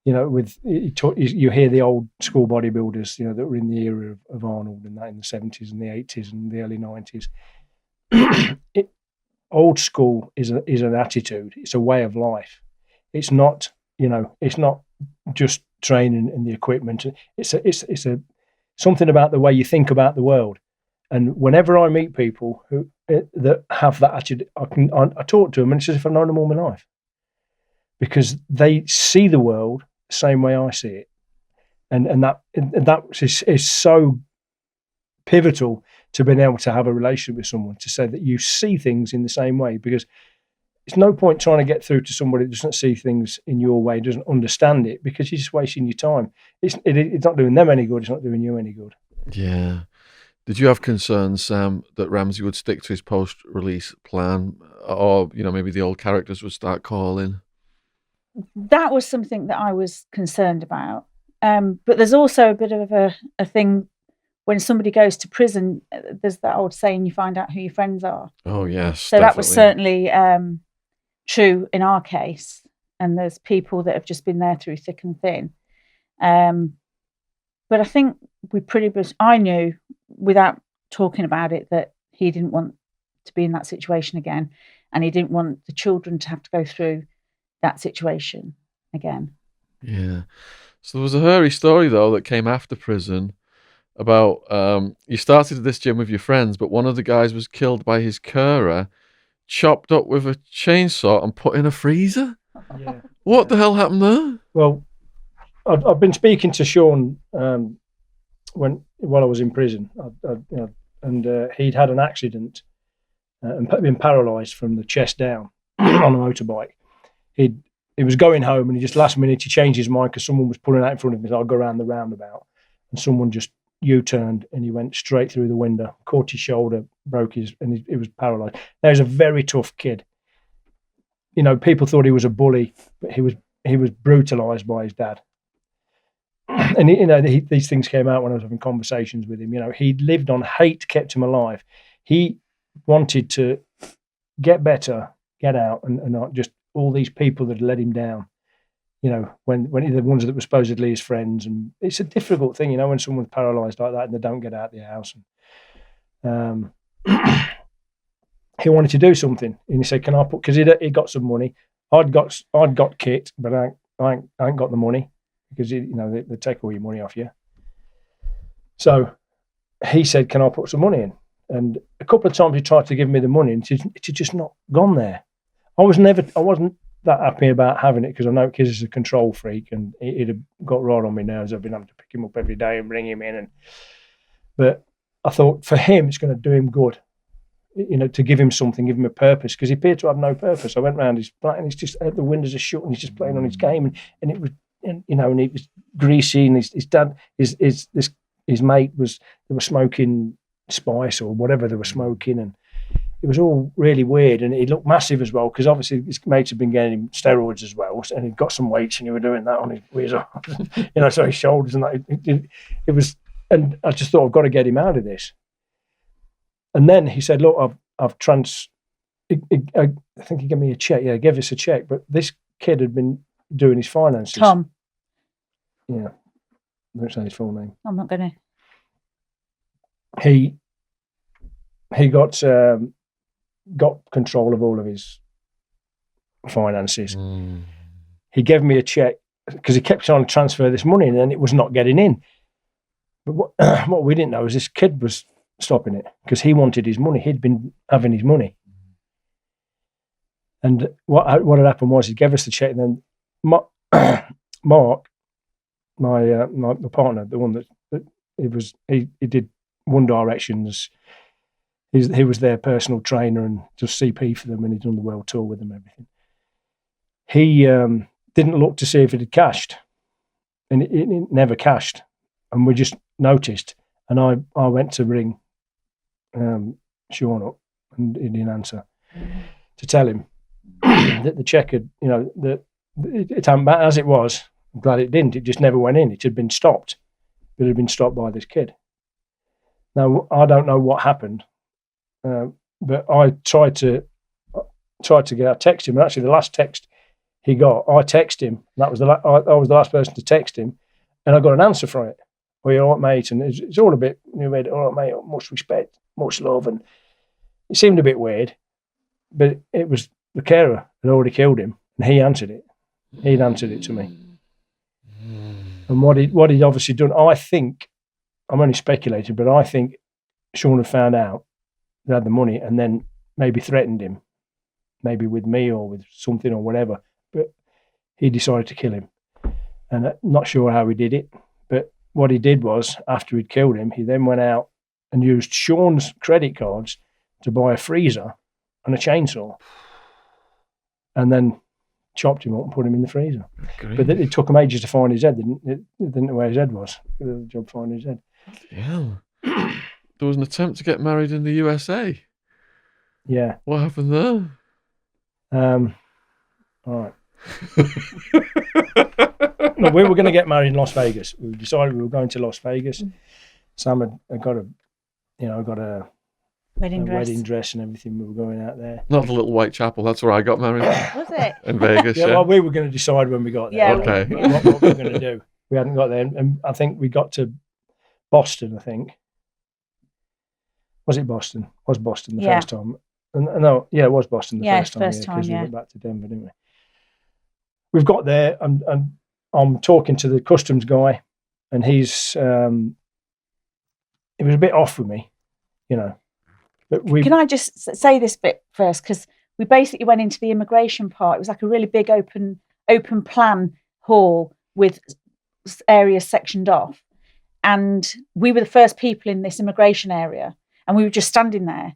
you know, you hear the old school bodybuilders, you know, that were in the era of Arnold and that in the 70s and the 80s and the early 90s. Old school is an attitude. It's a way of life. It's not, you know, it's not just training and the equipment. It's something about the way you think about the world. And whenever I meet people that have that attitude, I talk to them, and it's as if I've known them all my life, because they see the world the same way I see it, and that is so pivotal to being able to have a relationship with someone, to say that you see things in the same way, because it's no point trying to get through to somebody that doesn't see things in your way, doesn't understand it, because you're just wasting your time. It's not doing them any good. It's not doing you any good. Yeah. Did you have concerns, Sam, that Ramzy would stick to his post-release plan, or, you know, maybe the old characters would start calling? That was something that I was concerned about. But there's also a bit of a thing when somebody goes to prison. There's that old saying, you find out who your friends are. Oh, yes. So definitely. that was certainly true in our case. And there's people that have just been there through thick and thin. But I think I knew without talking about it that he didn't want to be in that situation again, and he didn't want the children to have to go through that situation again. Yeah. So there was a hairy story, though, that came after prison about you started this gym with your friends, but one of the guys was killed by his carer, chopped up with a chainsaw and put in a freezer. Yeah. What the hell happened there? Well, I've been speaking to Shaun while I was in prison, and he'd had an accident, and been paralysed from the chest down on a motorbike. He was going home, and he just last minute he changed his mind because someone was pulling out in front of him. So I'll go around the roundabout, and someone just U-turned, and he went straight through the window, caught his shoulder, broke his, and he was paralysed. Now he's a very tough kid. You know, people thought he was a bully, but he was brutalised by his dad. And these things came out when I was having conversations with him. You know, he lived on hate, kept him alive. He wanted to get better, get out, and not just all these people that let him down. You know, when the ones that were supposedly his friends, and it's a difficult thing. You know, when someone's paralysed like that and they don't get out of the house. And, he wanted to do something, and he said, "Can I put?" Because he got some money. I'd got kit, but I ain't got the money because they take all your money off you. So he said, "Can I put some money in?" And a couple of times he tried to give me the money, and it had just not gone there. I wasn't that happy about having it because I know Kiz is a control freak, and he'd have got right on my nerves. I've been having to pick him up every day and bring him in, but I thought for him it's going to do him good. You know, to give him something, give him a purpose, because he appeared to have no purpose. I went round his flat, and he's just the windows are shut, and he's just playing on his game, and it was, and it was greasy, and his dad, his mate they were smoking spice or whatever they were smoking, and it was all really weird, and he looked massive as well, because obviously his mates had been getting him steroids as well, and he'd got some weights, and he were doing that on his arms, so his shoulders and that. It was, and I just thought, I've got to get him out of this. And then he said, "Look, I think he gave me a check. Yeah, he gave us a check. But this kid had been doing his finances." Tom. Yeah. I don't say his full name. I'm not going to. He got control of all of his finances. He gave me a check because he kept trying to transfer this money, and then it was not getting in. But what we didn't know is this kid was stopping it because he wanted his money. He'd been having his money. And what had happened was he gave us the check, and then Mark, my partner, the one that he did One Directions. He was their personal trainer and just CP for them, and he'd done the world tour with them and everything. He didn't look to see if it had cashed, and it never cashed, and we just noticed. And I went to ring Shaun up, and he didn't answer, to tell him that the check had, that it hadn't, as it was. I'm glad it didn't. It just never went in. It had been stopped. It had been stopped by this kid. Now I don't know what happened, but I tried to get. I texted him, and actually the last text he got, I texted him. That was I was the last person to text him, and I got an answer from it. "Well, you're all right, mate," and it's all a bit, "All right, mate, much respect, much love," and it seemed a bit weird, but it was the carer had already killed him, and he answered it. He'd answered it to me, and what he'd obviously done, I think, I'm only speculating, but I think Shaun had found out they had the money, and then maybe threatened him, maybe with me or with something or whatever, but he decided to kill him, and I'm not sure how he did it, but what he did was, after he'd killed him, he then went out and used Shaun's credit cards to buy a freezer and a chainsaw, and then chopped him up and put him in the freezer. Great. But it took him ages to find his head. They didn't know where his head was. They did the job finding his head. Yeah. There was an attempt to get married in the USA. Yeah. What happened there? All right. No, we were going to get married in Las Vegas. We decided we were going to Las Vegas. Sam had got a wedding dress and everything. We were going out there. Not the little white chapel. That's where I got married. Was it? In Vegas. Yeah, well, we were going to decide when we got there. Yeah. Okay. What we were going to do. We hadn't got there, and I think we got to Boston. I think was it Boston? Was Boston the first time? No, yeah, it was Boston the first time. Because we went back to Denver, didn't we? We've got there, and I'm talking to the customs guy, and he's it was a bit off with me, But Can I just say this bit first? Because we basically went into the immigration part. It was like a really big open plan hall with areas sectioned off. And we were the first people in this immigration area. And we were just standing there.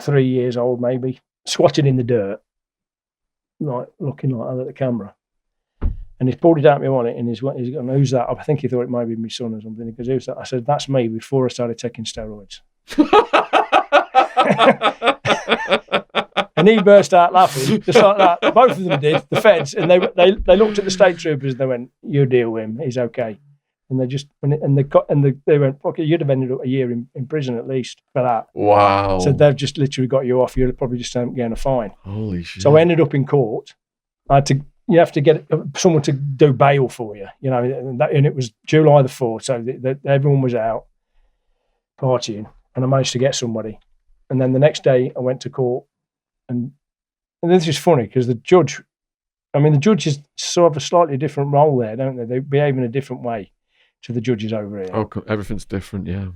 3 years old, maybe, squatting in the dirt, like looking like that at the camera. And he's pulled it out of me on it, and he's gone, who's that? I think he thought it might be my son or something. Because who's that? I said, that's me before I started taking steroids. And he burst out laughing, just like that. Both of them did, the feds, and they looked at the state troopers and they went, "You deal with him, he's okay." And they went, "Okay, you'd have ended up a year in prison at least for that." Wow. So they've just literally got you off. You'd probably just getting a fine. Holy shit. So I ended up in court. You have to get someone to do bail for you, you know, and it was July the 4th, so everyone was out partying, and I managed to get somebody. And then the next day I went to court, and this is funny because the judges sort of a slightly different role there, don't they? They behave in a different way to the judges over here. Oh, everything's different, yeah.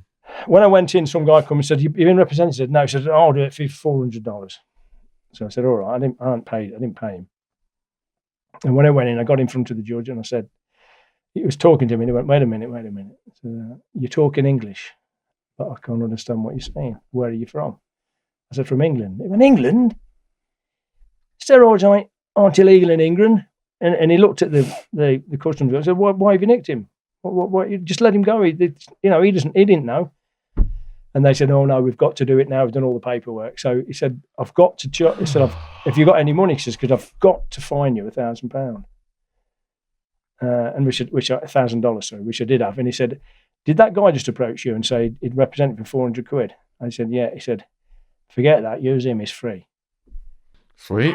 When I went in, some guy come and said, "You've been represented?" I said, "No." He said, "I'll do it for $400. So I said, "All right." I didn't pay him. And when I went in, I got in front of the judge and I said, he was talking to me and he went, wait a minute. I said, "You're talking English, but I can't understand what you're saying. Where are you from?" I said, "From England." He went, "England? Steroids aren't illegal in England." And he looked at the customs guy and said, why have you nicked him? What, you just let him go. He didn't know. And they said, "Oh no, we've got to do it now. We've done all the paperwork." So he said, "I've got to." He said, "If you got any money," he says, "because I've got to fine you £1,000." And which $1,000, sorry, which I did have. And he said, "Did that guy just approach you and say he'd represent you for 400 quid?" I said, "Yeah." He said, "Forget that. Use him. He's free." Sweet.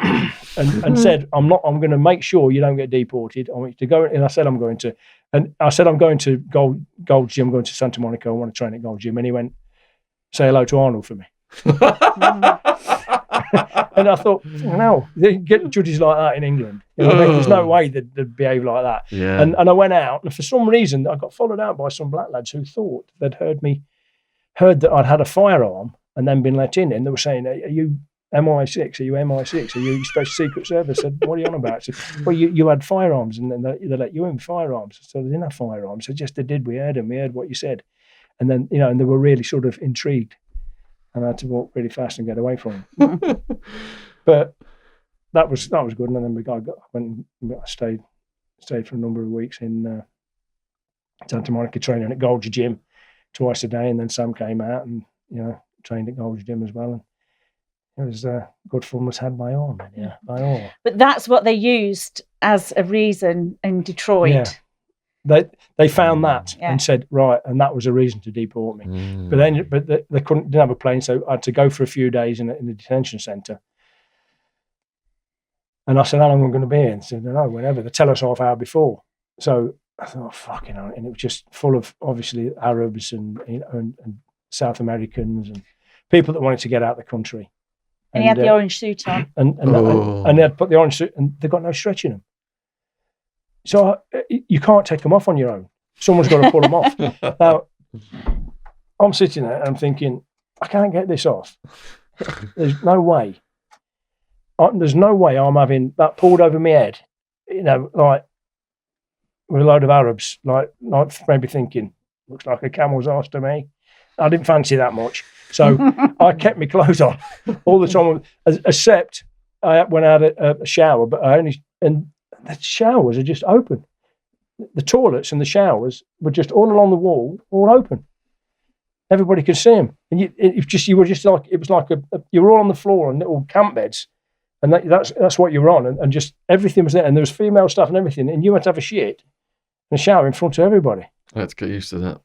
and said, I'm going to make sure you don't get deported. I want you to go. And I said, I'm going to Gold Gym. I'm going to Santa Monica. I want to train at Gold Gym. And he went, "Say hello to Arnold for me." And I thought, no, they get judges like that in England. You know, there's no way they'd behave like that. Yeah. And I went out, and for some reason, I got followed out by some black lads who thought they'd heard that I'd had a firearm and then been let in. And they were saying, "Are you MI6? Are you MI6? Are you Special Secret Service?" I said, "What are you on about?" I said, "Well, you had firearms, and then they let you in with firearms." So they didn't have firearms. I said, "Yes, they did. We heard them. We heard what you said." And then, you know, and they were really sort of intrigued. And I had to walk really fast and get away from them. But that was good. And then I stayed for a number of weeks in Santa Monica, training at Gold's Gym twice a day. And then Sam came out and, you know, trained at Gold's Gym as well. And it was good fun was had by all, man. Yeah, by all. But that's what they used as a reason in Detroit. Yeah. They found that and said, right, and that was a reason to deport me. But then, they didn't have a plane, so I had to go for a few days in the detention centre. And I said, "How long am I going to be in?" They said, "No, whenever." They tell us half hour before. So I thought, "Oh, fucking hell." And it was just full of obviously Arabs and South Americans and people that wanted to get out of the country. And he had the orange suit on. And they had put the orange suit, and they got no stretch in them. So you can't take them off on your own. Someone's got to pull them off. Now, I'm sitting there and I'm thinking, I can't get this off. There's no way. There's no way I'm having that pulled over my head, you know, like with a load of Arabs, like maybe thinking, looks like a camel's arse to me. I didn't fancy that much. So I kept my clothes on all the time, except when I had a shower, but and the showers are just open. The toilets and the showers were just all along the wall, all open. Everybody could see them, and you were just like, it was like you were all on the floor on little camp beds, and that's what you were on, and just everything was there, and there was female stuff and everything, and you had to have a shit and a shower in front of everybody. Let's get used to that.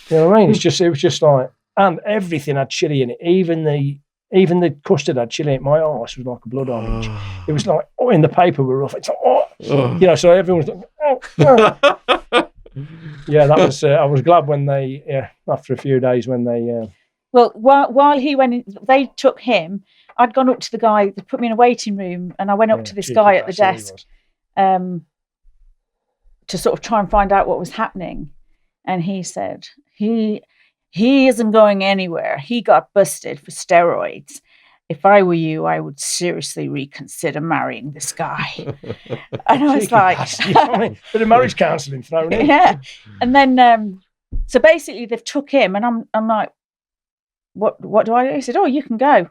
You know what I mean? It was just like, and everything had chili in it, even the custard had chili in it. My arse was like a blood orange. It was like, in the paper we were off. It's like, you know, so everyone was like, Yeah, that was. I was glad when after a few days when they. Well, while he went in, they took him. I'd gone up to the guy. They put me in a waiting room, and I went up to this guy at the desk, to sort of try and find out what was happening. And he said he isn't going anywhere. He got busted for steroids. If I were you, I would seriously reconsider marrying this guy. And I was like, bit of marriage counselling thrown in. Yeah. And then, so basically they've took him, and I'm like, what do I do? He said, "Oh, you can go."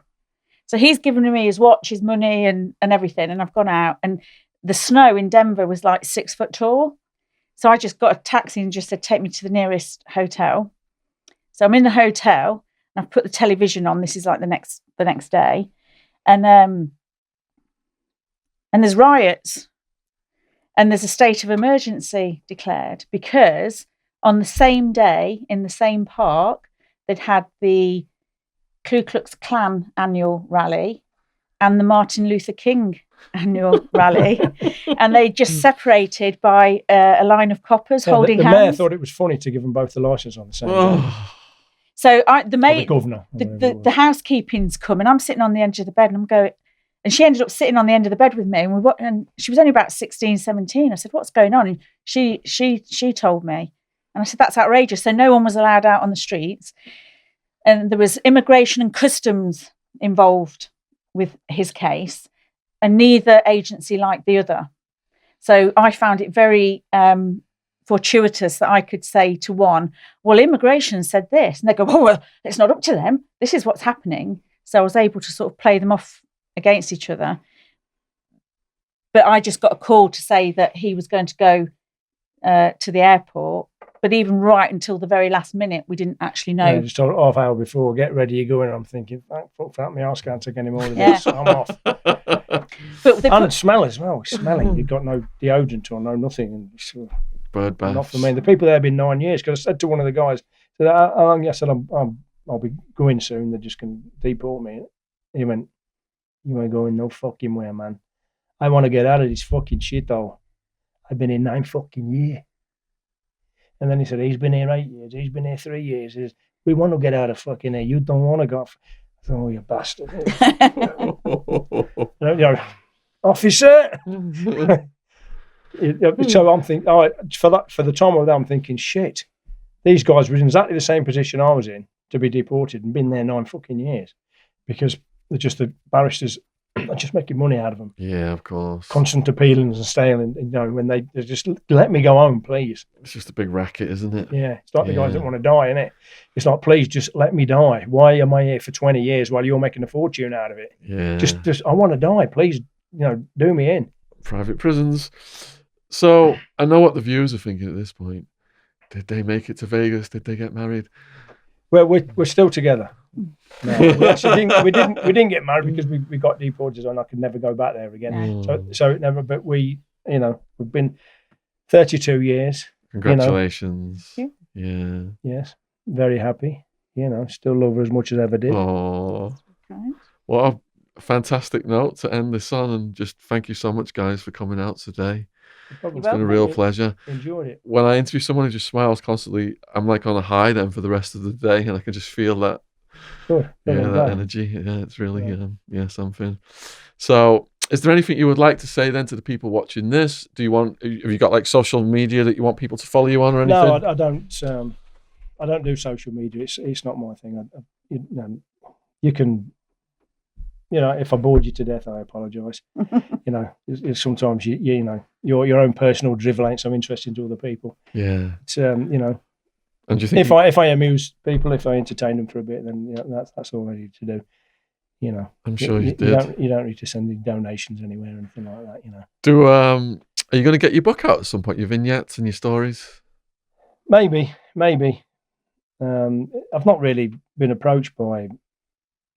So he's given me his watch, his money, and everything, and I've gone out. And the snow in Denver was like 6 foot tall. So I just got a taxi and just said, take me to the nearest hotel. So I'm in the hotel and I've put the television on. This is like the next day. And there's riots and there's a state of emergency declared because on the same day in the same park, they'd had the Ku Klux Klan annual rally and the Martin Luther King annual rally, and they just separated by a line of coppers holding the hands. mayor thought it was funny to give them both the license on the same day. So the mayor, the governor, the housekeeping's come, and I'm sitting on the edge of the bed, and I'm going, and she ended up sitting on the end of the bed with me, and she was only about 16, 17. I said, "What's going on?" And she told me, and I said, "That's outrageous." So no one was allowed out on the streets, and there was immigration and customs involved with his case. And neither agency liked the other. So I found it very fortuitous that I could say to one, well, immigration said this. And they go, oh, well, it's not up to them. This is what's happening. So I was able to sort of play them off against each other. But I just got a call to say that he was going to go to the airport. But even right until the very last minute, we didn't actually know. Yeah, just a half hour before, get ready, you're going. I'm thinking, fuck that, my arse can't take any more of Yeah. this. I'm off. And it smell as well. It's smelling. You've got no deodorant on, no nothing. And so, Bird baths. not for me. The people there have been 9 years. Because I said to one of the guys, I said, I'll be going soon. They're just going to deport me. He went, you ain't going no fucking way, man. I want to get out of this fucking shithole. I've been here 9 fucking years. And then he said, he's been here 8 years. He's been here 3 years. He says, we want to get out of fucking here. You don't want to go. I thought, oh, you bastard. Officer. So I'm thinking, for the time of that, I'm thinking, shit. These guys were in exactly the same position I was in to be deported and been there 9 fucking years because they're just the barristers are just making money out of them. Yeah, of course. Constant appealings and staying, when they just let me go home, please. It's just a big racket, isn't it? Yeah, it's like the guys that want to die, innit? It's like, please, just let me die. Why am I here for 20 years while you're making a fortune out of it? Yeah. Just, I want to die. Please, do me in. Private prisons. So I know what the viewers are thinking at this point. Did they make it to Vegas? Did they get married? Well, we're still together. No, we actually didn't get married because we got deported and I could never go back there again. So it never. But we've been 32 years. Congratulations. Yeah. Yes, very happy. Still love her as much as I ever did. Oh, what a fantastic note to end this on, and just thank you so much, guys, for coming out today. It's been a real pleasure. Enjoyed it. When I interview someone who just smiles constantly, I'm like on a high then for the rest of the day, and I can just feel that. Sure. That energy. Yeah, it's really something. So, is there anything you would like to say then to the people watching this? Have you got like social media that you want people to follow you on or anything? No, I don't. I don't do social media. It's not my thing. You can. If I bored you to death, I apologise. Sometimes your own personal drivel ain't so interesting to other people. Yeah. It's And do you think if I amuse people, if I entertain them for a bit, then that's all I need to do. I'm sure you did. You don't need to send any donations anywhere or anything like that. Are you going to get your book out at some point? Your vignettes and your stories? Maybe. I've not really been approached by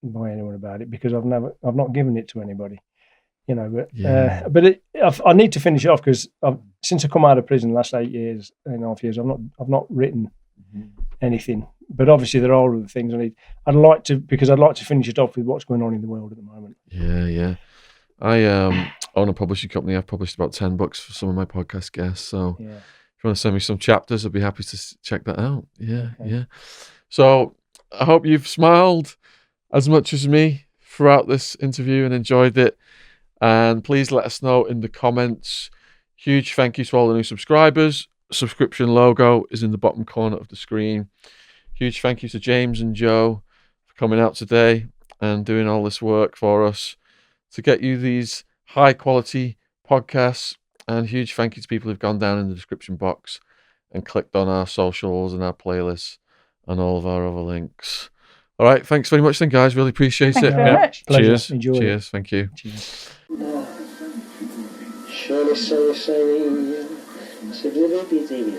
anyone about it because I've not given it to anybody, but I need to finish it off because since I come out of prison the last 8.5 years, I've not written anything. But obviously there are other things I'd like to finish it off with what's going on in the world at the moment. Yeah. I own a publishing company. I've published about 10 books for some of my podcast guests. So if you want to send me some chapters, I'd be happy to check that out. Yeah. So I hope you've smiled as much as me throughout this interview and enjoyed it. And please let us know in the comments. Huge thank you to all the new subscribers. Subscription logo is in the bottom corner of the screen. Huge thank you to James and Joe for coming out today and doing all this work for us to get you these high quality podcasts. And huge thank you to people who've gone down in the description box and clicked on our socials and our playlists and all of our other links. All right, thanks very much then, guys. Really appreciate Thank it. you very much. Pleasure. Cheers. Enjoyed it. Cheers. Thank you. Cheers. Surely so saying, so little busy.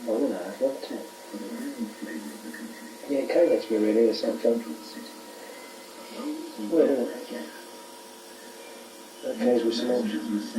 Oh, no, I'd love to. Yeah, it kind of makes me really the same film. Well, isn't it? That goes with some options.